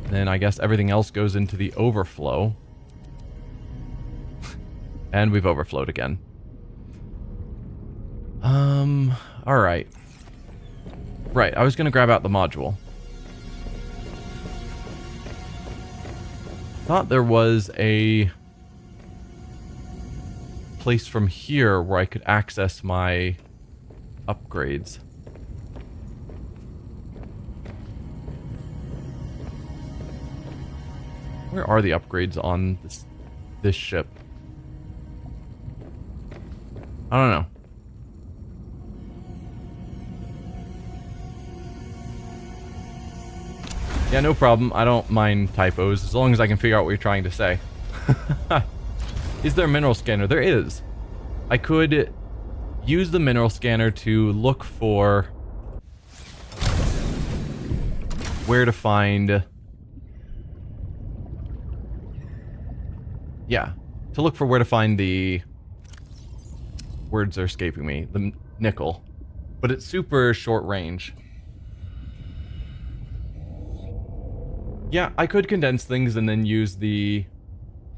Then I guess everything else goes into the overflow. And we've overflowed again. Alright. Right, I was gonna grab out the module. Thought there was a place from here where I could access my upgrades. Where are the upgrades on this ship? I don't know. Yeah, no problem. I don't mind typos as long as I can figure out what you're trying to say. Is there a mineral scanner? There is. I could use the mineral scanner to look for where to find... Yeah, to look for where to find the... Words are escaping me. The nickel. But it's super short range. Yeah, I could condense things and then use the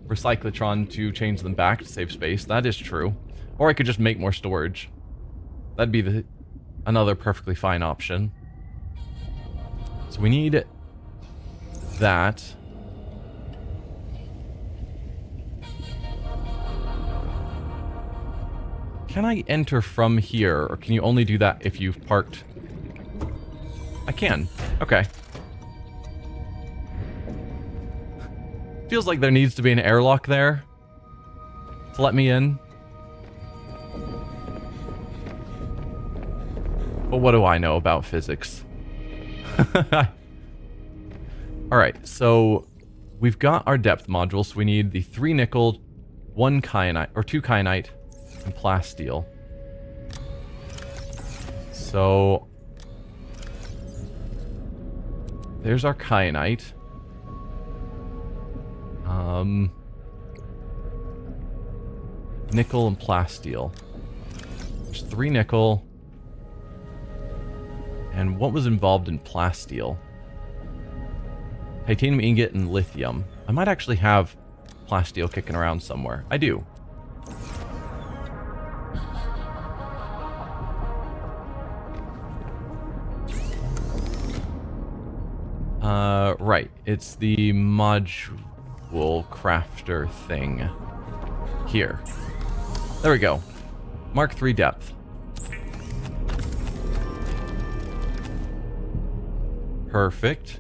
recyclotron to change them back to save space. That is true. Or I could just make more storage. That'd be another perfectly fine option. So we need that. Can I enter from here, or can you only do that if you've parked? I can. Okay. Feels like there needs to be an airlock there to let me in. But what do I know about physics? Alright, so we've got our depth module, so we need the 3 nickel, 1 kyanite, or 2 kyanite, and plasteel. So there's our kyanite. Nickel and plasteel. There's 3 nickel. And what was involved in plasteel? Titanium ingot and lithium. I might actually have plasteel kicking around somewhere. I do. Right. It's the module crafter thing. Here. There we go. Mark 3 depth. Perfect.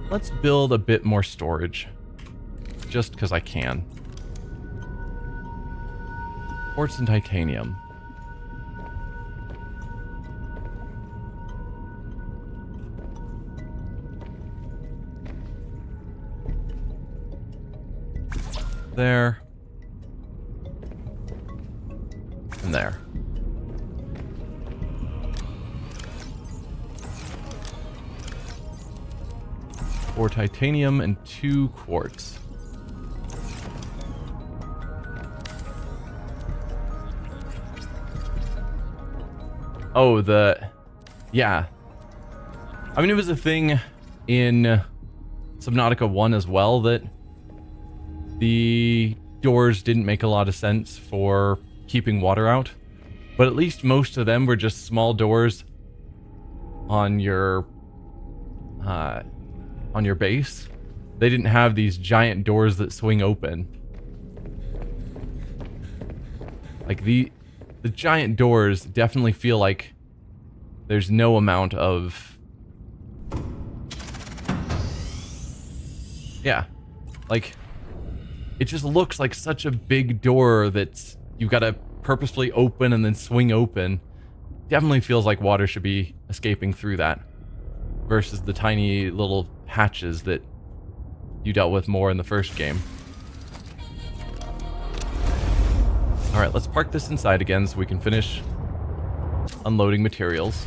Let's build a bit more storage. Just because I can. Quartz and titanium. There. And there. Four titanium and 2 quartz. Oh, yeah. I mean, it was a thing in Subnautica 1 as well that the doors didn't make a lot of sense for keeping water out. But at least most of them were just small doors on your base. They didn't have these giant doors that swing open. Like the giant doors definitely feel like there's no amount of... Yeah. Like, it just looks like such a big door that you've got to purposefully open and then swing open. Definitely feels like water should be escaping through that. Versus the tiny little hatches that you dealt with more in the first game. Alright, Alright, let's park this inside again so we can finish unloading materials.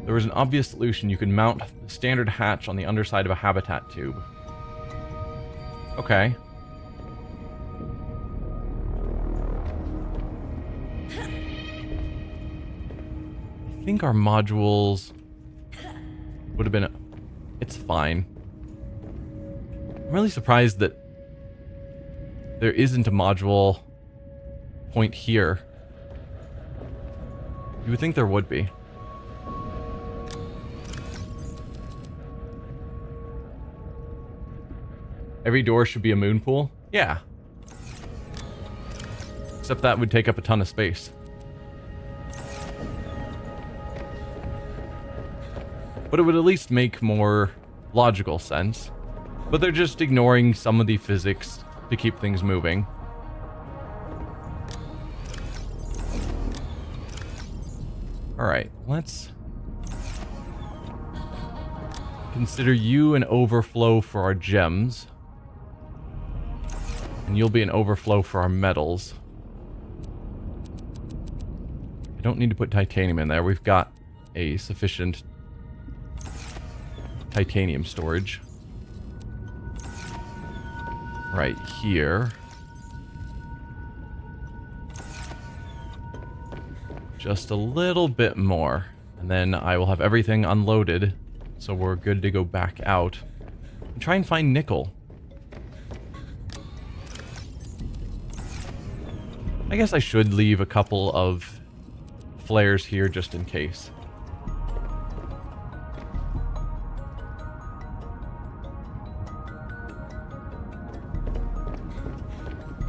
There was an obvious solution. You could mount the standard hatch on the underside of a habitat tube. Okay. I think our modules would have been... It's fine. I'm really surprised that there isn't a module point here. You would think there would be. Every door should be a moon pool? Yeah. Except that would take up a ton of space. But it would at least make more logical sense. But they're just ignoring some of the physics to keep things moving. Alright, let's consider you an overflow for our gems. And you'll be an overflow for our metals. I don't need to put titanium in there. We've got a sufficient titanium storage. Right here. Just a little bit more. And then I will have everything unloaded. So we're good to go back out. And try and find nickel. I guess I should leave a couple of flares here just in case.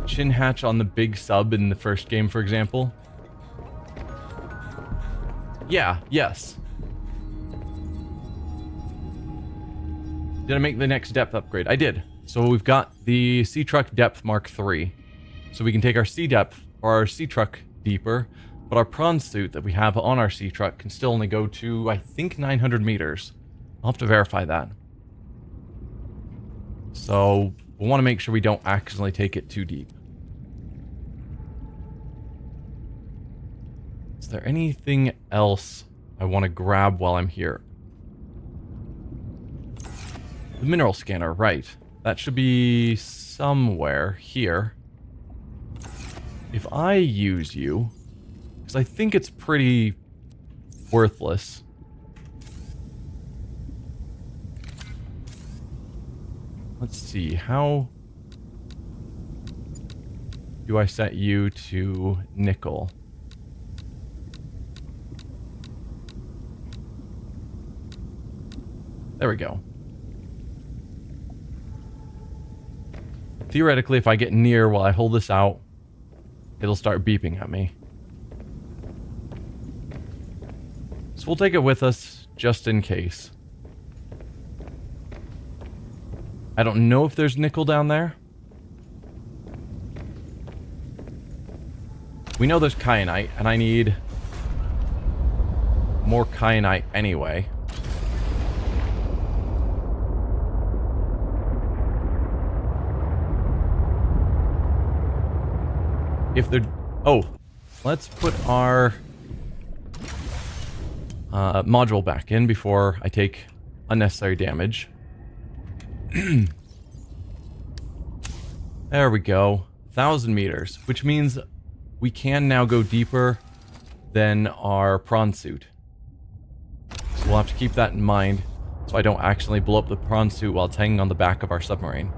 Chin hatch on the big sub in the first game, for example. Yeah, yes. Did I make the next depth upgrade? I did. So we've got the Sea Truck Depth Mark III. So we can take our sea depth or our sea truck deeper, but our prawn suit that we have on our sea truck can still only go to, I think, 900 meters. I'll have to verify that. So we'll want to make sure we don't accidentally take it too deep. Is there anything else I want to grab while I'm here? The mineral scanner, right. That should be somewhere here. If I use you, because I think it's pretty worthless. Let's see, how do I set you to nickel? There we go. Theoretically, if I get near while I hold this out, it'll start beeping at me. So we'll take it with us just in case. I don't know if there's nickel down there. We know there's kyanite, and I need more kyanite anyway. If they're... Oh, let's put our module back in before I take unnecessary damage. There we go. 1,000 meters, which means we can now go deeper than our prawn suit. So we'll have to keep that in mind so I don't accidentally blow up the prawn suit while it's hanging on the back of our submarine.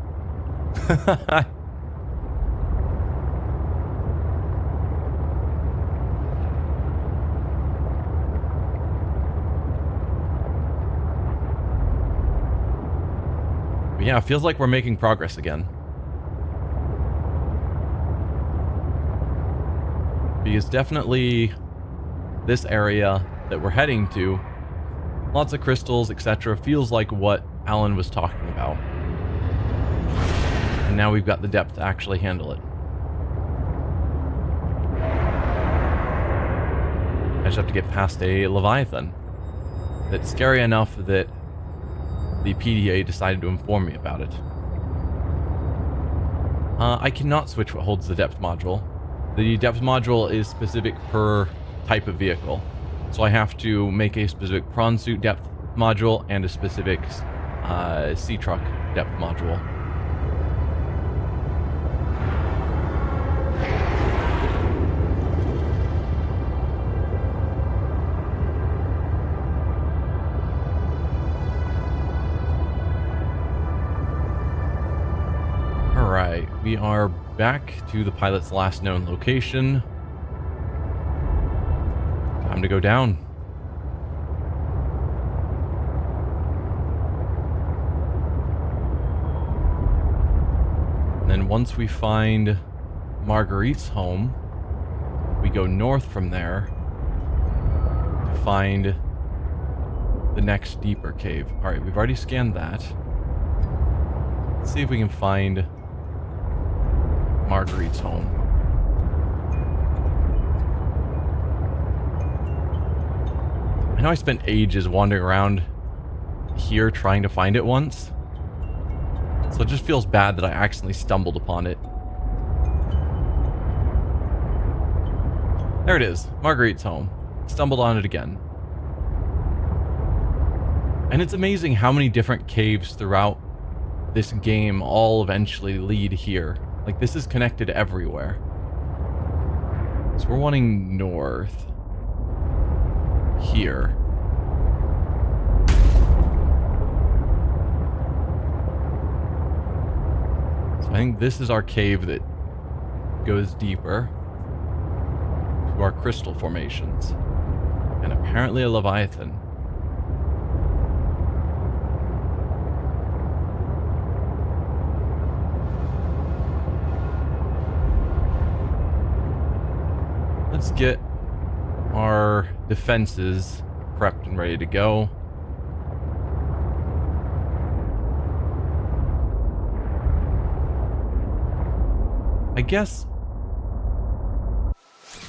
But yeah, it feels like we're making progress again. Because definitely this area that we're heading to, lots of crystals, etc., feels like what Alan was talking about. And now we've got the depth to actually handle it. I just have to get past a Leviathan. That's scary enough that the PDA decided to inform me about it. I cannot switch what holds the depth module. The depth module is specific per type of vehicle. So I have to make a specific prawn suit depth module and a specific sea truck depth module. Alright, we are back to the pilot's last known location. Time to go down. And then once we find Marguerite's home, we go north from there to find the next deeper cave. Alright, we've already scanned that. Let's see if we can find Marguerite's home. I know I spent ages wandering around here trying to find it once, so it just feels bad that I accidentally stumbled upon it. There it is, Marguerite's home. Stumbled on it again. And it's amazing how many different caves throughout this game all eventually lead here. Like, this is connected everywhere. So we're wanting north. Here. So I think this is our cave that goes deeper to our crystal formations. And apparently a Leviathan. Let's get our defenses prepped and ready to go. I guess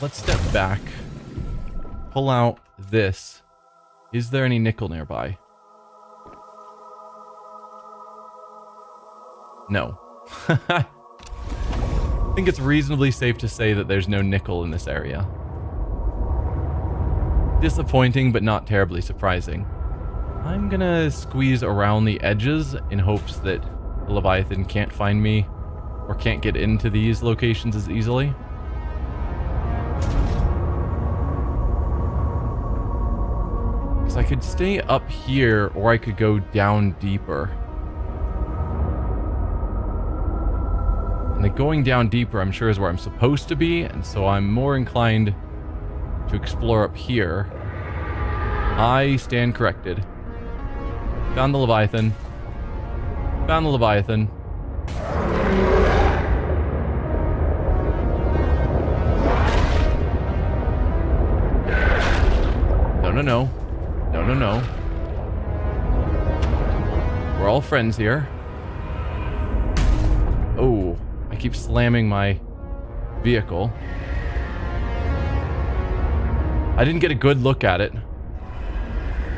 let's step back, pull out this. Is there any nickel nearby? No. I think it's reasonably safe to say that there's no nickel in this area. Disappointing, but not terribly surprising. I'm gonna squeeze around the edges in hopes that the Leviathan can't find me or can't get into these locations as easily. Because I could stay up here or I could go down deeper. And the going down deeper, I'm sure, is where I'm supposed to be, and so I'm more inclined to explore up here. I stand corrected. Found the Leviathan. Found the Leviathan. No, no, no. No, no, no. We're all friends here. Oh, I keep slamming my vehicle. I didn't get a good look at it.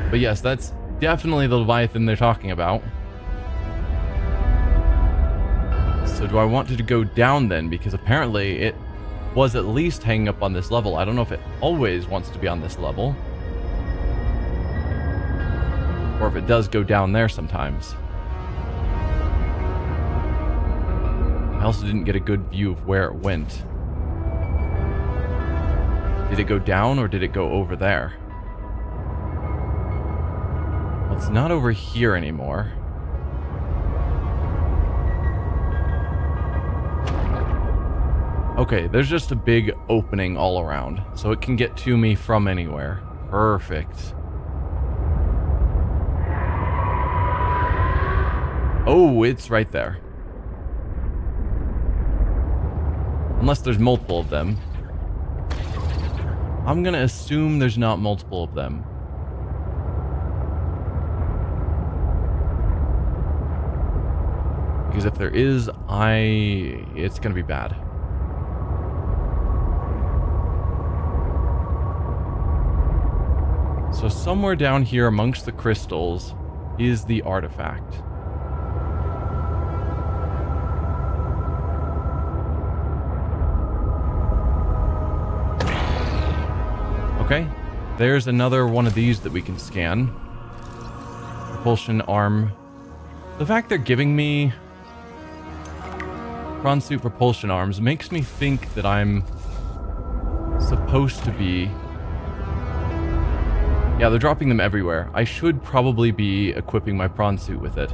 But yes, that's definitely the Leviathan they're talking about. So do I want to go down then? Because apparently it was at least hanging up on this level. I don't know if it always wants to be on this level. Or if it does go down there sometimes. I also didn't get a good view of where it went. Did it go down or did it go over there? Well, it's not over here anymore. Okay, there's just a big opening all around, so it can get to me from anywhere. Perfect. Oh, it's right there. Unless there's multiple of them. I'm gonna assume there's not multiple of them. Because if there is, it's gonna be bad. So somewhere down here amongst the crystals is the artifact. Okay, there's another one of these that we can scan. Propulsion arm. The fact they're giving me prawn suit propulsion arms makes me think that I'm supposed to be... Yeah, they're dropping them everywhere. I should probably be equipping my prawn suit with it.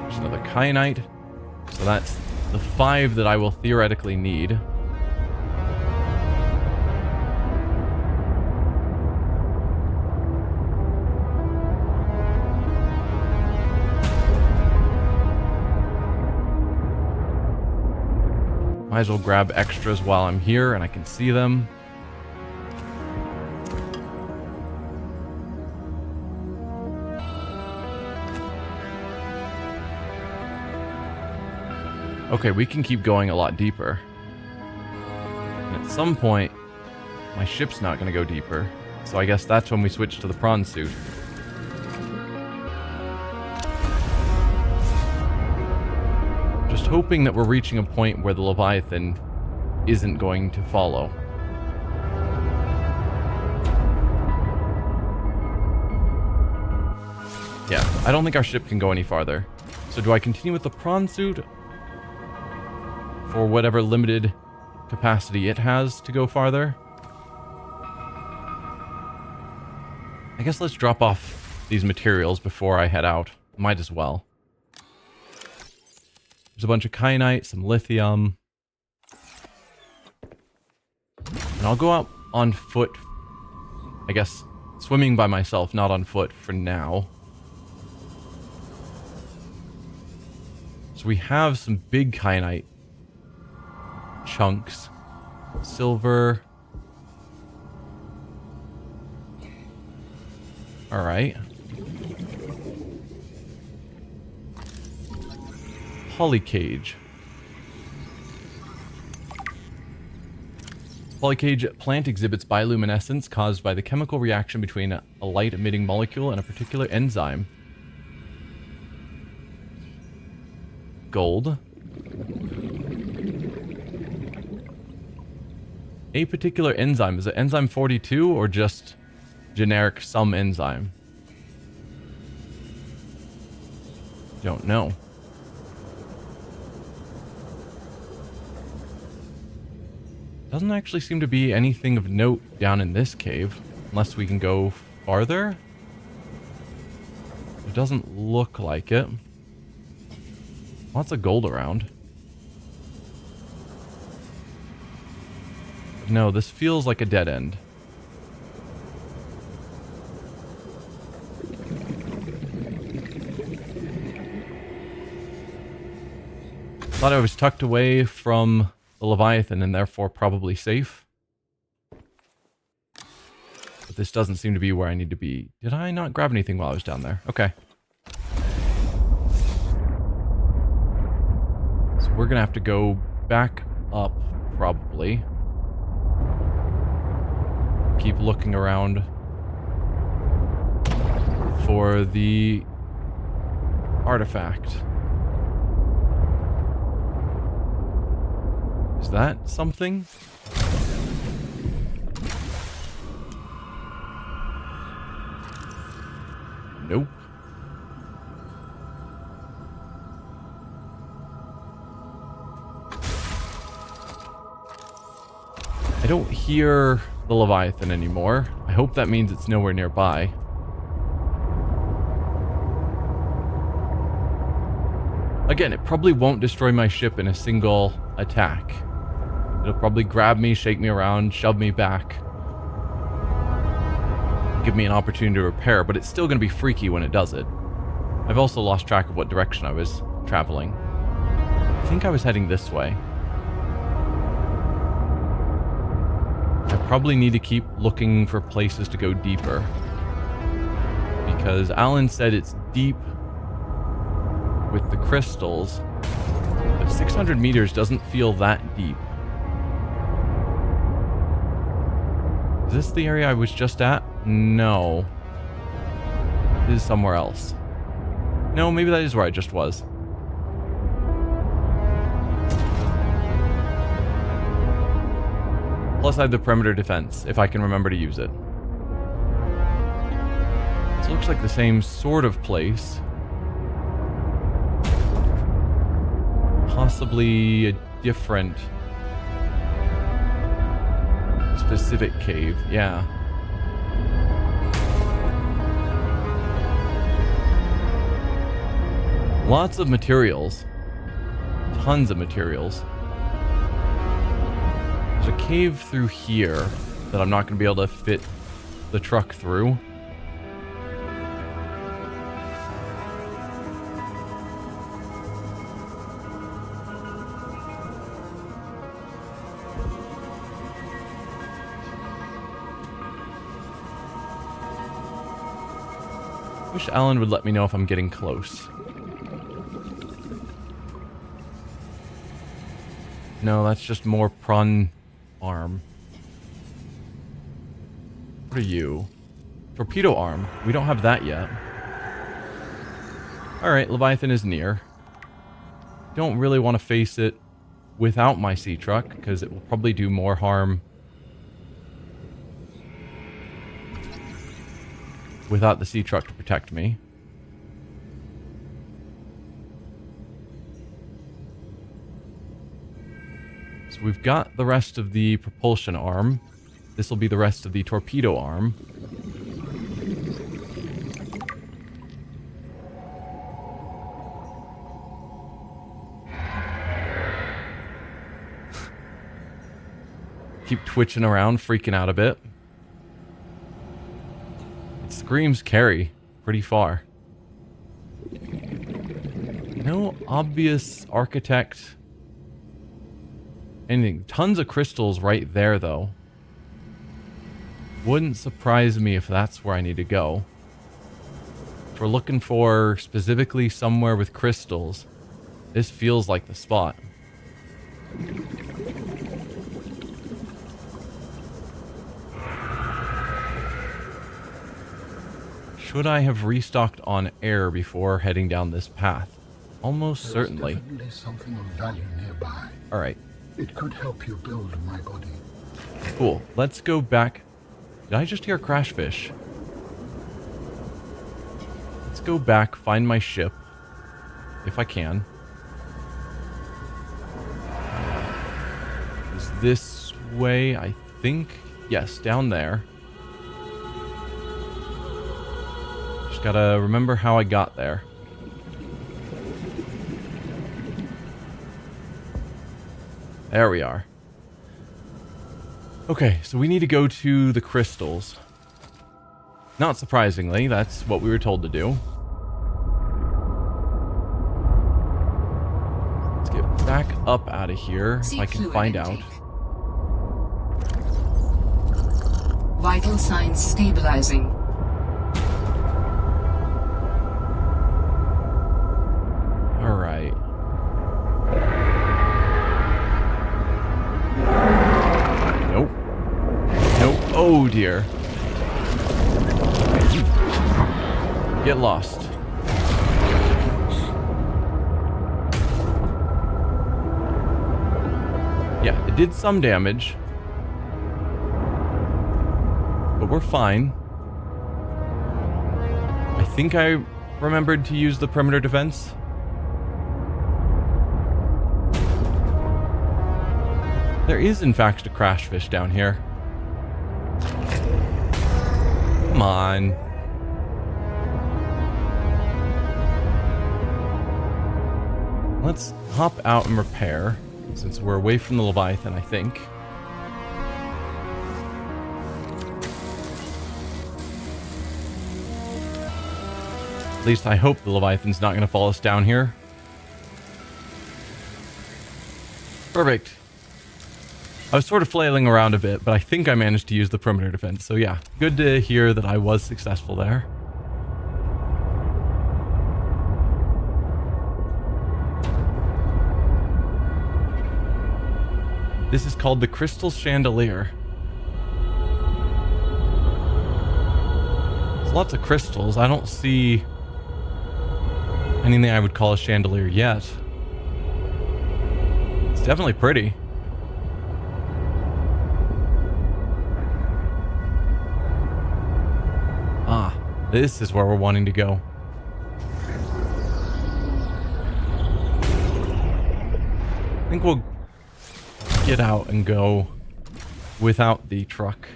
There's another kyanite. So that's the 5 that I will theoretically need. Might as well grab extras while I'm here and I can see them. Okay, we can keep going a lot deeper. And at some point, my ship's not going to go deeper. So I guess that's when we switch to the prawn suit. Just hoping that we're reaching a point where the Leviathan isn't going to follow. Yeah, I don't think our ship can go any farther. So do I continue with the prawn suit? For whatever limited capacity it has to go farther? I guess let's drop off these materials before I head out. Might as well. There's a bunch of kyanite, some lithium. And I'll go out on foot. I guess swimming by myself, not on foot for now. So we have some big kyanite chunks. Silver. Alright. Polycage. Polycage plant exhibits bioluminescence caused by the chemical reaction between a light-emitting molecule and a particular enzyme. Gold. A particular enzyme. Is it enzyme 42 or just generic some enzyme? Don't know. Doesn't actually seem to be anything of note down in this cave, unless we can go farther. It doesn't look like it. Lots of gold around. No, this feels like a dead end. Thought I was tucked away from the Leviathan and therefore probably safe. But this doesn't seem to be where I need to be. Did I not grab anything while I was down there? Okay. So we're gonna have to go back up, probably. Keep looking around for the artifact. Is that something? Nope. I don't hear the Leviathan anymore. I hope that means it's nowhere nearby. Again, it probably won't destroy my ship in a single attack. It'll probably grab me, shake me around, shove me back. Give me an opportunity to repair, but it's still going to be freaky when it does it. I've also lost track of what direction I was traveling. I think I was heading this way. I probably need to keep looking for places to go deeper. Because Alan said it's deep with the crystals, but 600 meters doesn't feel that deep. Is this the area I was just at? No. This is somewhere else. No, maybe that is where I just was. Plus I have the perimeter defense, if I can remember to use it. This looks like the same sort of place. Possibly a different specific cave, yeah. Lots of materials. Tons of materials. There's a cave through here that I'm not going to be able to fit the truck through. Wish Alan would let me know if I'm getting close. No, that's just more prawn arm. What are you? Torpedo arm. We don't have that yet. Alright, Leviathan is near. Don't really want to face it without my sea truck, because it will probably do more harm without the sea truck to protect me. So we've got the rest of the propulsion arm. This will be the rest of the torpedo arm. Keep twitching around, freaking out a bit. It screams carry pretty far. No obvious architect. Anything. Tons of crystals right there, though. Wouldn't surprise me if that's where I need to go. If we're looking for specifically somewhere with crystals, this feels like the spot. Should I have restocked on air before heading down this path? Almost certainly. There's definitely something of value nearby. Alright. It could help you build my body. Cool. Let's go back. Did I just hear crash fish? Let's go back, find my ship. If I can. Is this way, I think? Yes, down there. Just gotta remember how I got there. There we are. Okay, so we need to go to the crystals. Not surprisingly, that's what we were told to do. Let's get back up out of here if I can find out. Vital signs stabilizing. Alright. Nope. Nope. Oh dear. Get lost. Yeah, it did some damage. But we're fine. I think I remembered to use the perimeter defense. There is, in fact, a crash fish down here. Come on. Let's hop out and repair, since we're away from the Leviathan, I think. At least I hope the Leviathan's not going to fall us down here. Perfect. I was sort of flailing around a bit, but I think I managed to use the perimeter defense. So yeah, good to hear that I was successful there. This is called the Crystal Chandelier. lots of crystals. I don't see anything I would call a chandelier yet. It's definitely pretty. Ah, this is where we're wanting to go. I think we'll get out and go without the truck.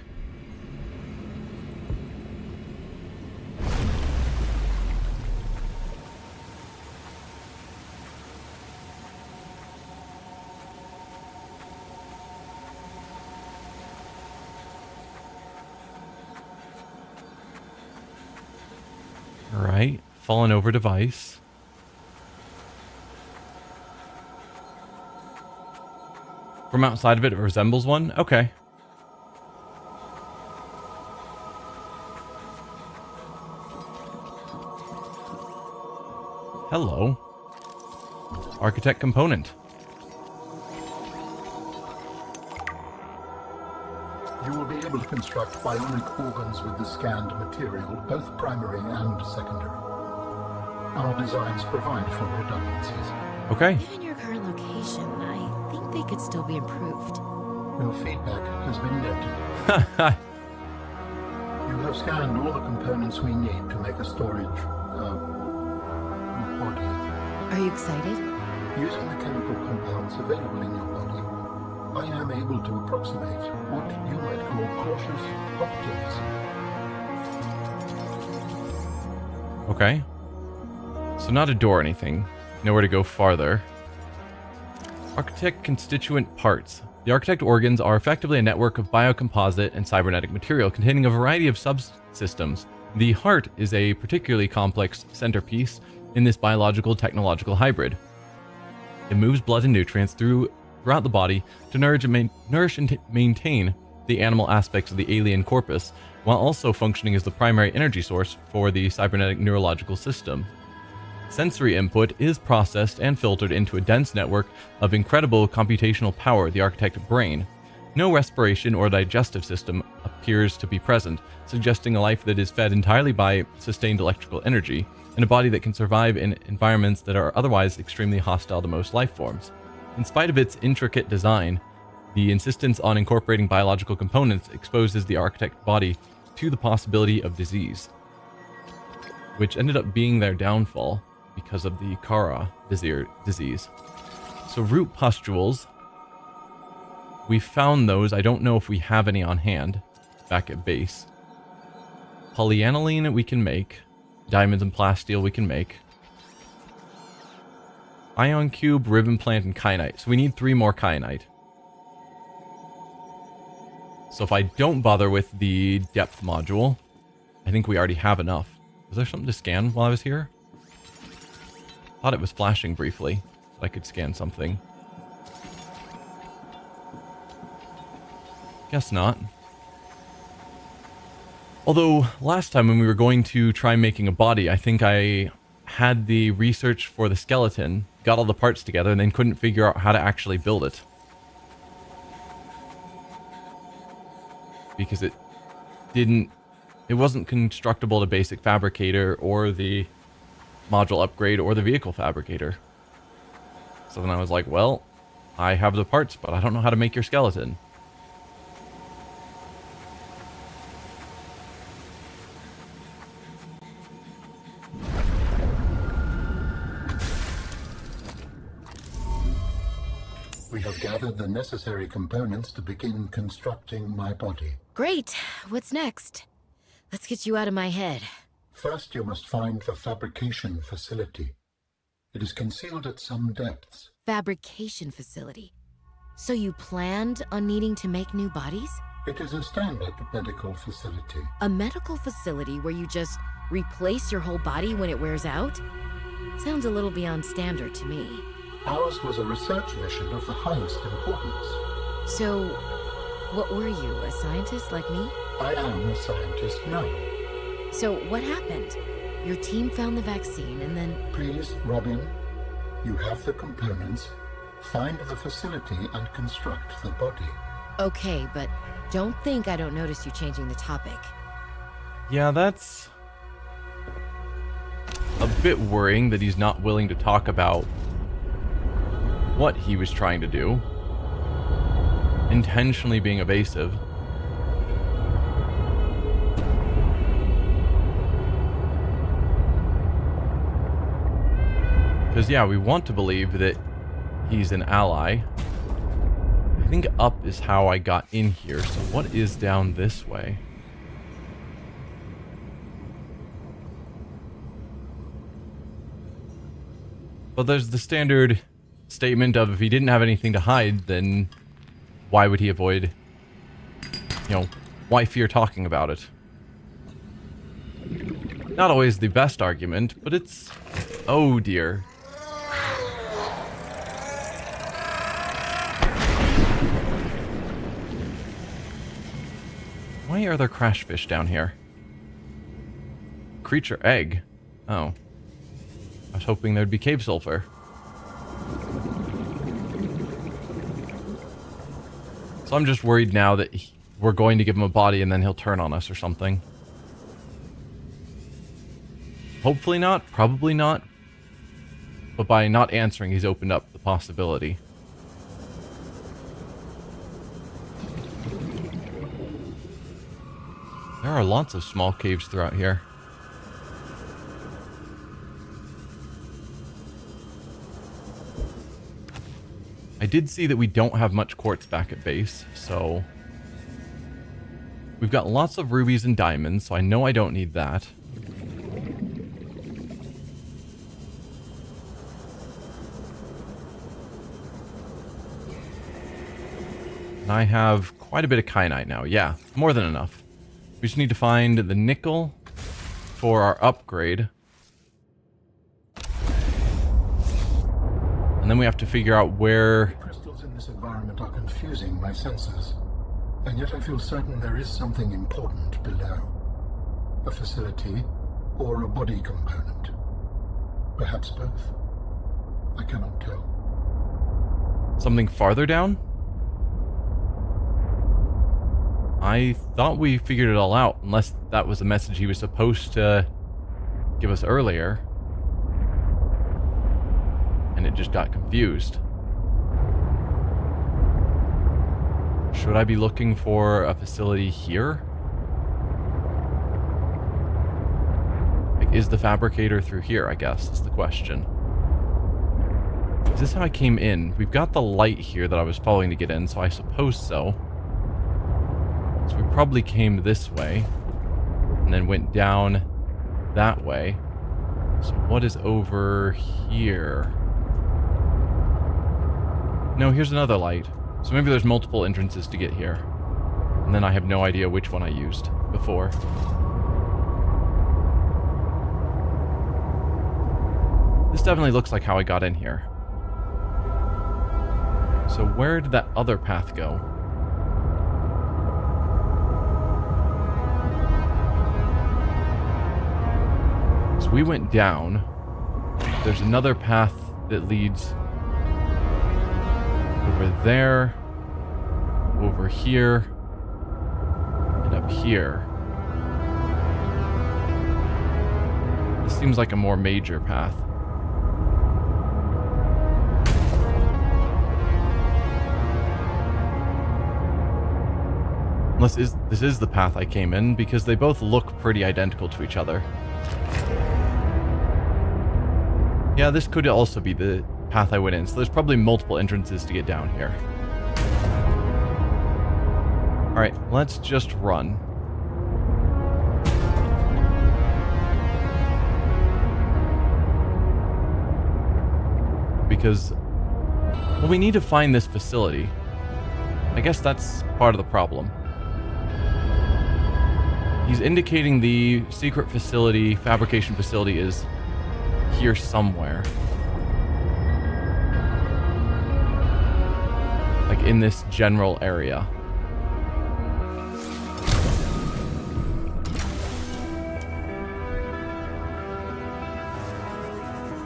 Alright, fallen over device. From outside of it, it resembles one? Okay. Hello. Architect component. You will be able to construct bionic organs with the scanned material, both primary and secondary. Our designs provide for redundancies. Okay. Given your current location, I think they could still be improved. Your feedback has been noted. You have scanned all the components we need to make a storage body. Are you excited? Using the chemical compounds available in your body, I am able to approximate what you might call cautious optimism. Okay. So not a door or anything. Nowhere to go farther. Architect constituent parts. The architect organs are effectively a network of biocomposite and cybernetic material containing a variety of subsystems. The heart is a particularly complex centerpiece in this biological-technological hybrid. It moves blood and nutrients throughout the body to nourish and maintain the animal aspects of the alien corpus, while also functioning as the primary energy source for the cybernetic neurological system. Sensory input is processed and filtered into a dense network of incredible computational power, the architect brain. No respiration or digestive system appears to be present, suggesting a life that is fed entirely by sustained electrical energy, and a body that can survive in environments that are otherwise extremely hostile to most life forms. In spite of its intricate design, the insistence on incorporating biological components exposes the architect body to the possibility of disease, which ended up being their downfall because of the Kara disease. So root pustules, we found those. I don't know if we have any on hand back at base. Polyaniline we can make. Diamonds and plasteel we can make. Ion cube, ribbon plant, and kyanite. So we need 3 more kyanite. So if I don't bother with the depth module, I think we already have enough. Was there something to scan while I was here? Thought it was flashing briefly. I could scan something. Guess not. Although, last time when we were going to try making a body, I think I had the research for the skeleton, got all the parts together, and then couldn't figure out how to actually build it. Because it wasn't constructible to basic fabricator or the module upgrade or the vehicle fabricator. So then I was like, well, I have the parts, but I don't know how to make your skeleton. We have gathered the necessary components to begin constructing my body. Great. What's next? Let's get you out of my head. First, you must find the fabrication facility. It is concealed at some depths. Fabrication facility. So you planned on needing to make new bodies? It is a standard medical facility. A medical facility where you just replace your whole body when it wears out? Sounds a little beyond standard to me. Ours was a research mission of the highest importance. So, what were you, a scientist like me? I am a scientist now. So, what happened? Your team found the vaccine and then... Please, Robin, you have the components. Find the facility and construct the body. Okay, but don't think I don't notice you changing the topic. Yeah, that's a bit worrying that he's not willing to talk about what he was trying to do. Intentionally being evasive. Because, yeah, we want to believe that he's an ally. I think up is how I got in here, so what is down this way? Well, there's the standard statement of if he didn't have anything to hide, then why would he avoid, you know, why fear talking about it? Not always the best argument, but it's... Oh dear. Why are there crash fish down here? Creature egg. Oh. I was hoping there'd be cave sulfur. So I'm just worried now that we're going to give him a body and then he'll turn on us or something. Hopefully not, probably not. But by not answering, he's opened up the possibility. There are lots of small caves throughout here. I did see that we don't have much quartz back at base, so... We've got lots of rubies and diamonds, so I know I don't need that. And I have quite a bit of kyanite now. Yeah, more than enough. We just need to find the nickel for our upgrade. And then we have to figure out where... The crystals in this environment are confusing my senses. And yet I feel certain there is something important below. A facility or a body component. Perhaps both. I cannot tell. Something farther down? I thought we figured it all out, unless that was the message he was supposed to give us earlier. And it just got confused. Should I be looking for a facility here? Like, is the fabricator through here, I guess, is the question. Is this how I came in? We've got the light here that I was following to get in, so I suppose so. So we probably came this way, and then went down that way. So what is over here? No, here's another light. So maybe there's multiple entrances to get here. And then I have no idea which one I used before. This definitely looks like how I got in here. So where did that other path go? So we went down. There's another path that leads over there, over here, and up here. This seems like a more major path. Unless this is the path I came in, because they both look pretty identical to each other. Yeah, this could also be the path I went in, so there's probably multiple entrances to get down here. Alright, let's just run. Because, well, we need to find this facility. I guess that's part of the problem. He's indicating the secret facility, fabrication facility, is here somewhere. Like in this general area.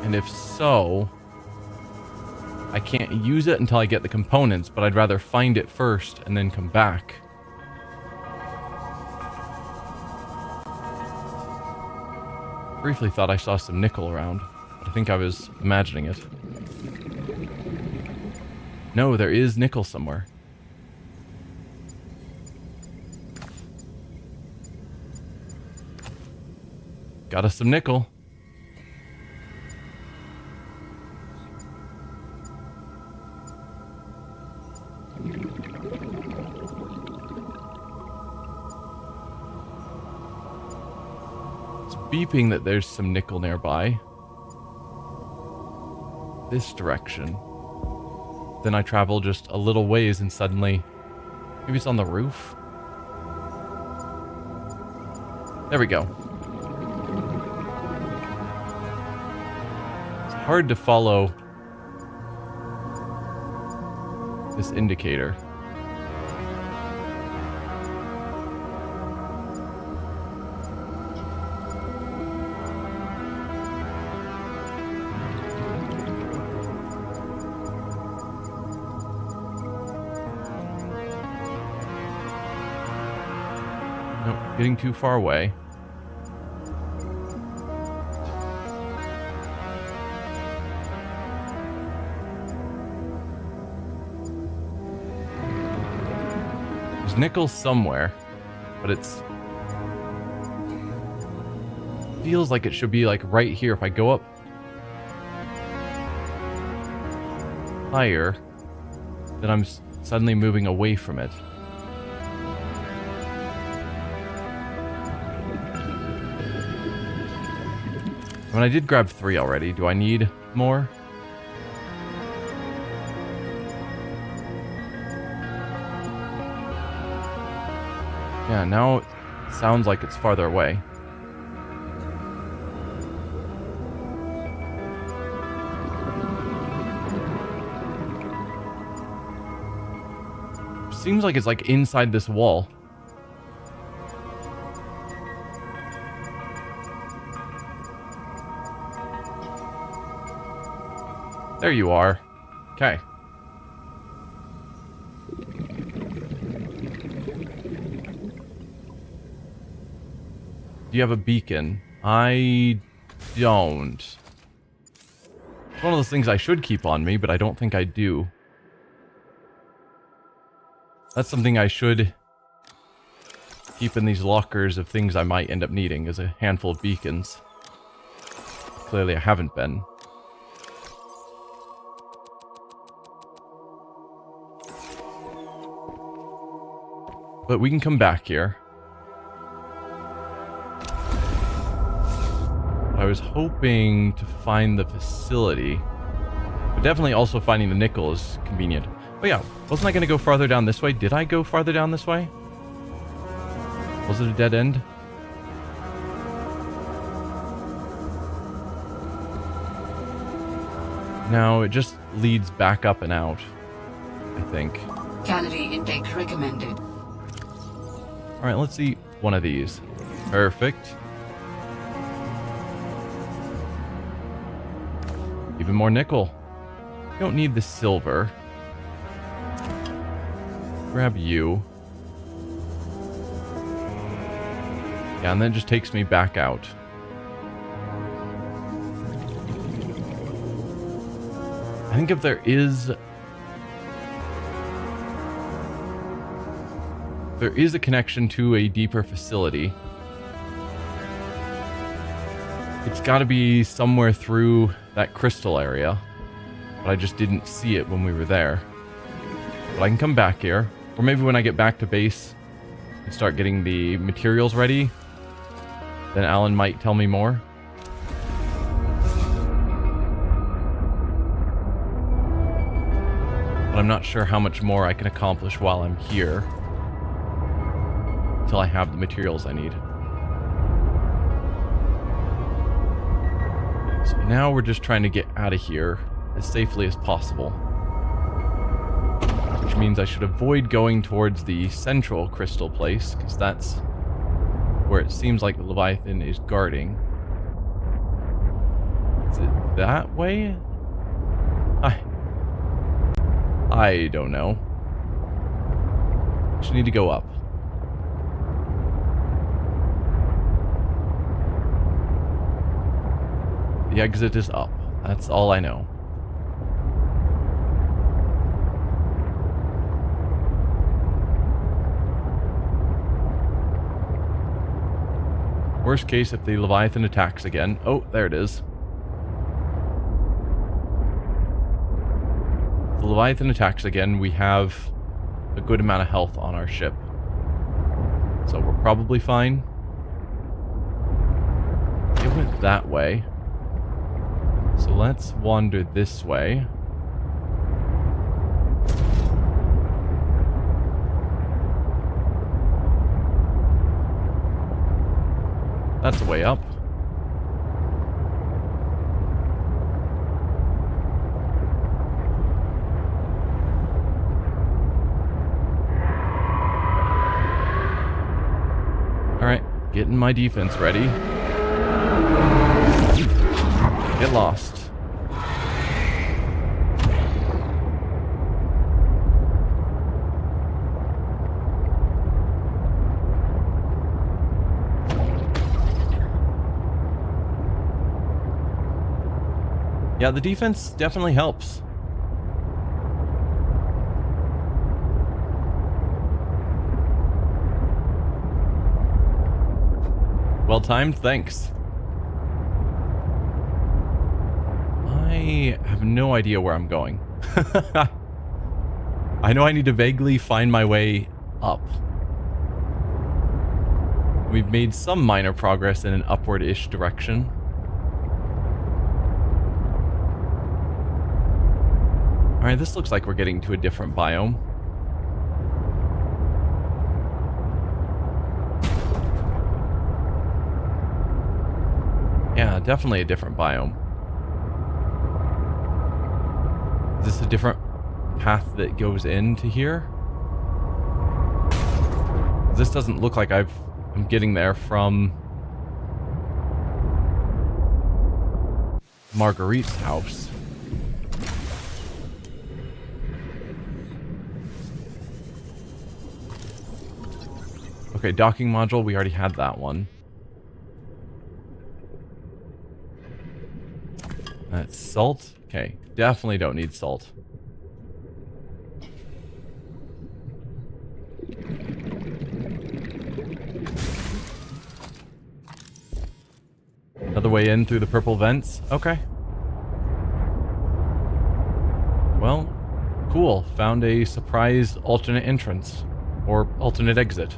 And if so, I can't use it until I get the components, but I'd rather find it first and then come back. Briefly thought I saw some nickel around, but I think I was imagining it. No, there is nickel somewhere. Got us some nickel. It's beeping that there's some nickel nearby. This direction. Then I travel just a little ways and suddenly... Maybe it's on the roof? There we go. It's hard to follow this indicator. Nope, getting too far away. There's nickel somewhere, but it's... feels like it should be like right here. If I go up higher, then I'm suddenly moving away from it. When I did grab 3 already, do I need more? Yeah, now it sounds like it's farther away. Seems like it's like inside this wall. There you are. Okay. Do you have a beacon? I don't. It's one of those things I should keep on me, but I don't think I do. That's something I should keep in these lockers of things I might end up needing, is a handful of beacons. Clearly I haven't been. But we can come back here. I was hoping to find the facility. But definitely also finding the nickel is convenient. Oh yeah, wasn't I going to go farther down this way? Did I go farther down this way? Was it a dead end? No, it just leads back up and out, I think. Calorie intake recommended. Alright, let's eat one of these. Perfect. Even more nickel. Don't need the silver. Grab you. Yeah, and then it just takes me back out. I think if there is a connection to a deeper facility, it's got to be somewhere through that crystal area, but I just didn't see it when we were there. But I can come back here, or maybe when I get back to base and start getting the materials ready, then Alan might tell me more. But I'm not sure how much more I can accomplish while I'm here until I have the materials I need. So now we're just trying to get out of here as safely as possible. Which means I should avoid going towards the central crystal place, because that's where it seems like the Leviathan is guarding. Is it that way? I don't know. Just need to go up. The exit is up. That's all I know. Worst case, if the Leviathan attacks again. Oh, there it is. If the Leviathan attacks again, we have a good amount of health on our ship. So we're probably fine. It went that way. So let's wander this way. That's a way up. Alright, getting my defense ready. Get lost. Yeah, the defense definitely helps. Well timed, thanks. I have no idea where I'm going. I know I need to vaguely find my way up. We've made some minor progress in an upward-ish direction. Alright, this looks like we're getting to a different biome. Yeah, definitely a different biome. Is this a different path that goes into here? This doesn't look like I'm getting there from Marguerite's house. Okay, docking module, we already had that one. That's salt. Okay, definitely don't need salt. Another way in through the purple vents. Okay. Well, cool. Found a surprise alternate entrance. Or alternate exit.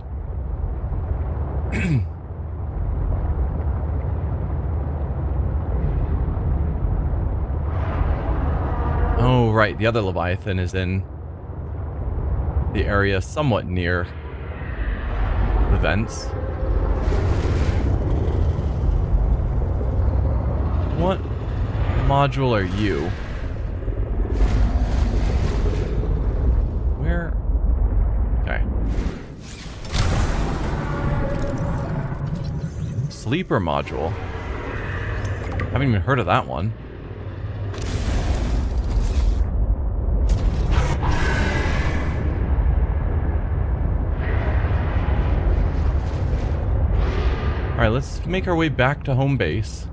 Oh, right. The other Leviathan is in the area somewhat near the vents. What module are you? Where? Okay. Sleeper module? Haven't even heard of that one. Alright, let's make our way back to home base.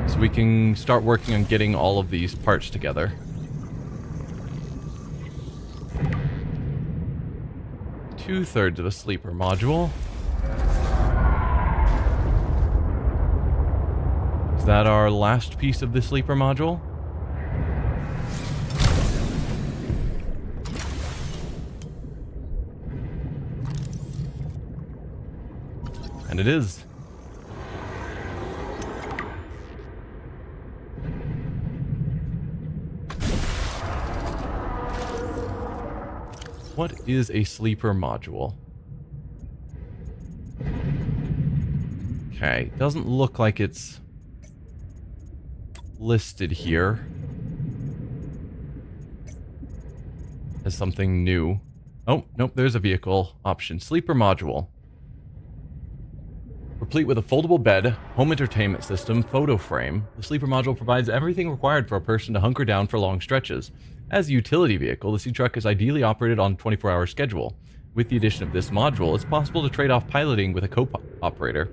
So we can start working on getting all of these parts together. Two-thirds of a sleeper module. Is that our last piece of the sleeper module? And it is. What is a sleeper module? Okay, doesn't look like it's listed here as something new. Oh, nope, there's a vehicle option. Sleeper module. Replete with a foldable bed, home entertainment system, photo frame, the sleeper module provides everything required for a person to hunker down for long stretches. As a utility vehicle, the Sea Truck is ideally operated on a 24-hour schedule. With the addition of this module, it's possible to trade off piloting with a co-operator.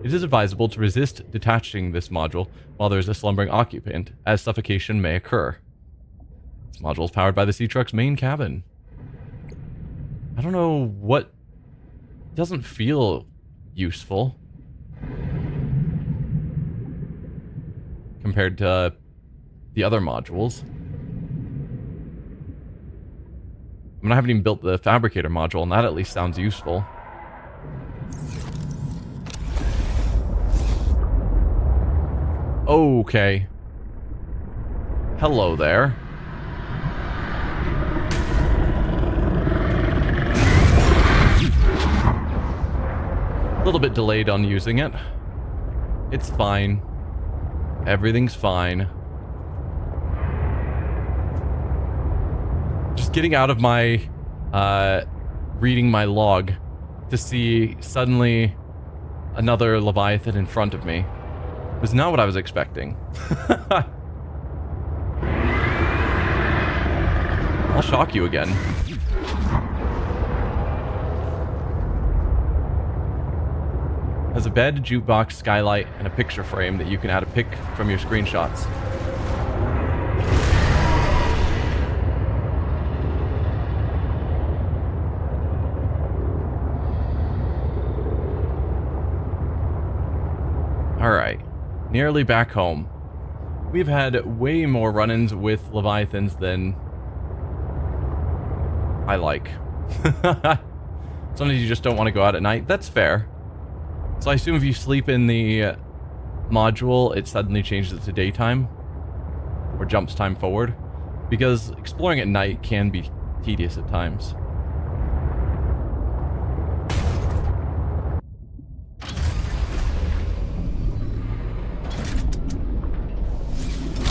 It is advisable to resist detaching this module while there is a slumbering occupant, as suffocation may occur. This module is powered by the Sea Truck's main cabin. I don't know what... doesn't feel useful compared to the other modules. I mean, I haven't even built the fabricator module, and that at least sounds useful. Okay. Hello there. A little bit delayed on using it. It's fine. Everything's fine. Just getting out of my reading my log to see suddenly another Leviathan in front of me was not what I was expecting. I'll shock you again. Has a bed, jukebox, skylight, and a picture frame that you can add a pic from your screenshots. Alright, nearly back home. We've had way more run-ins with Leviathans than I like. Sometimes you just don't want to go out at night. That's fair. So I assume if you sleep in the module, it suddenly changes it to daytime. Or jumps time forward. Because exploring at night can be tedious at times.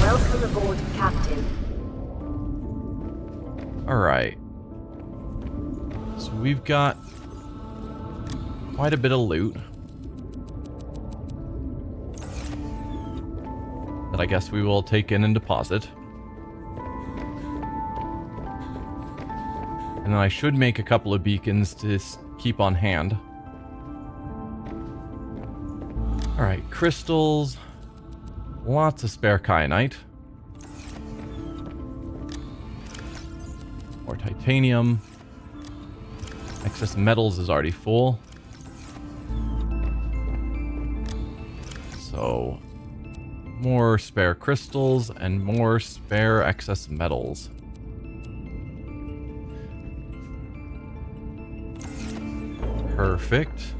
Welcome aboard, Captain. Alright. So we've got quite a bit of loot that I guess we will take in and deposit. And then I should make a couple of beacons to keep on hand. Alright, crystals. Lots of spare kyanite. More titanium. Excess metals is already full. So, more spare crystals and more spare excess metals. Perfect.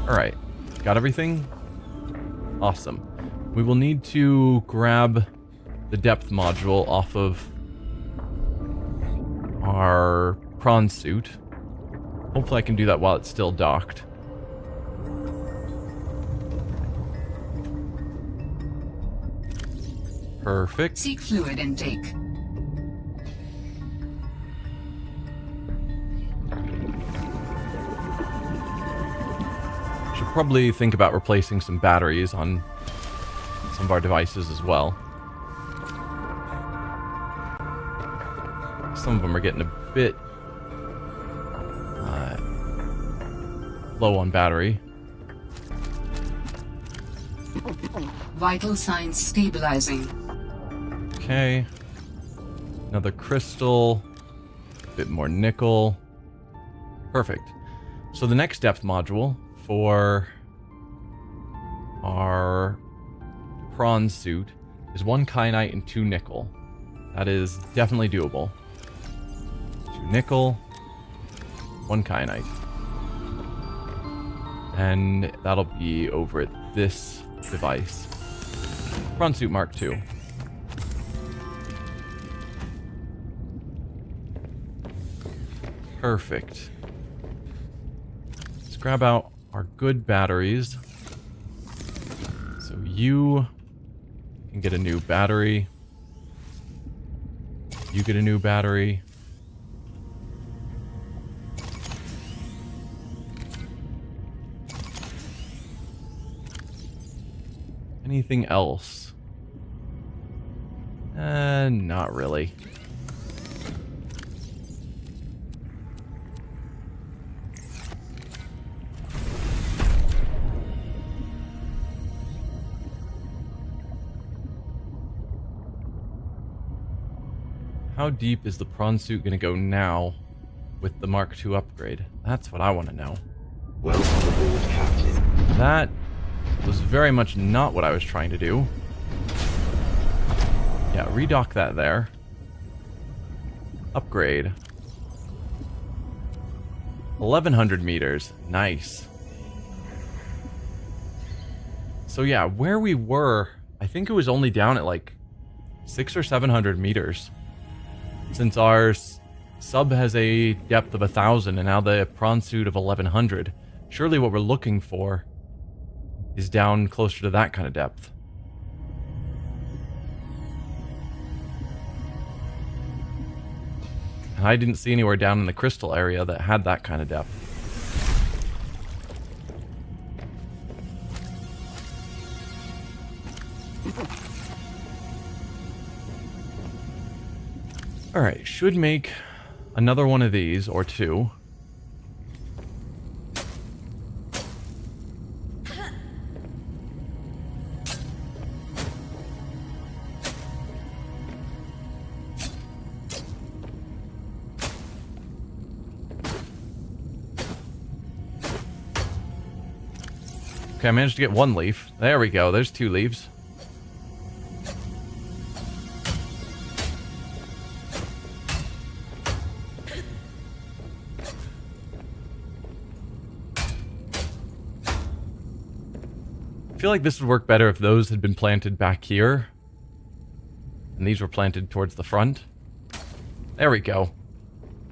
Alright, got everything? Awesome. We will need to grab the depth module off of our prawn suit. Hopefully I can do that while it's still docked. Perfect. Seek fluid intake. Should probably think about replacing some batteries on some of our devices as well. Some of them are getting a bit low on battery. Vital signs stabilizing. Okay. Another crystal. A bit more nickel. Perfect. So the next depth module for our prawn suit is 1 kyanite and 2 nickel. That is definitely doable. 2 nickel, 1 kyanite. And that'll be over at this device. Prawn suit Mark II. Perfect. Let's grab out our good batteries. So you can get a new battery. You get a new battery. Anything else? Not really. How deep is the prawn suit going to go now with the Mark II upgrade? That's what I want to know. Welcome aboard, Captain. That was very much not what I was trying to do. Yeah, redock that there. Upgrade. 1,100 meters. Nice. So yeah, where we were, I think it was only down at like 600 or 700 meters. Since our sub has a depth of 1,000 and now the prawn suit of 1,100, surely what we're looking for is down closer to that kind of depth. And I didn't see anywhere down in the crystal area that had that kind of depth. Alright, should make another one of these, or two. Okay, I managed to get one leaf. There we go, there's 2 leaves. I feel like this would work better if those had been planted back here. And these were planted towards the front. There we go.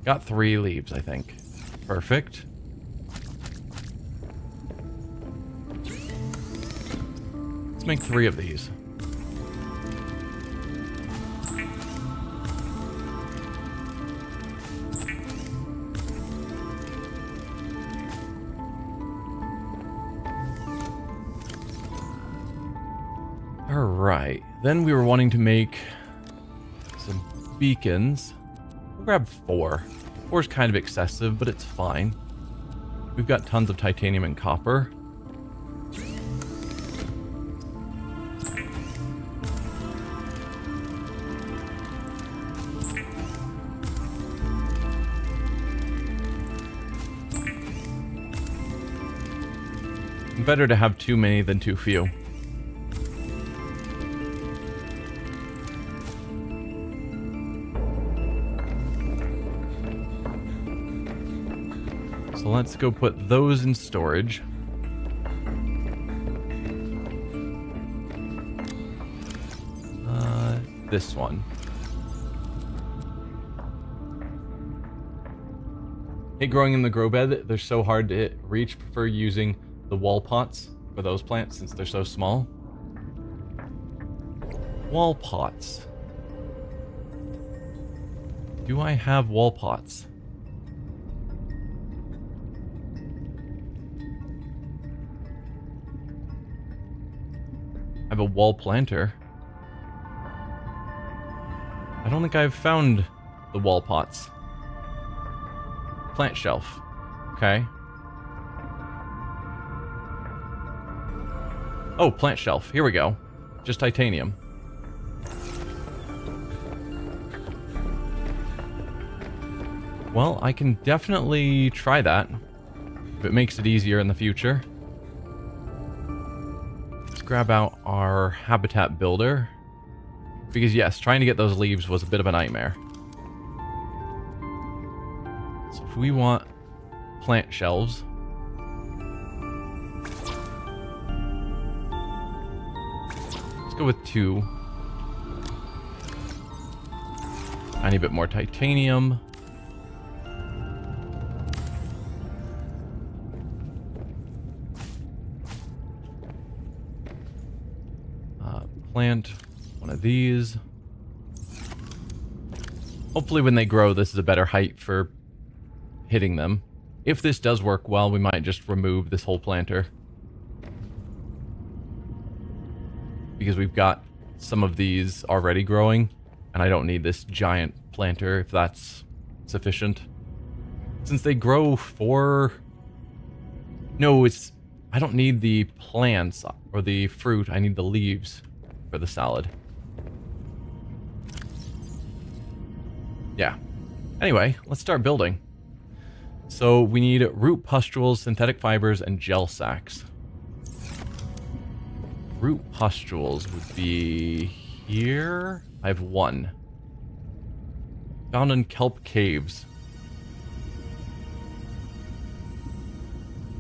Got 3 leaves, I think. Perfect. Let's make 3 of these. Alright, then we were wanting to make some beacons. We'll grab 4. 4 is kind of excessive, but it's fine. We've got tons of titanium and copper. Better to have too many than too few. So let's go put those in storage. This one. Hey, growing in the grow bed, they're so hard to reach. Prefer using the wall pots for those plants since they're so small. Wall pots. Do I have wall pots? I have a wall planter. I don't think I've found the wall pots. Plant shelf. Okay. Oh, plant shelf. Here we go. Just titanium. Well, I can definitely try that if it makes it easier in the future. Let's grab out our habitat builder. Because yes, trying to get those leaves was a bit of a nightmare. So if we want plant shelves, let's go with 2. Tiny bit more titanium. Plant one of these. Hopefully when they grow, this is a better height for hitting them. If this does work well, we might just remove this whole planter. because we've got some of these already growing, and I don't need this giant planter if that's sufficient. Since they grow for... No, it's... I don't need the plants or the fruit, I need the leaves for the salad. Yeah. Anyway, let's start building. So we need root pustules, synthetic fibers, and gel sacks. Root pustules would be here. I have one. Found in kelp caves.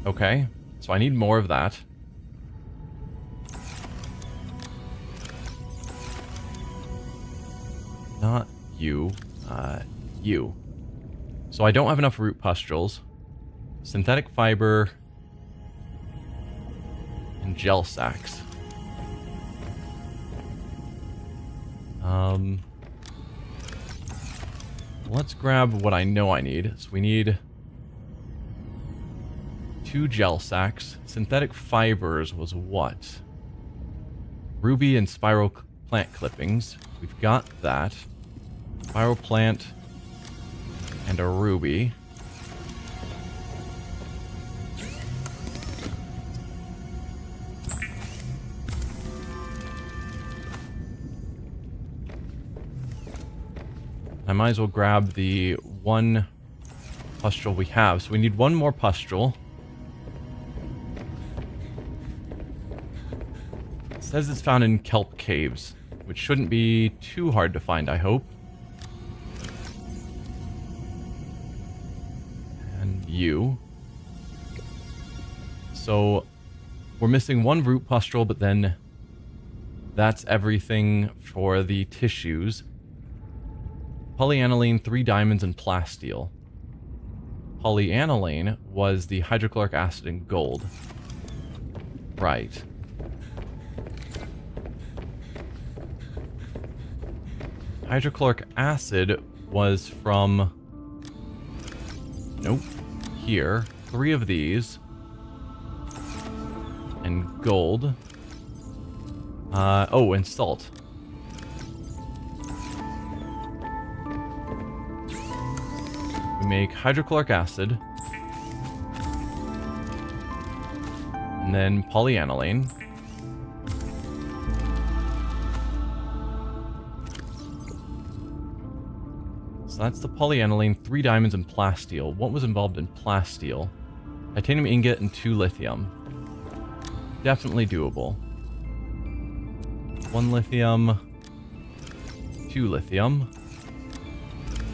Okay, so I need more of that. Not you. You. So I don't have enough root pustules. Synthetic fiber. And gel sacks. Let's grab what I know I need. So we need 2 gel sacks. Synthetic fibers was what? Ruby and spiral plant clippings. We've got that. Spiral plant and a ruby. I might as well grab the one pustule we have. So we need one more pustule. It says it's found in kelp caves, which shouldn't be too hard to find, I hope. And you. So we're missing one root pustule, but then that's everything for the tissues. Polyaniline, 3 diamonds, and plasteel. Polyaniline was the hydrochloric acid and gold. Right. Hydrochloric acid was from... Nope. Here. 3 of these. And gold. Oh, and salt. We make hydrochloric acid. And then polyaniline. So that's the polyaniline, 3 diamonds, and plasteel. What was involved in plasteel? Titanium ingot and 2 lithium. Definitely doable. 1 lithium. 2 lithium.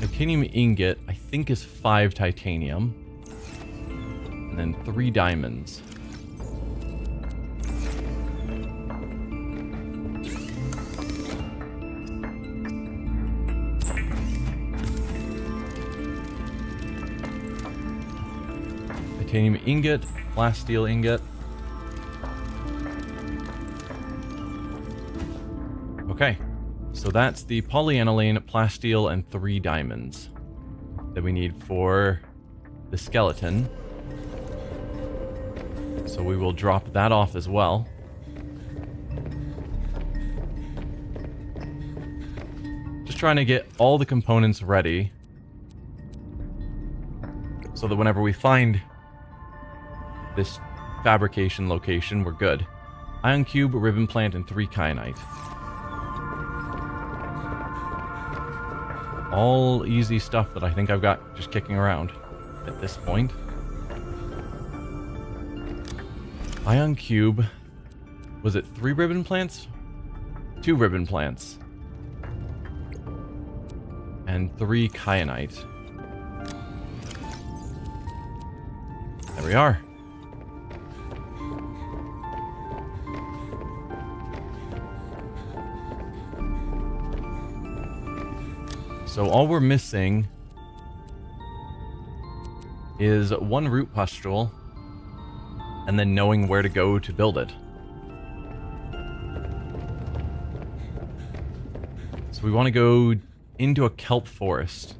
Titanium ingot, I think, is 5 titanium. And then 3 diamonds. Titanium ingot, plasteel ingot. Okay. So that's the polyaniline, plasteel, and 3 diamonds that we need for the skeleton. So we will drop that off as well. Just trying to get all the components ready so that whenever we find this fabrication location, we're good. Ion cube, ribbon plant, and 3 kyanite. All easy stuff that I think I've got just kicking around at this point. Ion cube. Was it 3 ribbon plants? 2 ribbon plants. And 3 kyanite. There we are. So all we're missing is 1 root pustule and then knowing where to go to build it. So we want to go into a kelp forest.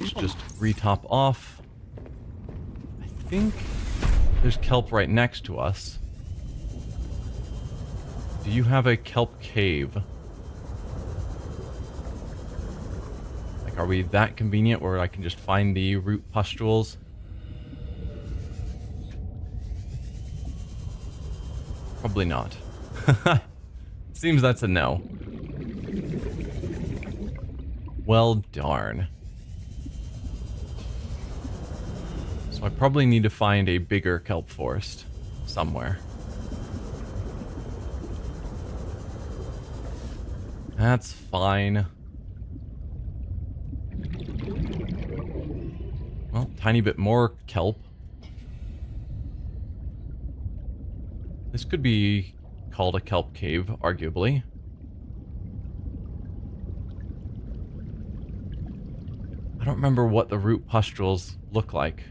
Let's just retop off. I think there's kelp right next to us. Do you have a kelp cave? Like, are we that convenient where I can just find the root pustules? Probably not. Seems that's a no. Well, darn. So I probably need to find a bigger kelp forest somewhere. That's fine. Well, tiny bit more kelp. This could be called a kelp cave, arguably. I don't remember what the root pustules look like.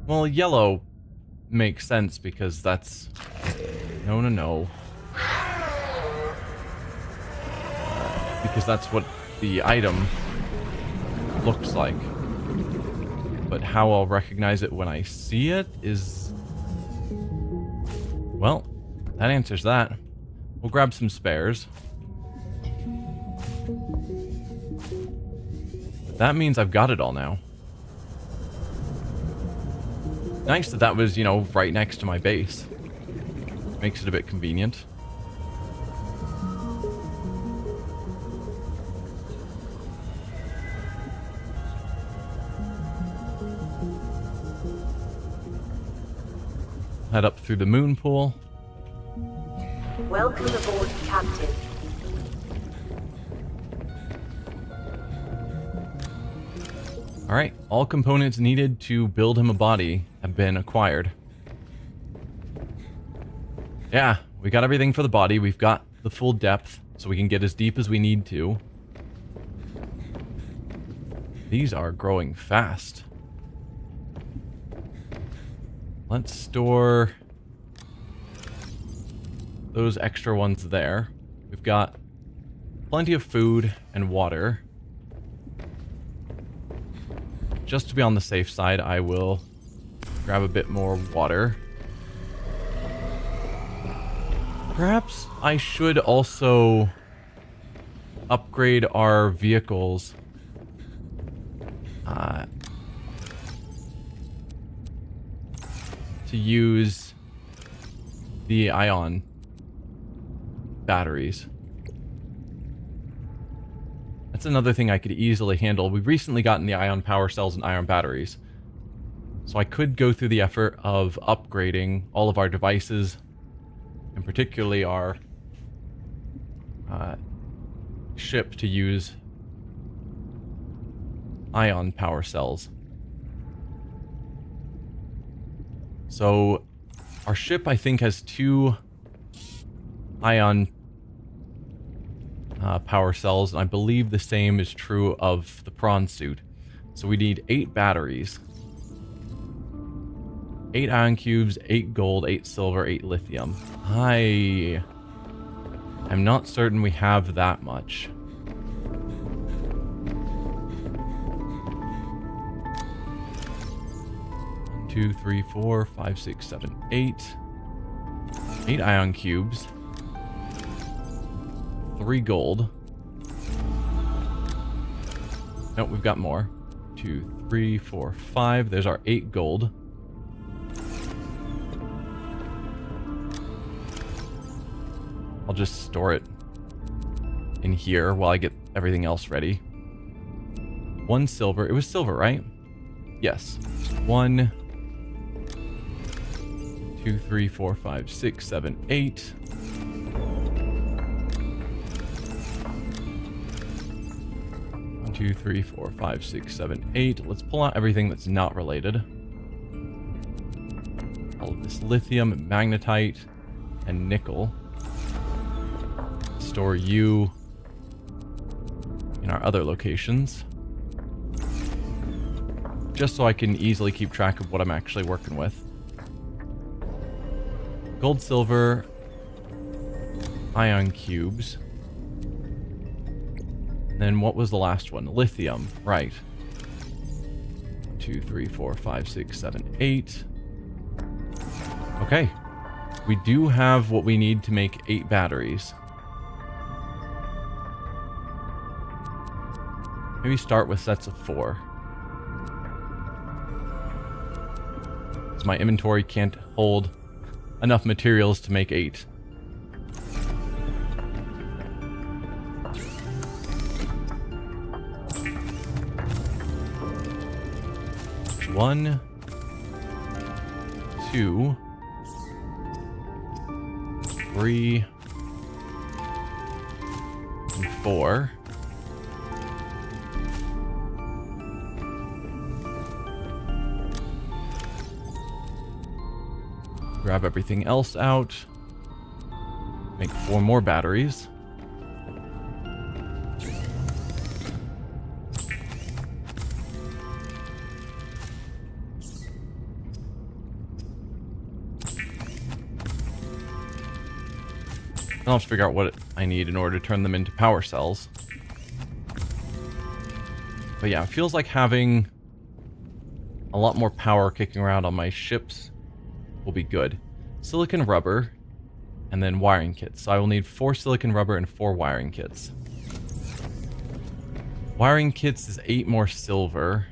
Well, yellow makes sense because that's... No. Because that's what the item looks like. But how I'll recognize it when I see it is... Well, that answers that. We'll grab some spares. But that means I've got it all now. Nice that that was, you know, right next to my base. Makes it a bit convenient. Head up through the moon pool. Welcome aboard, Captain. Alright, all components needed to build him a body have been acquired. Yeah, we got everything for the body. We've got the full depth, so we can get as deep as we need to. These are growing fast. Let's store those extra ones there. We've got plenty of food and water. Just to be on the safe side, I will grab a bit more water. Perhaps I should also upgrade our vehicles. To use the ion batteries. That's another thing I could easily handle. We've recently gotten the ion power cells and ion batteries. So I could go through the effort of upgrading all of our devices, and particularly our ship to use ion power cells. So our ship, I think, has 2 ion power cells, and I believe the same is true of the prawn suit. So we need 8 batteries. 8 ion cubes, 8 gold, 8 silver, 8 lithium. I'm not certain we have that much. Two, 3, 4, 5, 6, 7, 8. 8 ion cubes. 3 gold. Nope, we've got more. 2, 3, 4, 5. There's our 8 gold. I'll just store it in here while I get everything else ready. 1 silver. It was silver, right? Yes. 1, 2, 3, 4, 5, 6, 7, 8. Two, 3, 4, 5, 6, 7, 8. Let's pull out everything that's not related. All of this lithium, magnetite, and nickel. Store you in our other locations. Just so I can easily keep track of what I'm actually working with. Gold, silver, ion cubes. And then what was the last one? Lithium, right. 2, 3, 4, 5, 6, 7, 8. Okay. We do have what we need to make 8 batteries. Maybe start with sets of 4. Because my inventory can't hold enough materials to make 8. One, 2, 3, and 4. Grab everything else out. Make 4 more batteries. I'll have to figure out what I need in order to turn them into power cells. But yeah, it feels like having a lot more power kicking around on my ships will be good. Silicon rubber, and then wiring kits. So I will need 4 silicon rubber and 4 wiring kits. Wiring kits is 8 more silver.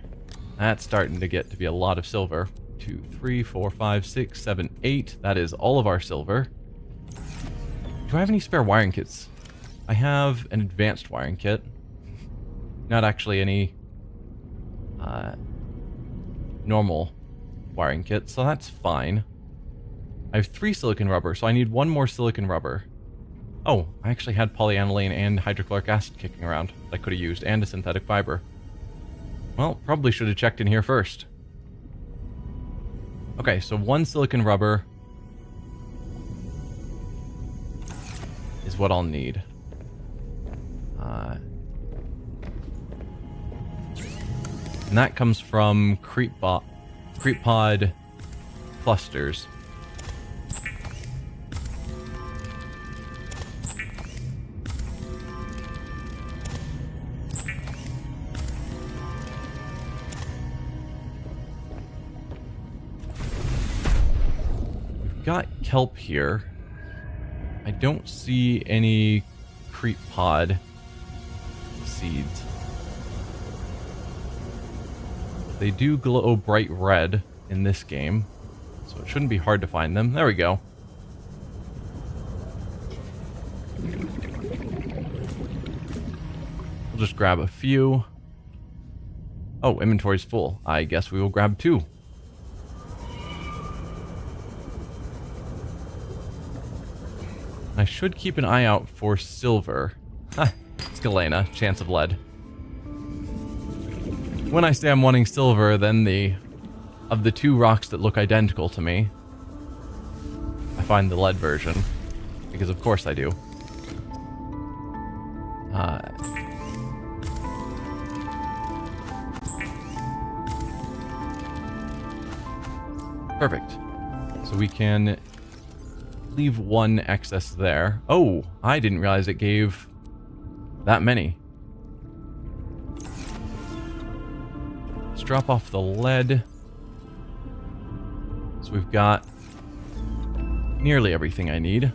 That's starting to get to be a lot of silver. 2, 3, 4, 5, 6, 7, 8. That is all of our silver. Do I have any spare wiring kits? I have an advanced wiring kit. Not actually any normal wiring kit, so that's fine. I have 3 silicon rubber, so I need 1 more silicon rubber. Oh, I actually had polyaniline and hydrochloric acid kicking around that I could have used, and a synthetic fiber. Well, probably should have checked in here first. Okay, so 1 silicon rubber is what I'll need. And that comes from creep pod clusters. We've got kelp here. I don't see any creep pod seeds. They do glow bright red in this game, so it shouldn't be hard to find them. There we go. We'll just grab a few. Oh, inventory's full. I guess we will grab 2. I should keep an eye out for silver. Ah, Scalena, chance of lead. When I say I'm wanting silver, then of the 2 rocks that look identical to me, I find the lead version. Because of course I do. Perfect. So we can leave 1 excess there. Oh, I didn't realize it gave that many. Let's drop off the lead. So we've got nearly everything I need.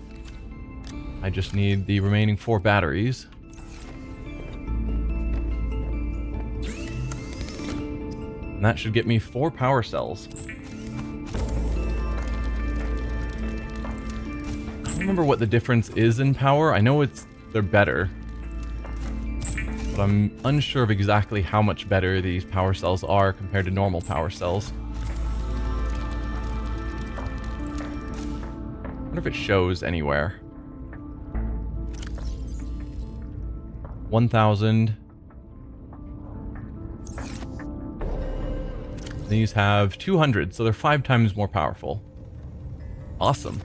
I just need the remaining 4 batteries. And that should get me 4 power cells. I don't remember what the difference is in power. I know they're better. But I'm unsure of exactly how much better these power cells are compared to normal power cells. I wonder if it shows anywhere. 1,000. These have 200, so they're 5 times more powerful. Awesome.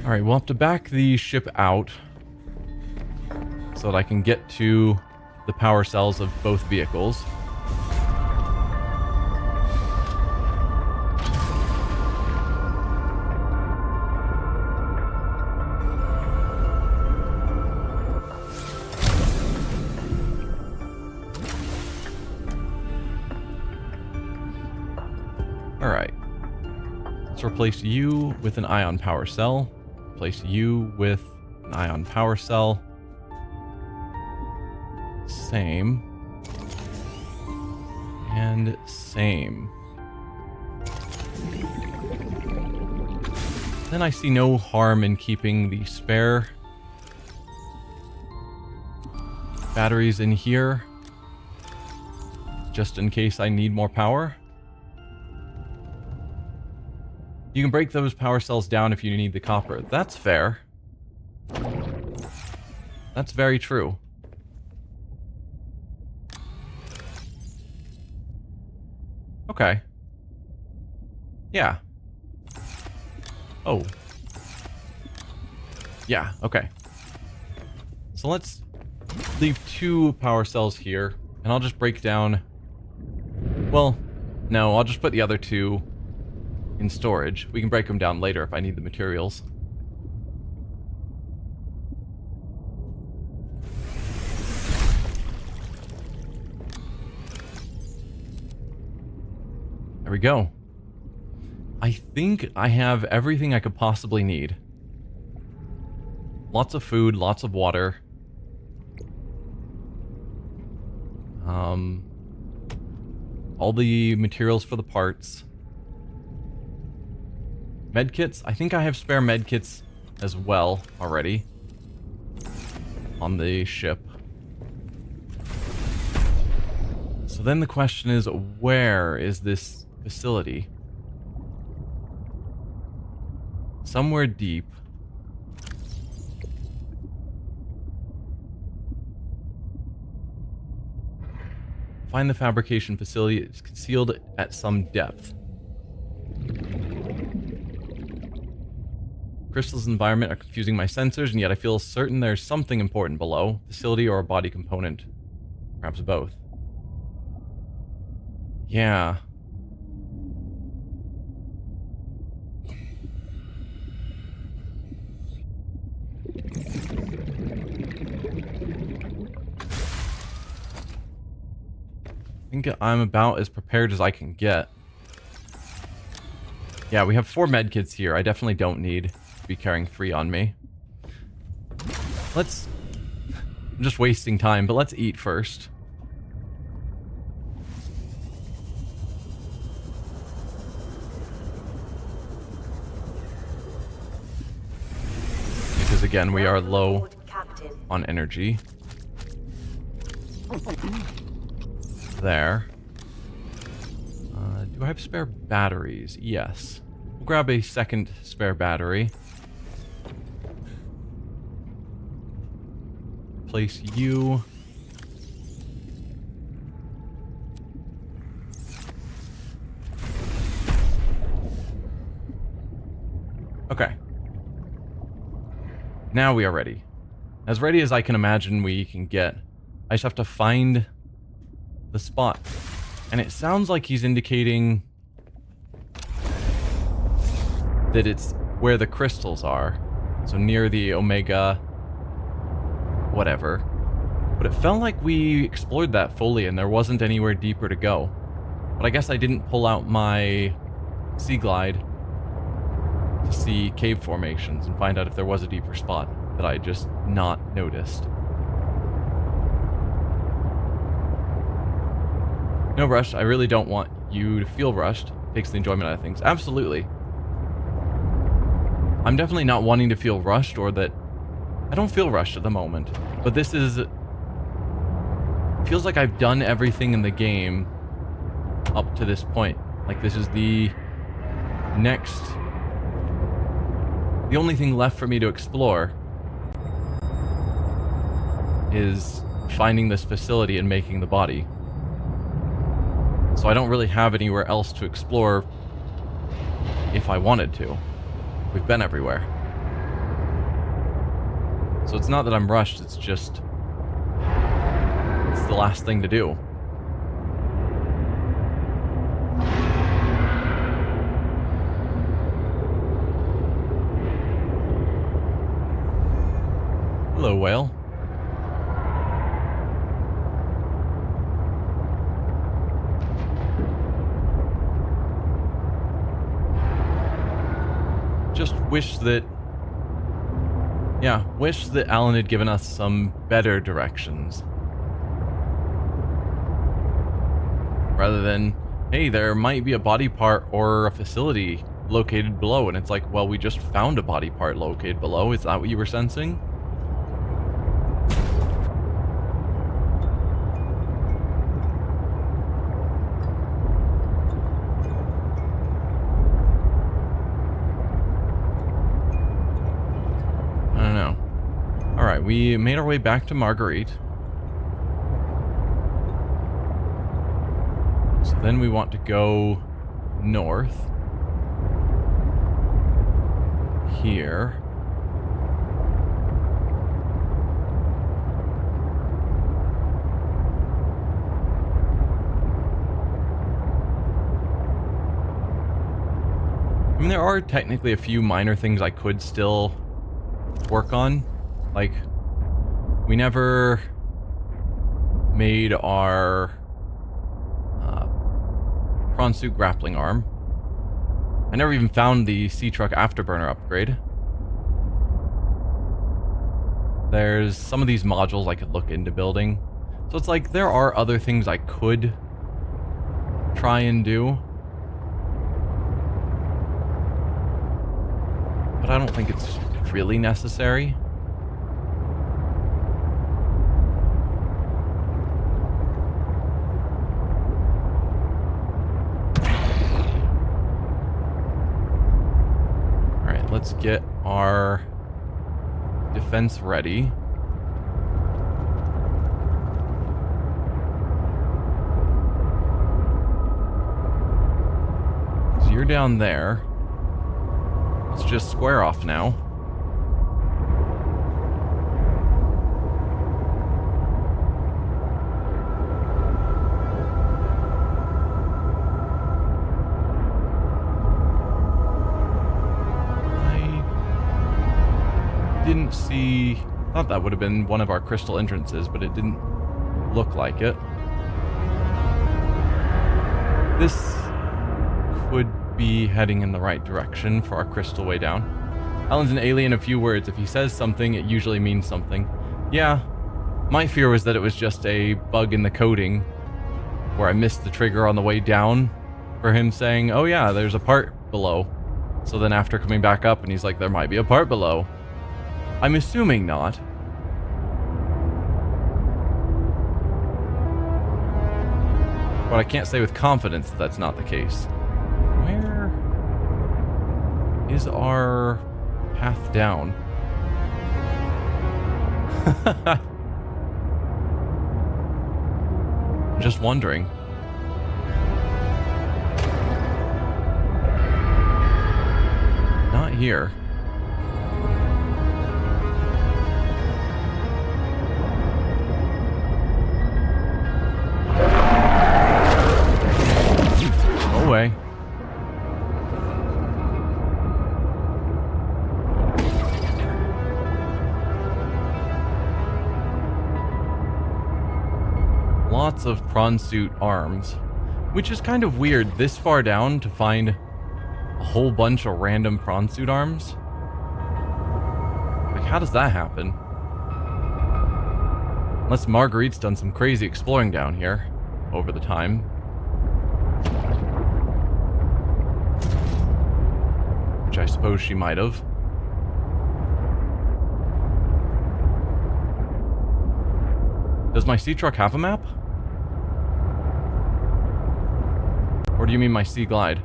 Alright, we'll have to back the ship out so that I can get to the power cells of both vehicles. Alright. Let's replace you with an ion power cell. Replace you with an ion power cell. Same. And same. Then I see no harm in keeping the spare batteries in here, just in case I need more power. You can break those power cells down if you need the copper. That's fair. That's very true. Okay. Yeah. Oh. Yeah, okay. So let's leave 2 power cells here, and I'll just break down... Well, no, I'll just put the other 2 in storage. We can break them down later if I need the materials. There we go. I think I have everything I could possibly need. Lots of food, lots of water. All the materials for the parts. Medkits. I think I have spare medkits as well already on the ship. So then the question is, where is this facility? Somewhere deep. Find the fabrication facility. It's concealed at some depth. Crystal's environment are confusing my sensors, and yet I feel certain there's something important below. Facility or a body component. Perhaps both. Yeah. I think I'm about as prepared as I can get. Yeah, we have 4 medkits here. I definitely don't need to be carrying 3 on me. Let's... I'm just wasting time, but let's eat first. Because again, we are low on energy. There. Do I have spare batteries? Yes. We'll grab a second spare battery. Place you. Okay. Now we are ready. As ready as I can imagine we can get. I just have to find the spot. And it sounds like he's indicating that it's where the crystals are. So near the Omega... whatever. But it felt like we explored that fully and there wasn't anywhere deeper to go. But I guess I didn't pull out my Sea Glide to see cave formations and find out if there was a deeper spot that I just not noticed. No rush. I really don't want you to feel rushed. Takes the enjoyment out of things. Absolutely. I'm definitely not wanting to feel rushed, or that... I don't feel rushed at the moment. But this is... feels like I've done everything in the game up to this point. Like this is the next... the only thing left for me to explore is finding this facility and making the body. So I don't really have anywhere else to explore if I wanted to. We've been everywhere. So it's not that I'm rushed, it's just... it's the last thing to do. Hello, whale. just wish that... Yeah, wish that Alan had given us some better directions. Rather than, hey, there might be a body part or a facility located below, and it's like, well, we just found a body part located below. Is that what you were sensing? I don't know. Alright, we made our way back to Marguerite. So then we want to go north. Here. I mean, there are technically a few minor things I could still work on. Like, we never made our prawn suit grappling arm. I never even found the sea truck afterburner upgrade. There's some of these modules I could look into building. So it's like, there are other things I could try and do. But I don't think it's really necessary. Let's get our defense ready. So you're down there. Let's just square off now. Didn't see... Thought that would have been one of our crystal entrances, but it didn't look like it. This could be heading in the right direction for our crystal way down. Alan's an alien, a few words. If he says something, it usually means something. Yeah, my fear was that it was just a bug in the coding where I missed the trigger on the way down for him saying, oh yeah, there's a part below. So then after coming back up and he's like, there might be a part below. I'm assuming not. But I can't say with confidence that that's not the case. Where is our path down? Just wondering. Not here. Way. Lots of prawn suit arms, which is kind of weird this far down to find a whole bunch of random prawn suit arms. Like, how does that happen? Unless Marguerite's done some crazy exploring down here over the time. Which I suppose she might have. Does my sea truck have a map? Or do you mean my sea glide?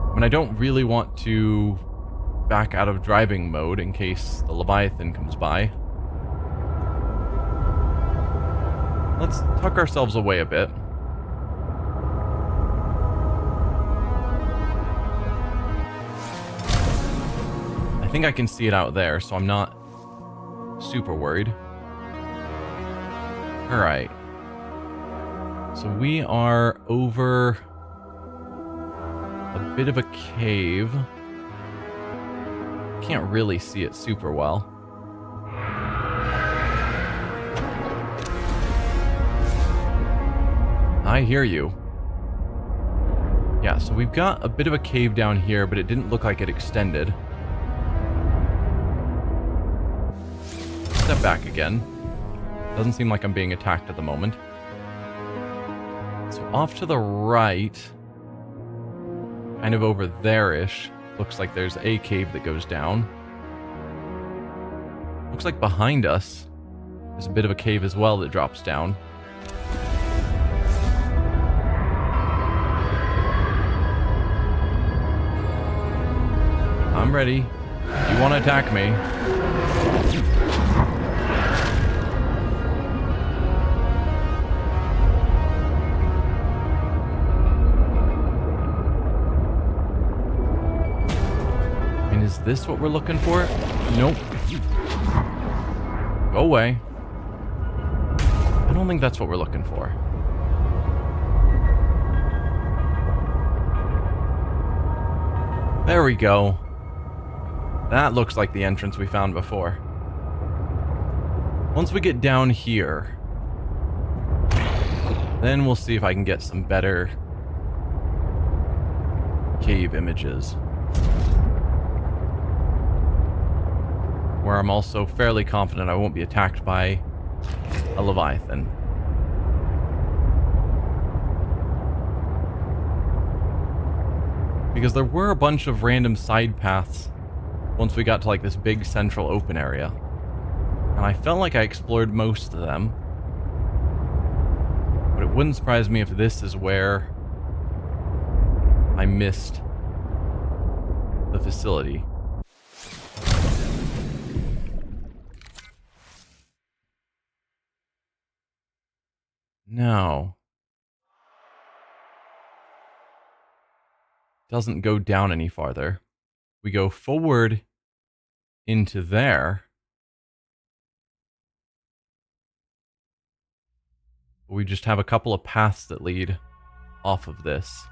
I mean, I don't really want to back out of driving mode in case the Leviathan comes by. Let's tuck ourselves away a bit. I think I can see it out there, so I'm not super worried. Alright. So we are over a bit of a cave. Can't really see it super well. I hear you. Yeah, so we've got a bit of a cave down here, but it didn't look like it extended. Step back again. Doesn't seem like I'm being attacked at the moment. So off to the right, kind of over there-ish, looks like there's a cave that goes down. Looks like behind us, there's a bit of a cave as well that drops down. I'm ready. If you want to attack me. And is this what we're looking for? Nope. Go away. I don't think that's what we're looking for. There we go. That looks like the entrance we found before. Once we get down here, then we'll see if I can get some better cave images. Where I'm also fairly confident I won't be attacked by a Leviathan. Because there were a bunch of random side paths once we got to like this big central open area. And I felt like I explored most of them. But it wouldn't surprise me if this is where I missed the facility. No. Doesn't go down any farther. We go forward into there. We just have a couple of paths that lead off of this.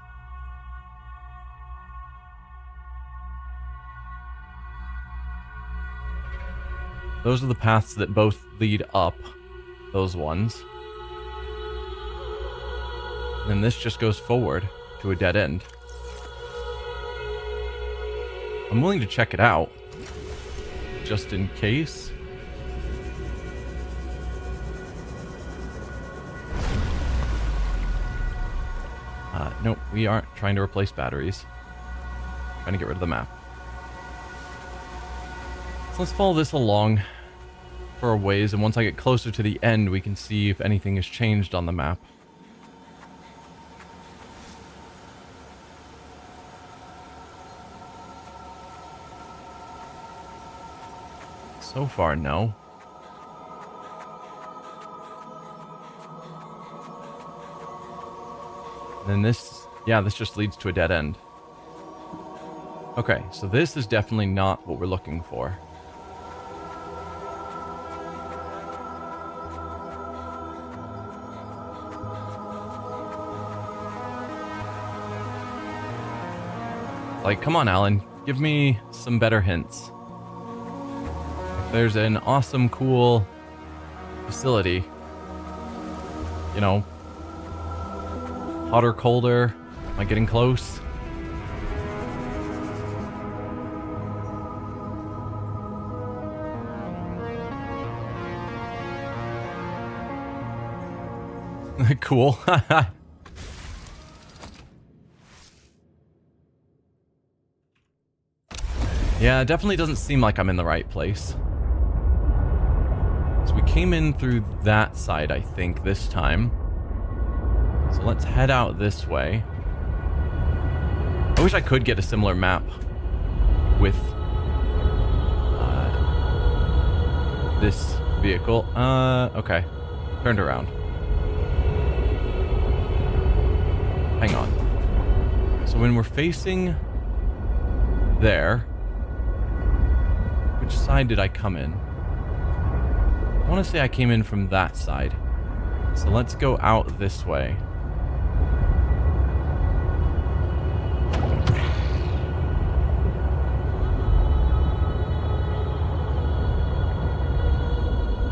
Those are the paths that both lead up. Those ones. And then this just goes forward to a dead end. I'm willing to check it out, just in case. Nope, we aren't trying to replace batteries. Trying to get rid of the map. So let's follow this along for a ways, and once I get closer to the end, we can see if anything has changed on the map. So far, no. Then this, yeah, this just leads to a dead end. Okay, so this is definitely not what we're looking for. Like, come on, Alan, give me some better hints. If there's an awesome, cool facility, you know, hotter, colder, am I getting close? Cool. Yeah, it definitely doesn't seem like I'm in the right place. So we came in through that side, I think, this time. So let's head out this way. I wish I could get a similar map with this vehicle. Okay. Turned around. Hang on. So when we're facing there, which side did I come in? I want to say I came in from that side. So let's go out this way.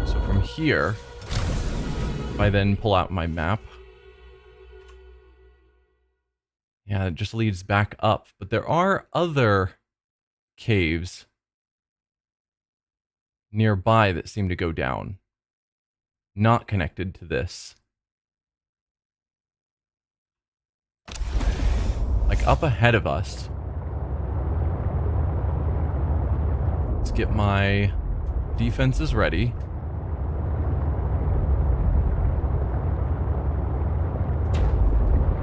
So from here, if I then pull out my map, Yeah, it just leads back up. But there are other caves nearby that seem to go down. Not connected to this. Like up ahead of us. Let's get my defenses ready.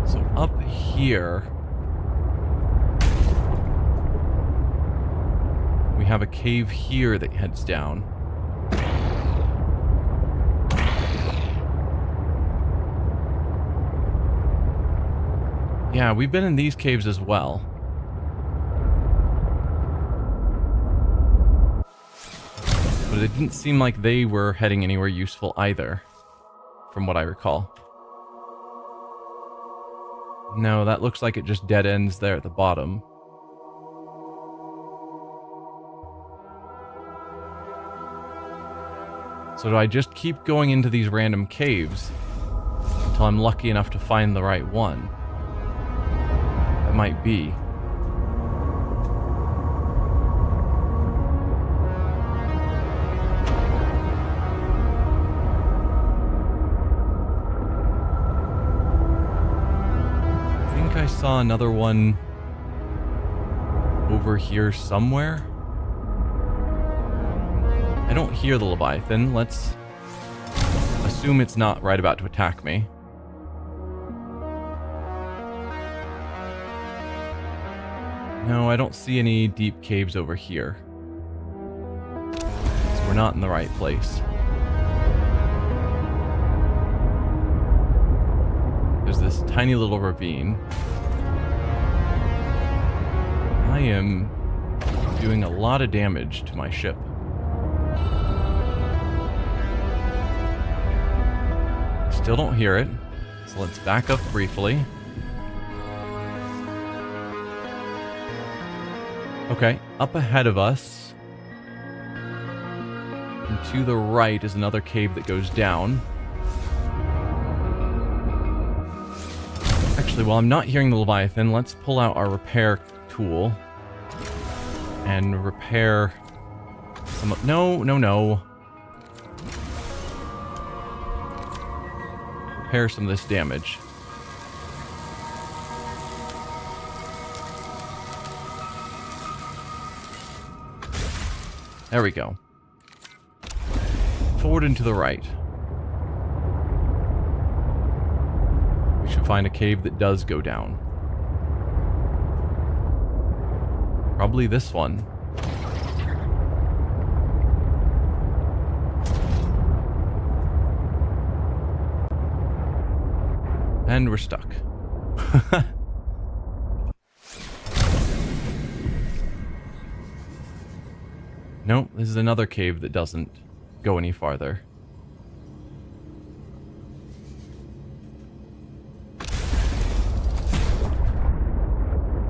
So up here, we have a cave here that heads down. Yeah, we've been in these caves as well. But it didn't seem like they were heading anywhere useful either, from what I recall. No, that looks like it just dead ends there at the bottom. So do I just keep going into these random caves until I'm lucky enough to find the right one? That might be. I think I saw another one over here somewhere. I don't hear the Leviathan. Let's assume it's not right about to attack me. No, I don't see any deep caves over here. So we're not in the right place. There's this tiny little ravine. I am doing a lot of damage to my ship. Still don't hear it, so let's back up briefly. Okay, up ahead of us, and to the right is another cave that goes down. Actually, while I'm not hearing the Leviathan, let's pull out our repair tool and repair some... No. Repair some of this damage. There we go. Forward and to the right. We should find a cave that does go down. Probably this one. And we're stuck. Nope, this is another cave that doesn't go any farther.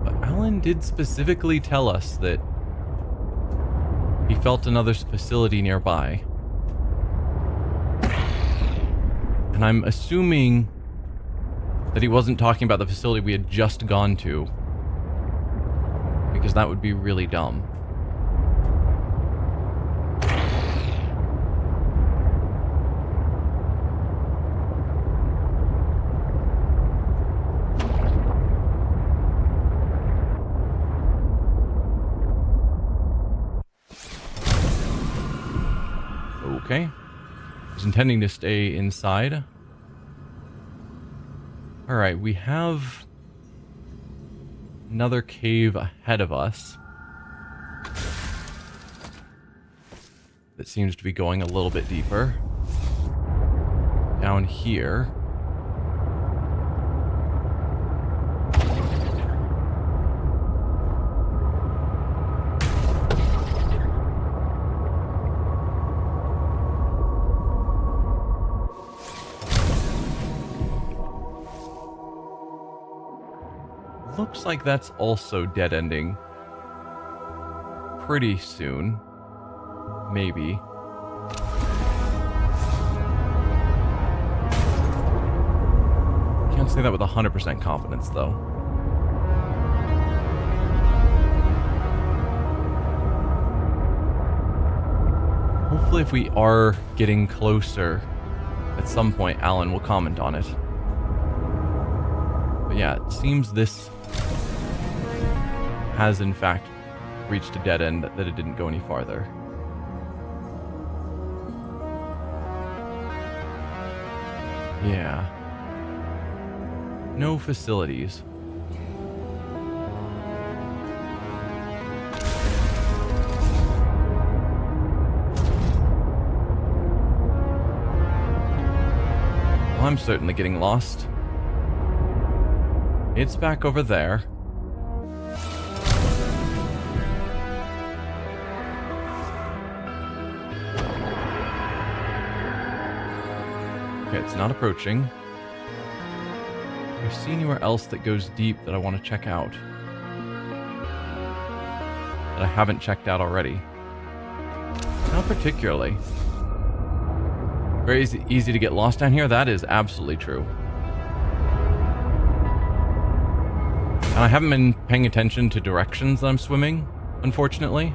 But Alan did specifically tell us that he felt another facility nearby. And I'm assuming that he wasn't talking about the facility we had just gone to, because that would be really dumb. Okay. I was intending to stay inside. Alright, we have another cave ahead of us that seems to be going a little bit deeper. Down here. Looks like that's also dead-ending pretty soon. Maybe. Can't say that with 100% confidence, though. Hopefully if we are getting closer, at some point Alan will comment on it. But yeah, it seems this has in fact reached a dead end, that it didn't go any farther. Yeah. No facilities. Well, I'm certainly getting lost. It's back over there. Okay, it's not approaching. Do I see anywhere else that goes deep that I want to check out? That I haven't checked out already? Not particularly. Very easy to get lost down here. That is absolutely true. And I haven't been paying attention to directions that I'm swimming, unfortunately.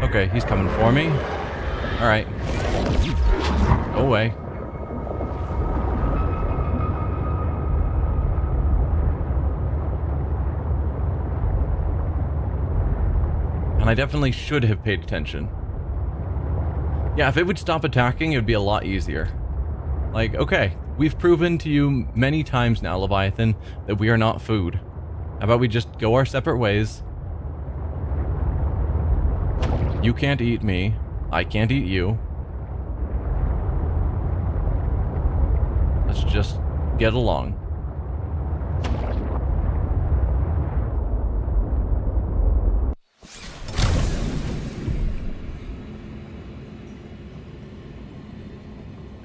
Okay, he's coming for me. Alright. Go away. And I definitely should have paid attention. Yeah, if it would stop attacking, it would be a lot easier. Like, okay, we've proven to you many times now, Leviathan, that we are not food. How about we just go our separate ways? You can't eat me. I can't eat you. Let's just get along.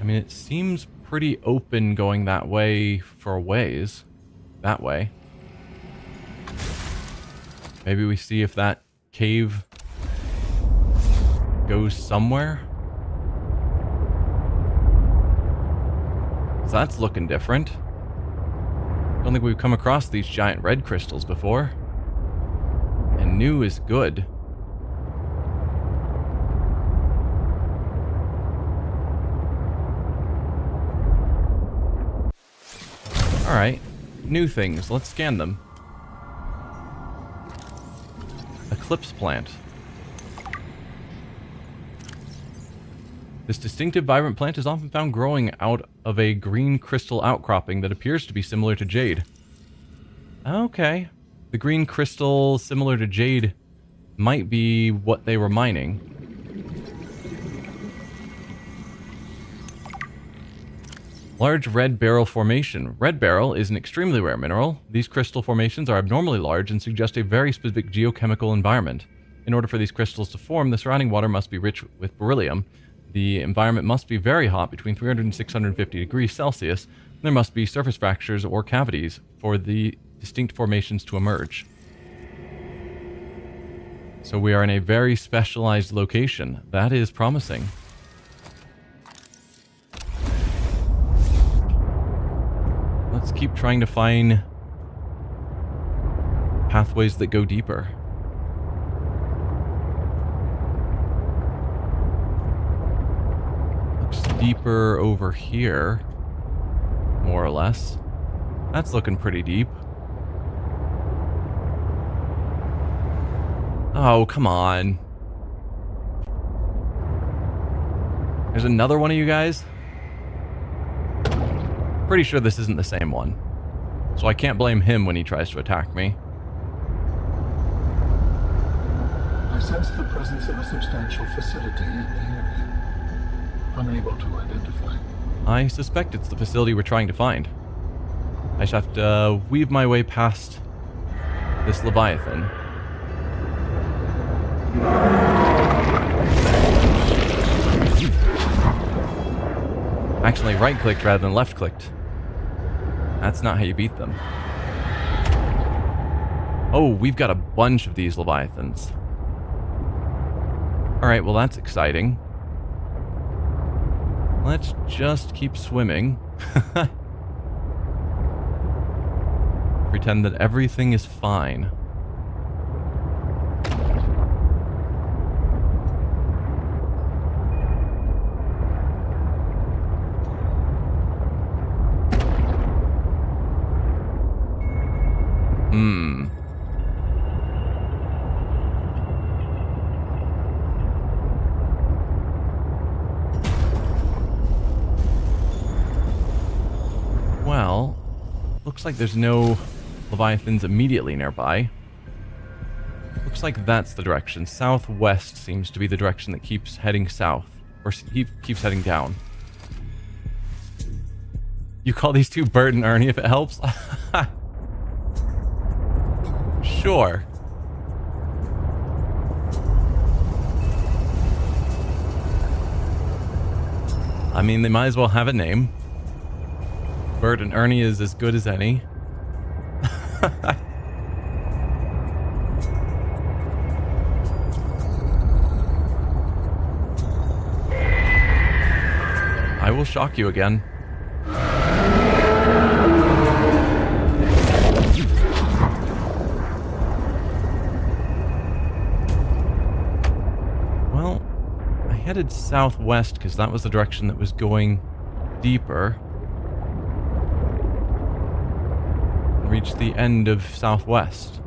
I mean, it seems pretty open going that way for a ways. That way. Maybe we see if that cave goes somewhere. So that's looking different. Don't think we've come across these giant red crystals before. And new is good. Alright, new things. Let's scan them. Eclipse plant. This distinctive, vibrant plant is often found growing out of a green crystal outcropping that appears to be similar to jade. Okay. The green crystal similar to jade might be what they were mining. Large red beryl formation. Red beryl is an extremely rare mineral. These crystal formations are abnormally large and suggest a very specific geochemical environment. In order for these crystals to form, the surrounding water must be rich with beryllium. The environment must be very hot, between 300 and 650 degrees Celsius. There must be surface fractures or cavities for the distinct formations to emerge. So we are in a very specialized location. That is promising. Let's keep trying to find pathways that go deeper. Looks deeper over here, more or less. That's looking pretty deep. Oh, come on. There's another one of you guys? Pretty sure this isn't the same one. So I can't blame him when he tries to attack me. I sense the presence of a substantial facility in the area. Unable to identify. I suspect it's the facility we're trying to find. I just have to weave my way past this Leviathan. Actually, right-clicked rather than left-clicked. That's not how you beat them. Oh, we've got a bunch of these Leviathans. Alright, well that's exciting. Let's just keep swimming. Pretend that everything is fine. Looks like there's no Leviathans immediately nearby. Looks like that's the direction. Southwest seems to be the direction that keeps heading south. Or keeps heading down. You call these two Bert and Ernie if it helps? Sure. I mean, they might as well have a name. Bert and Ernie is as good as any. I will shock you again. Well, I headed southwest because that was the direction that was going deeper. Reached the end of southwest.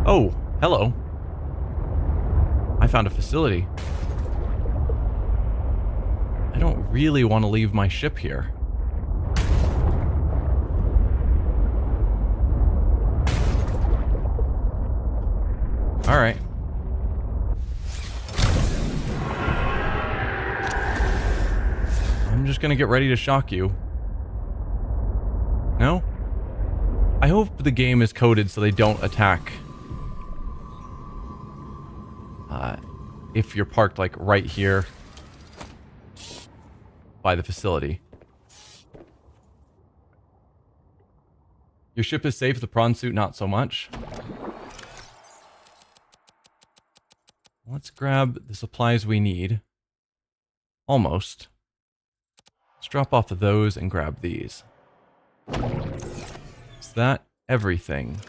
Oh, hello. I found a facility. I don't really want to leave my ship here. All right. I'm just gonna get ready to shock you. No? I hope the game is coded so they don't attack. If you're parked like right here by the facility. Your ship is safe, the prawn suit not so much. Let's grab the supplies we need. Almost. Let's drop off of those and grab these. Is that everything?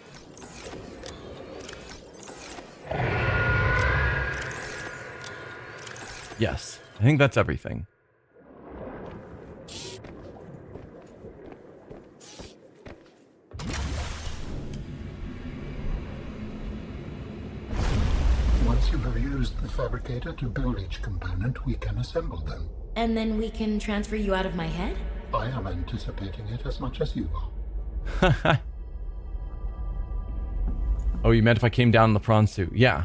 Yes, I think that's everything. Once you have used the fabricator to build each component, we can assemble them. And then we can transfer you out of my head? I am anticipating it as much as you are. Oh, you meant if I came down in the prawn suit? Yeah.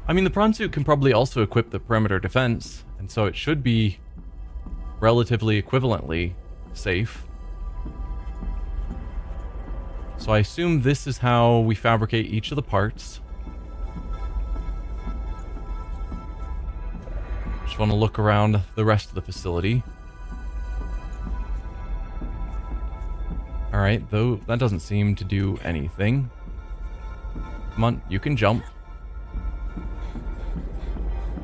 I mean, the prawn suit can probably also equip the perimeter defense, and so it should be relatively equivalently safe. So I assume this is how we fabricate each of the parts. Just want to look around the rest of the facility. Alright, though that doesn't seem to do anything. Come on, you can jump.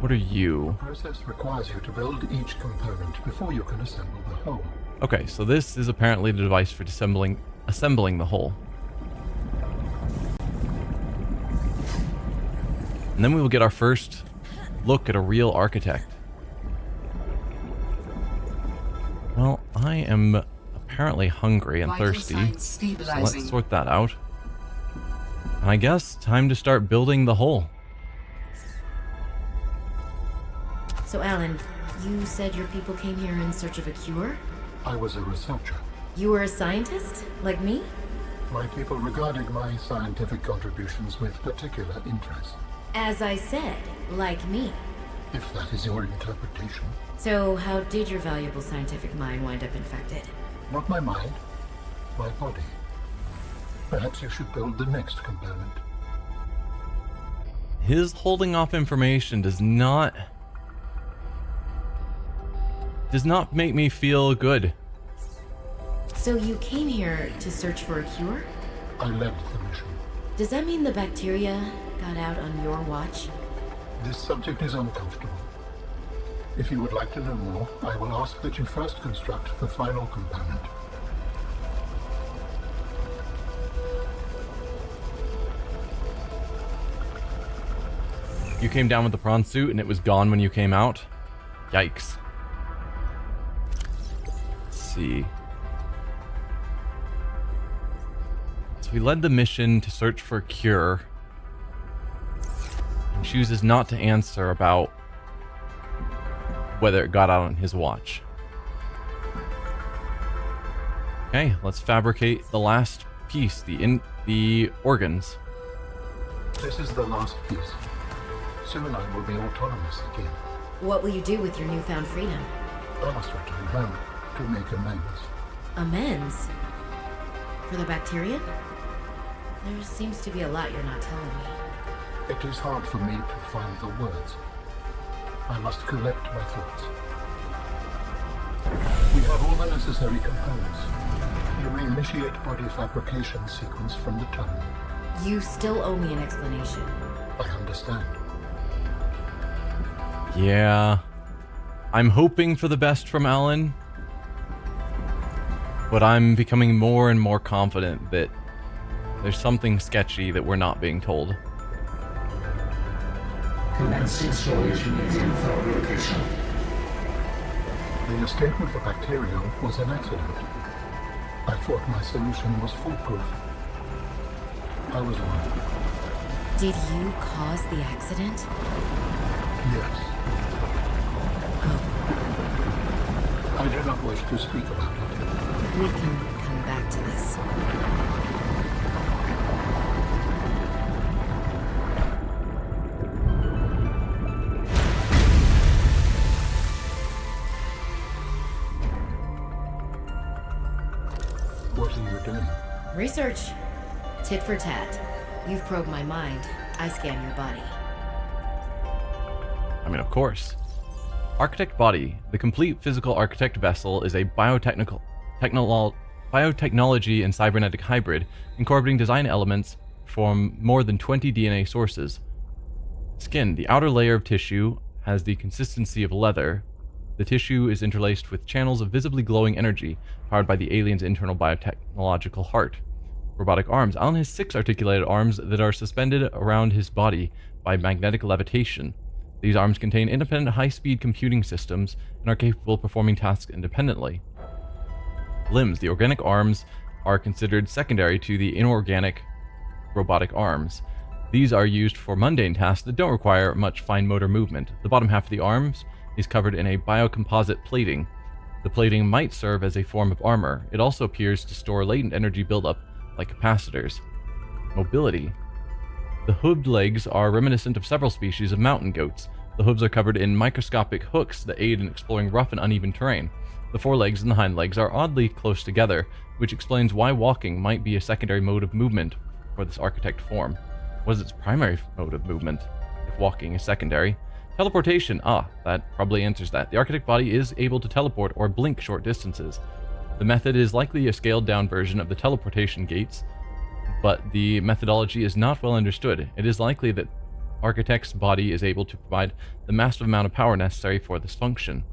What are you? The process requires you to build each component before you can assemble the whole. Okay, so this is apparently the device for assembling the whole. And then we will get our first look at a real architect. Well, I am apparently hungry and Vital thirsty, signs so stabilizing. let's sort that out. And I guess time to start building the hull. So, Alan, you said your people came here in search of a cure? I was a researcher. You were a scientist? Like me? My people regarded my scientific contributions with particular interest. As I said, like me. If that is your interpretation. So, how did your valuable scientific mind wind up infected? Not my mind, my body. Perhaps you should build the next component. His holding off information does not make me feel good. So you came here to search for a cure? I led the mission. Does that mean the bacteria got out on your watch? This subject is uncomfortable. If you would like to know more, I will ask that you first construct the final component. You came down with the prawn suit and it was gone when you came out? Yikes. Let's see. So we led the mission to search for a cure. chooses not to answer about whether it got out on his watch. Okay, let's fabricate the last piece, the organs. This is the last piece. Soon I will be autonomous again. What will you do with your newfound freedom? I must return home to make amends. Amends? For the Bacterian? There seems to be a lot you're not telling me. It is hard for me to find the words. I must collect my thoughts. We have all the necessary components. You may initiate body fabrication sequence from the tongue. You still owe me an explanation. I understand. Yeah. I'm hoping for the best from Alan, but I'm becoming more and more confident that there's something sketchy that we're not being told. Commencing storage medium fabrication. The escape of the bacteria was an accident. I thought my solution was foolproof. I was wrong. Did you cause the accident? Yes. I do not wish to speak about it. We can come back to this. What are you doing? Research. Tit for tat. You've probed my mind. I scan your body. I mean, of course. Architect Body, the complete physical architect vessel, is a biotechnology and cybernetic hybrid, incorporating design elements from more than 20 DNA sources. Skin, the outer layer of tissue, has the consistency of leather. The tissue is interlaced with channels of visibly glowing energy, powered by the alien's internal biotechnological heart. Robotic arms. Alan has 6 articulated arms that are suspended around his body by magnetic levitation. These arms contain independent high-speed computing systems and are capable of performing tasks independently. Limbs. The organic arms are considered secondary to the inorganic robotic arms. These are used for mundane tasks that don't require much fine motor movement. The bottom half of the arms is covered in a biocomposite plating. The plating might serve as a form of armor. It also appears to store latent energy buildup like capacitors. Mobility. The hooved legs are reminiscent of several species of mountain goats. The hooves are covered in microscopic hooks that aid in exploring rough and uneven terrain. The forelegs and the hind legs are oddly close together, which explains why walking might be a secondary mode of movement for this architect form. What is its primary mode of movement, if walking is secondary? Teleportation. That probably answers that. The architect body is able to teleport or blink short distances. The method is likely a scaled-down version of the teleportation gates, but the methodology is not well understood. It is likely that Architect's body is able to provide the massive amount of power necessary for this function.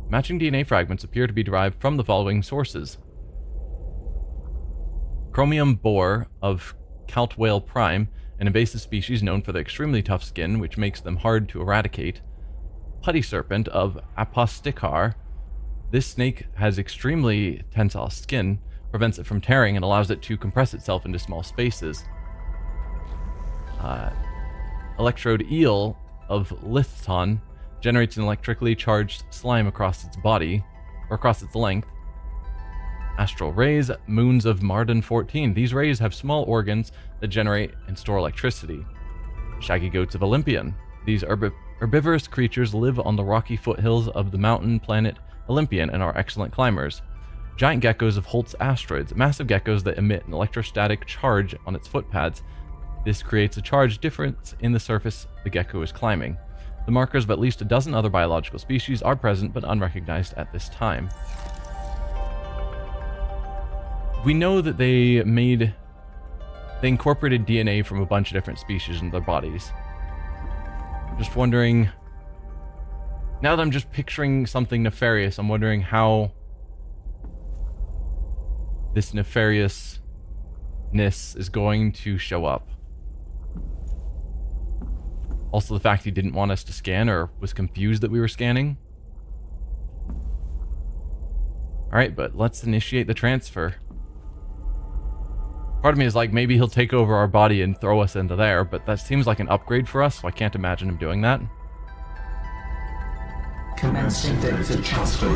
Matching DNA fragments appear to be derived from the following sources. Chromium boar of Count whale prime, an invasive species known for their extremely tough skin, which makes them hard to eradicate. Putty serpent of Aposticar. This snake has extremely tensile skin, prevents it from tearing, and allows it to compress itself into small spaces. Electrode eel of Lithton generates an electrically charged slime across its body, or across its length. Astral rays, moons of Marden 14. These rays have small organs that generate and store electricity. Shaggy goats of Olympian. These herbivorous creatures live on the rocky foothills of the mountain planet Olympian and are excellent climbers. Giant geckos of Holt's asteroids. Massive geckos that emit an electrostatic charge on its footpads. This creates a charge difference in the surface the gecko is climbing. The markers of at least a dozen other biological species are present but unrecognized at this time. We know that they incorporated DNA from a bunch of different species in their bodies. I'm just wondering, now that I'm just picturing something nefarious, I'm wondering how this nefariousness is going to show up. Also, the fact he didn't want us to scan or was confused that we were scanning. Alright, but let's initiate the transfer. Part of me is like, maybe he'll take over our body and throw us into there, but that seems like an upgrade for us, so I can't imagine him doing that. Commencing data transfer.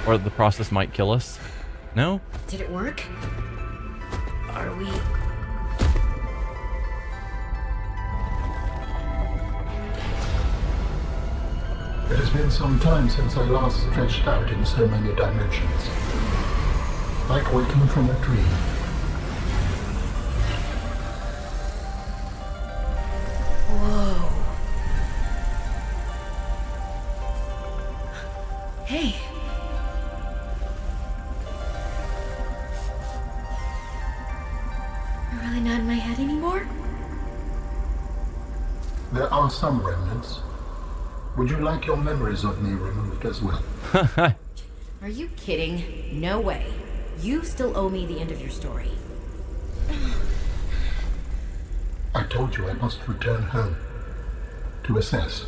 Or the process might kill us. No? Did it work? Are we... It has been some time since I last stretched out in so many dimensions. Like waking from a dream. Whoa. Hey. You're really not in my head anymore? There are some remnants. Would you like your memories of me removed as well? Are you kidding? No way. You still owe me the end of your story. I told you I must return home. To assess.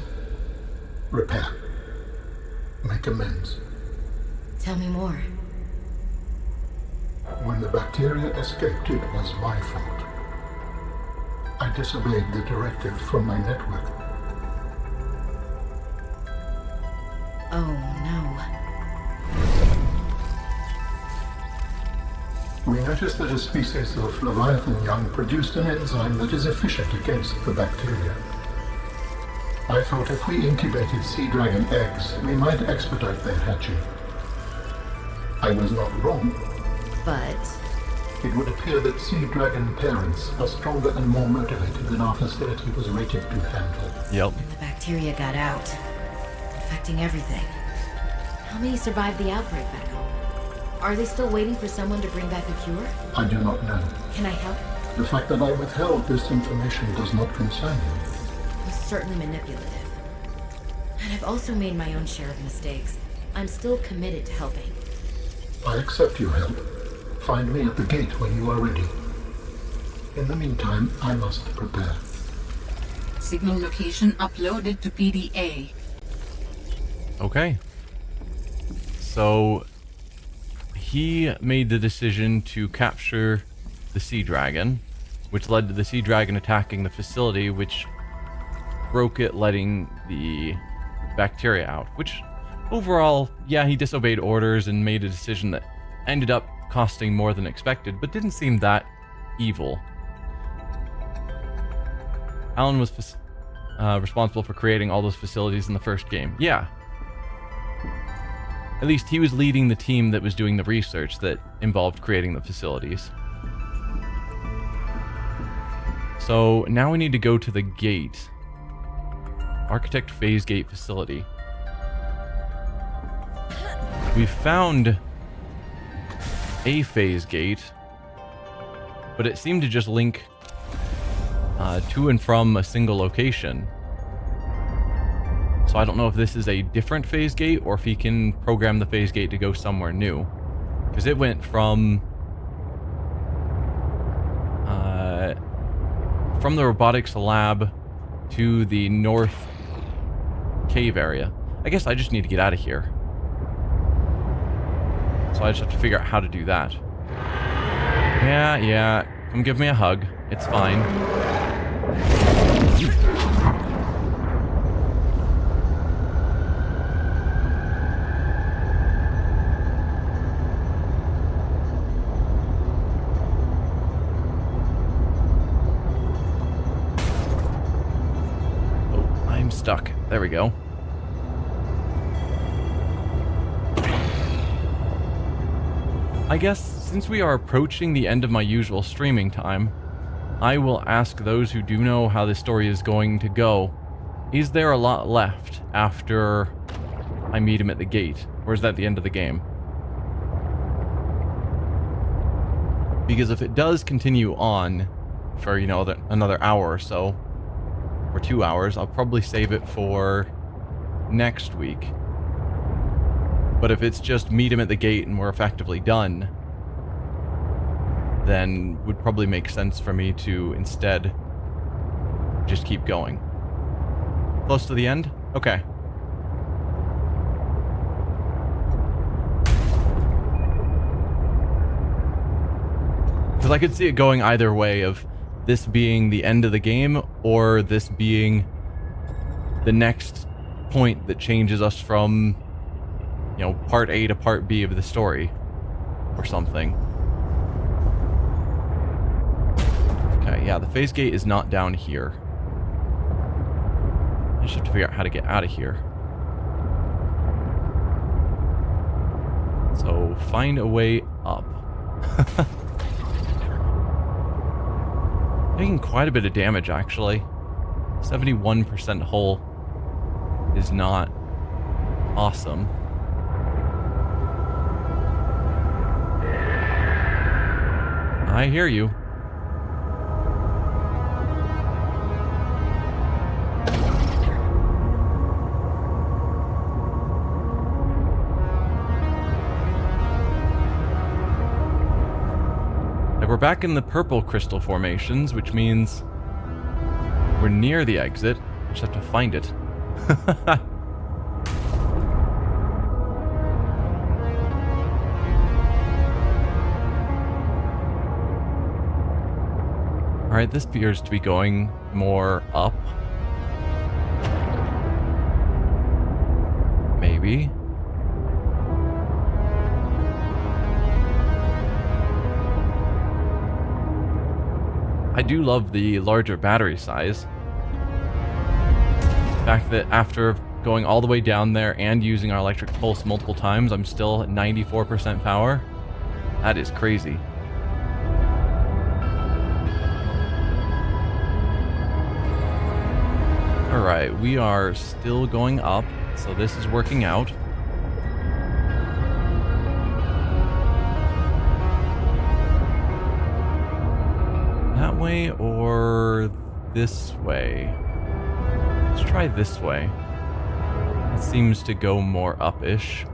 Repair. Make amends. Tell me more. When the bacteria escaped, it was my fault. I disobeyed the directive from my network. Oh, no. We noticed that a species of Leviathan young produced an enzyme that is efficient against the bacteria. I thought if we incubated sea dragon eggs, we might expedite their hatching. I was not wrong. But... It would appear that sea dragon parents are stronger and more motivated than our facility was rated to handle. Yep. And the bacteria got out, infecting everything. How many survived the outbreak back home? Are they still waiting for someone to bring back a cure? I do not know. Can I help? The fact that I withheld this information does not concern you. It was certainly manipulative. And I've also made my own share of mistakes. I'm still committed to helping. I accept your help. Find me at the gate when you are ready. In the meantime, I must prepare. Signal location uploaded to PDA. Okay. So he made the decision to capture the sea dragon, which led to the sea dragon attacking the facility, which broke it, letting the bacteria out. Which, overall, yeah, he disobeyed orders and made a decision that ended up costing more than expected, but didn't seem that evil. Alan was responsible for creating all those facilities in the first game. Yeah. At least he was leading the team that was doing the research that involved creating the facilities. So now we need to go to the gate. Architect Phase Gate Facility. We found a phase gate, but it seemed to just link to and from a single location. So I don't know if this is a different phase gate or if he can program the phase gate to go somewhere new. Because it went from the robotics lab to the north cave area. I guess I just need to get out of here. So I just have to figure out how to do that. Yeah. Come give me a hug. It's fine. Oh, I'm stuck. There we go. I guess, since we are approaching the end of my usual streaming time, I will ask those who do know how this story is going to go, is there a lot left after I meet him at the gate? Or is that the end of the game? Because if it does continue on for, you know, another hour or so, or 2 hours, I'll probably save it for next week. But if it's just meet him at the gate and we're effectively done, then would probably make sense for me to instead just keep going. Close to the end? Okay. Because I could see it going either way, of this being the end of the game or this being the next point that changes us from, you know, part A to part B of the story or something. Okay, yeah, the phase gate is not down here. I just have to figure out how to get out of here. So, find a way up. Taking quite a bit of damage, actually. 71% hull is not awesome. I hear you. We're back in the purple crystal formations, which means we're near the exit. I just have to find it. Alright, this appears to be going more up. Maybe. I do love the larger battery size. The fact that after going all the way down there and using our electric pulse multiple times, I'm still at 94% power. That is crazy. Alright, we are still going up, so this is working out. That way or this way? Let's try this way. It seems to go more up-ish.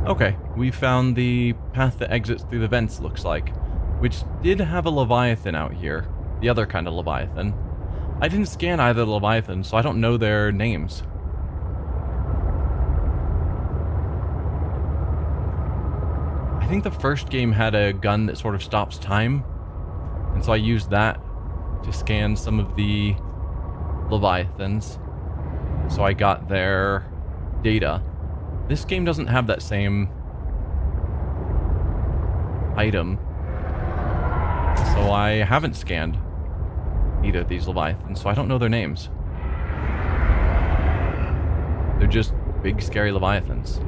Okay, we found the path that exits through the vents, looks like, which did have a Leviathan out here, the other kind of Leviathan. I didn't scan either Leviathan, so I don't know their names. I think the first game had a gun that sort of stops time, and so I used that to scan some of the Leviathans, so I got their data. This game doesn't have that same item, so I haven't scanned either of these Leviathans, so I don't know their names. They're just big, scary Leviathans.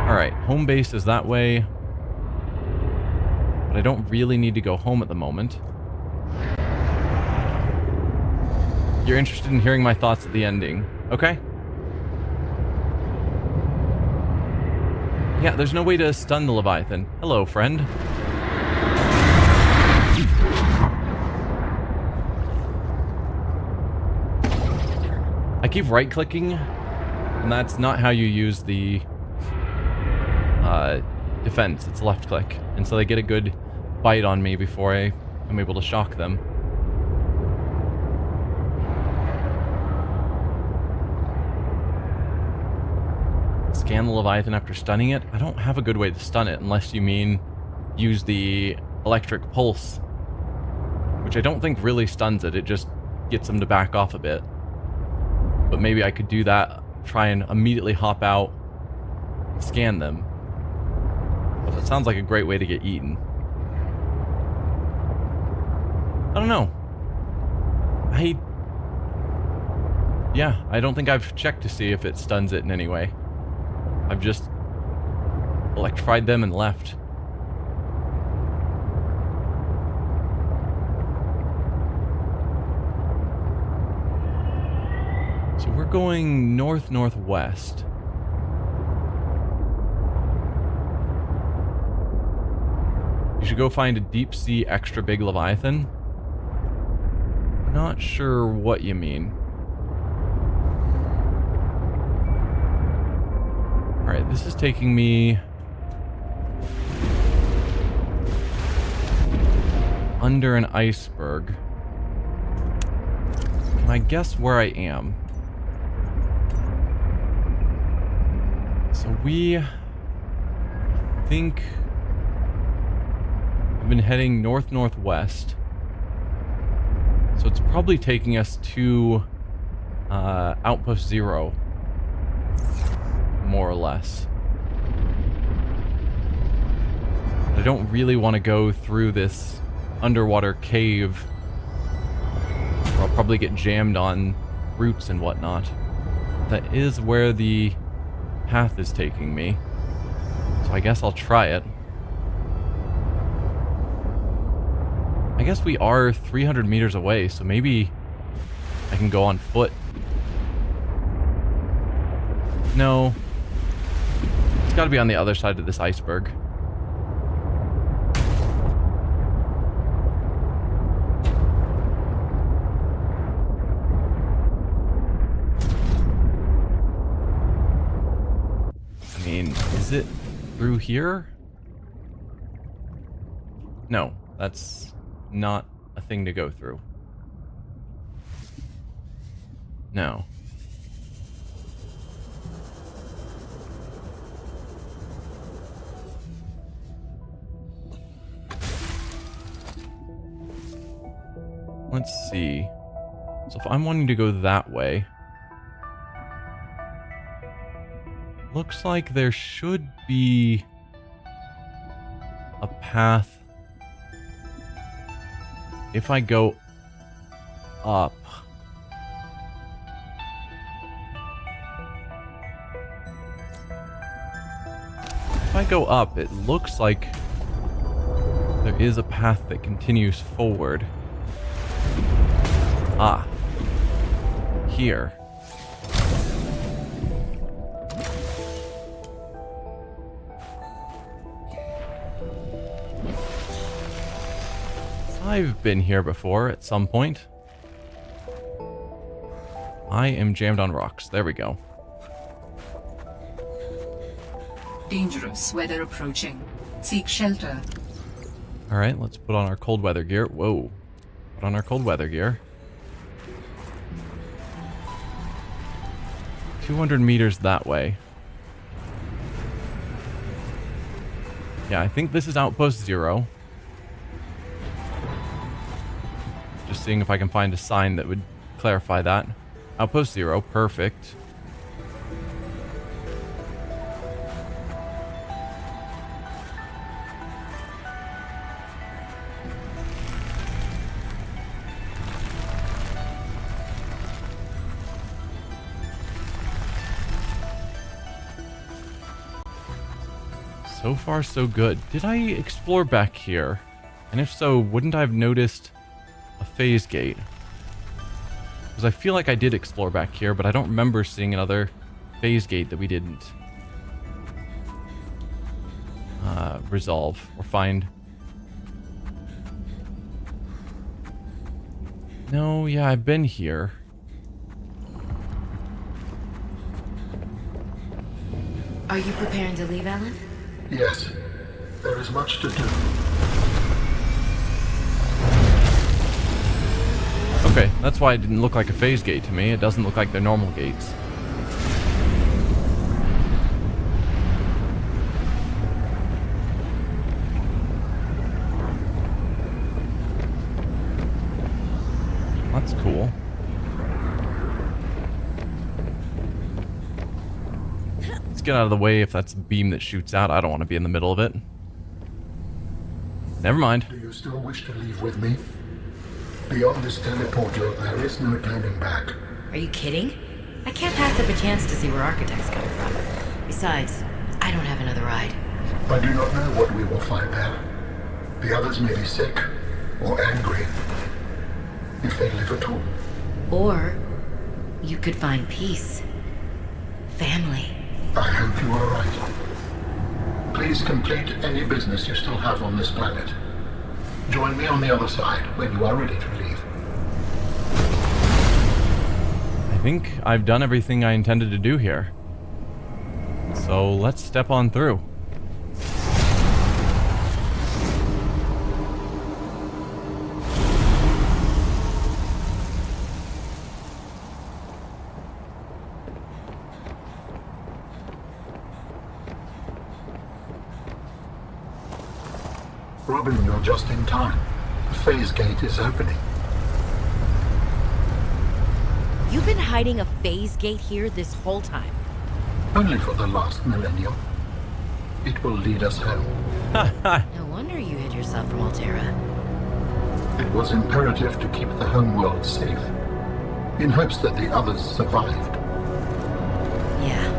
Alright, home base is that way, but I don't really need to go home at the moment. You're interested in hearing my thoughts at the ending, okay? Yeah, there's no way to stun the Leviathan. Hello, friend. I keep right-clicking, and that's not how you use the defense. It's left-click, and so they get a good bite on me before I'm able to shock them. Scan the Leviathan after stunning it? I don't have a good way to stun it unless you mean use the electric pulse, which I don't think really stuns it. It just gets them to back off a bit. But maybe I could do that, try and immediately hop out and scan them. But that sounds like a great way to get eaten. I don't know. Yeah, I don't think I've checked to see if it stuns it in any way. I've just electrified them and left. So we're going north-northwest. You should go find a deep sea extra big Leviathan. Not sure what you mean. Alright, this is taking me under an iceberg. Can I guess where I am? So we think I've been heading north-northwest. So it's probably taking us to Outpost 0, more or less. I don't really want to go through this underwater cave. Or I'll probably get jammed on roots and whatnot. That is where the path is taking me. So I guess I'll try it. I guess we are 300 meters away, so maybe I can go on foot. No. It's got to be on the other side of this iceberg. I mean, is it through here? No, that's not a thing to go through. No. Let's see. So if I'm wanting to go that way, looks like there should be a path if I go up. If I go up, it looks like there is a path that continues forward. Ah. Here. I've been here before at some point. I am jammed on rocks. There we go. Dangerous weather approaching. Seek shelter. Alright, let's put on our cold weather gear. Whoa. Put on our cold weather gear. 200 meters that way. Yeah, I think this is Outpost 0. Just seeing if I can find a sign that would clarify that. Outpost 0, perfect. So far, so good. Did I explore back here? And if so, wouldn't I have noticed a phase gate? Because I feel like I did explore back here, but I don't remember seeing another phase gate that we didn't resolve or find. No, yeah, I've been here. Are you preparing to leave, Alan? Yes, there is much to do. Okay, that's why it didn't look like a phase gate to me. It doesn't look like they're normal gates. That's cool. Let's get out of the way if that's a beam that shoots out. I don't want to be in the middle of it. Never mind. Do you still wish to leave with me? Beyond this teleporter, there is no turning back. Are you kidding? I can't pass up a chance to see where Architect's come from. Besides, I don't have another ride. I do not know what we will find there. The others may be sick or angry, if they live at all. Or you could find peace. Family. I hope you are right. Please complete any business you still have on this planet. Join me on the other side when you are ready to leave. I think I've done everything I intended to do here. So let's step on through. Robin, you're just in time. The phase gate is opening. You've been hiding a phase gate here this whole time. Only for the last millennium. It will lead us home. No wonder you hid yourself from Altera. It was imperative to keep the homeworld safe, in hopes that the others survived. Yeah.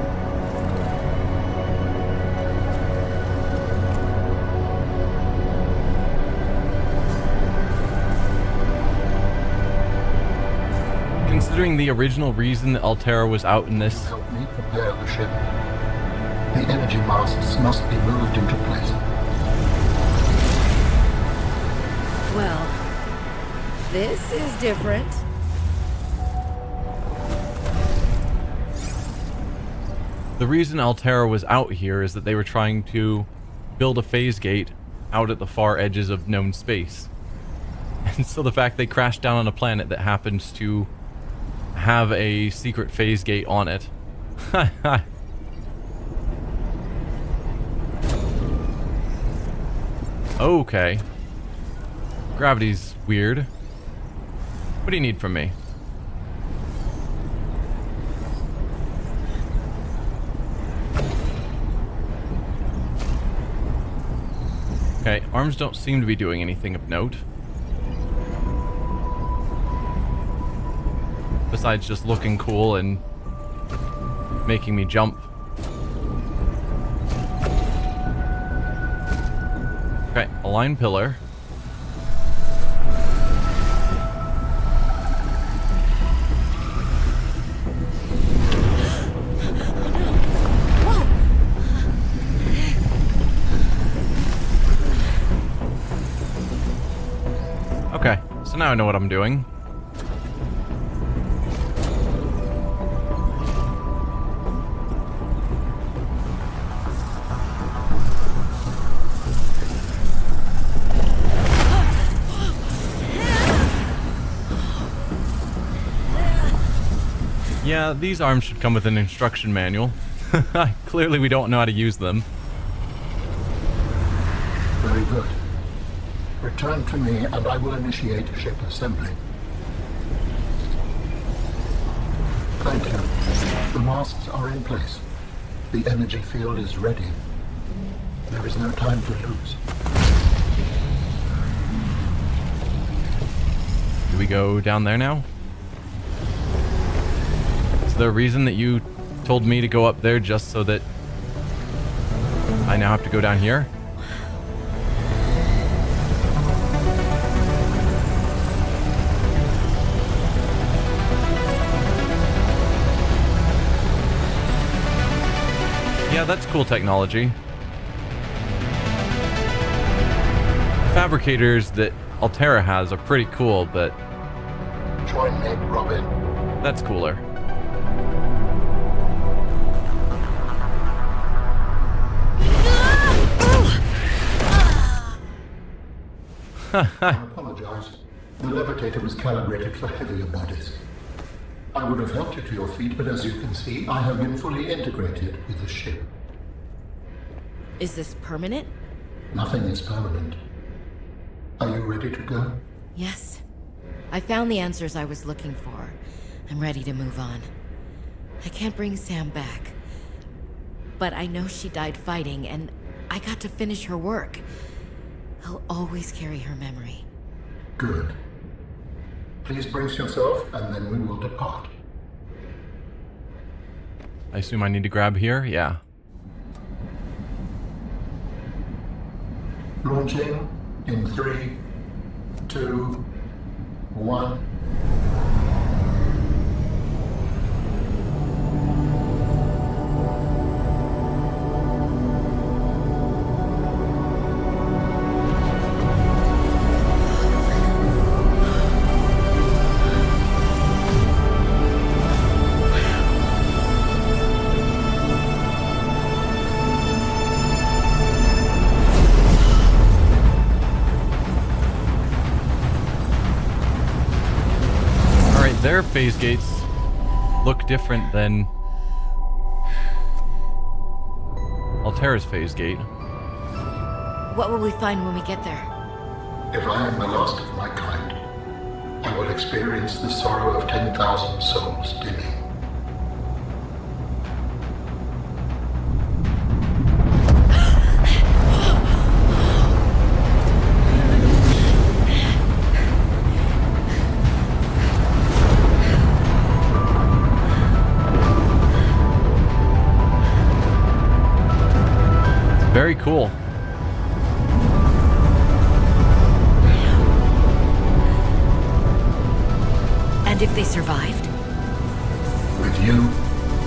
Considering the original reason that Altera was out in this, Help me prepare the ship. The energy masts must be moved into place. Well, this is different. the reason Altera was out here is that they were trying to build a phase gate out at the far edges of known space. And so the fact they crashed down on a planet that happens to have a secret phase gate on it. Okay. Gravity's weird. What do you need from me? Okay, arms don't seem to be doing anything of note. Besides just looking cool and making me jump. Okay, align pillar. Okay, so now I know what I'm doing. Yeah, these arms should come with an instruction manual. Clearly we don't know how to use them. Very good. Return to me and I will initiate ship assembly. Thank you. The masts are in place. The energy field is ready. There is no time to lose. Do we go down there now? Is there a reason that you told me to go up there just so that I now have to go down here? Yeah, that's cool technology. Fabricators that Altera has are pretty cool, but Join me, Robin. that's cooler. I apologize. The levitator was calibrated for heavier bodies. I would have helped you to your feet, but as you can see, I have been fully integrated with the ship. Is this permanent? Nothing is permanent. Are you ready to go? Yes. I found the answers I was looking for. I'm ready to move on. I can't bring Sam back. But I know she died fighting, and I got to finish her work. I'll always carry her memory. Good. Please brace yourself, and then we will depart. I assume I need to grab here? Yeah. Launching in 3, 2, 1. Their phase gates look different than Altera's phase gate. What will we find when we get there? If I am the last of my kind, I will experience the sorrow of 10,000 souls dimming. Very cool. And if they survived? With you,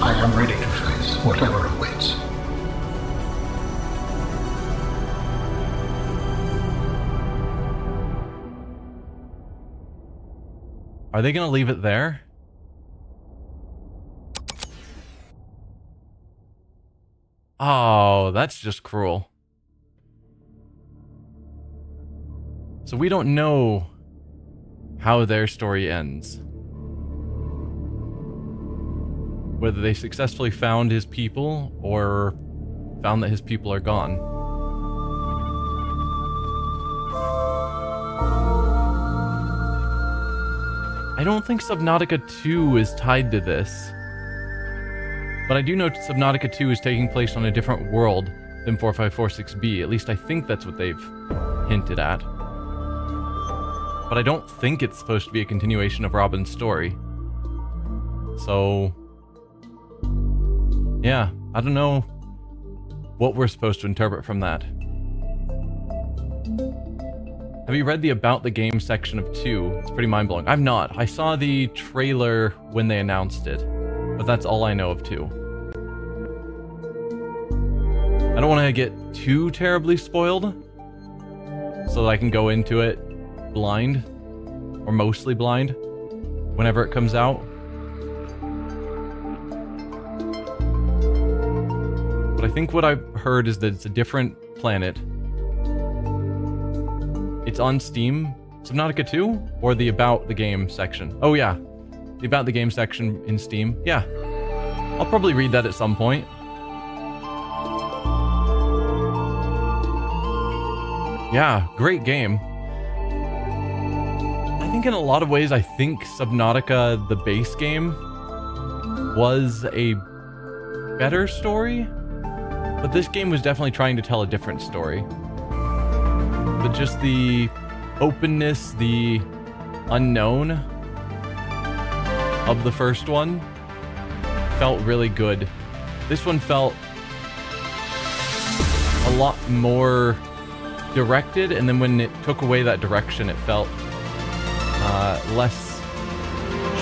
I am ready to face whatever awaits. Are they gonna leave it there? Oh, that's just cruel. So we don't know how their story ends. Whether they successfully found his people or found that his people are gone. I don't think Subnautica 2 is tied to this. But I do know Subnautica 2 is taking place on a different world than 4546B. At least I think that's what they've hinted at. But I don't think it's supposed to be a continuation of Robin's story. So... yeah, I don't know what we're supposed to interpret from that. Have you read the About the Game section of 2? It's pretty mind-blowing. I've not. I saw the trailer when they announced it. But that's all I know of 2. I don't want to get too terribly spoiled, so that I can go into it blind, or mostly blind, whenever it comes out. But I think what I've heard is that it's a different planet. It's on Steam. Subnautica 2? Or the About the Game section? Oh yeah. The About the Game section in Steam. Yeah. I'll probably read that at some point. Yeah, great game. I think in a lot of ways, I think Subnautica, the base game, was a better story. But this game was definitely trying to tell a different story. But just the openness, the unknown of the first one felt really good. This one felt a lot more directed, and then when it took away that direction, it felt less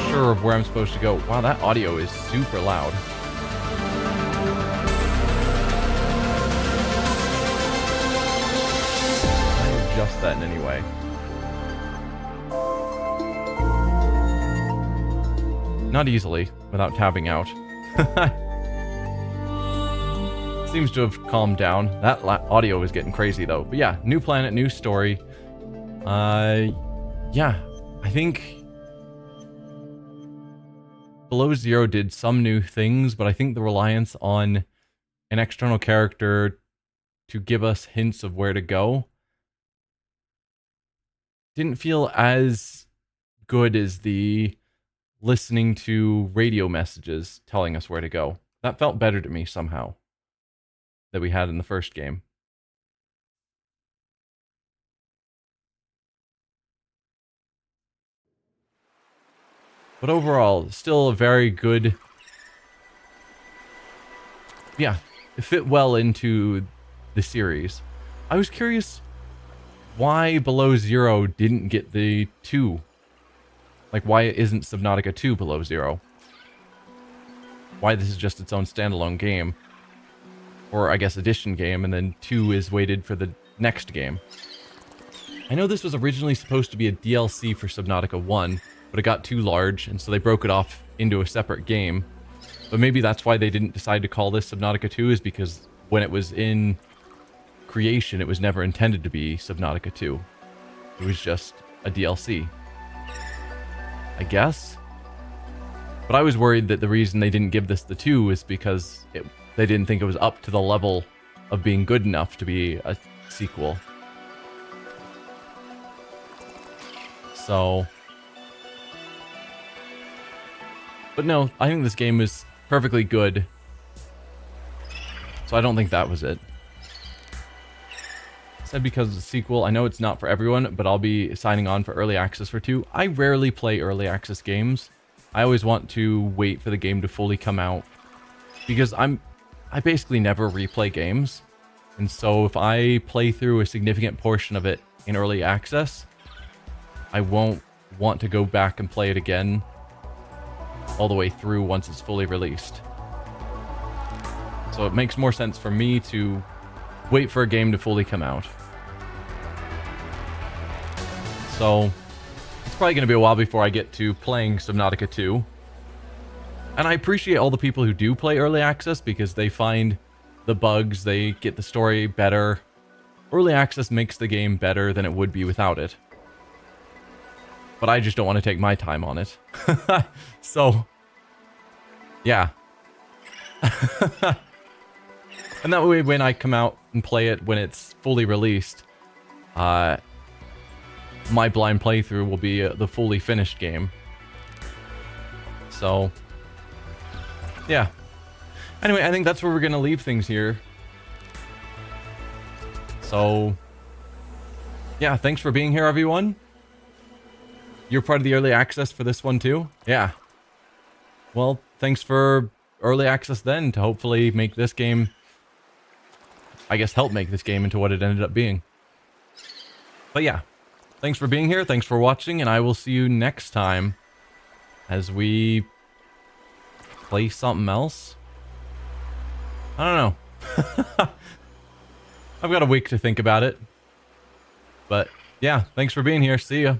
sure of where I'm supposed to go. Wow, that audio is super loud. Can I adjust that in any way? Not easily, without tabbing out. Seems to have calmed down. That audio was getting crazy though. But yeah, new planet, new story. Yeah, I think Below Zero did some new things, but I think the reliance on an external character to give us hints of where to go didn't feel as good as the listening to radio messages telling us where to go. That felt better to me somehow that we had in the first game. But overall, still a very good... yeah, it fit well into the series. I was curious why Below Zero didn't get the 2. Like, why isn't Subnautica 2 Below Zero? Why this is just its own standalone game. Or, I guess, edition game, and then 2 is waited for the next game. I know this was originally supposed to be a DLC for Subnautica 1, but it got too large, and so they broke it off into a separate game. But maybe that's why they didn't decide to call this Subnautica 2, is because when it was in creation, it was never intended to be Subnautica 2. It was just a DLC. I guess? But I was worried that the reason they didn't give this the 2 is because they didn't think it was up to the level of being good enough to be a sequel. So, but no, I think this game is perfectly good. So I don't think that was it. I said because of the sequel, I know it's not for everyone, but I'll be signing on for early access for 2. I rarely play early access games. I always want to wait for the game to fully come out because I basically never replay games. And so if I play through a significant portion of it in early access, I won't want to go back and play it again all the way through once it's fully released. So it makes more sense for me to wait for a game to fully come out. So it's probably going to be a while before I get to playing Subnautica 2. And I appreciate all the people who do play early access because they find the bugs, they get the story better. Early access makes the game better than it would be without it. But I just don't want to take my time on it. So, yeah. And that way, when I come out and play it when it's fully released, my blind playthrough will be the fully finished game. So, yeah. Anyway, I think that's where we're going to leave things here. So, yeah, thanks for being here, everyone. You're part of the early access for this one, too? Yeah. Well, thanks for early access then to hopefully make this game... I guess help make this game into what it ended up being. But yeah, thanks for being here, thanks for watching, and I will see you next time as we play something else. I don't know. I've got a week to think about it. But yeah, thanks for being here. See ya.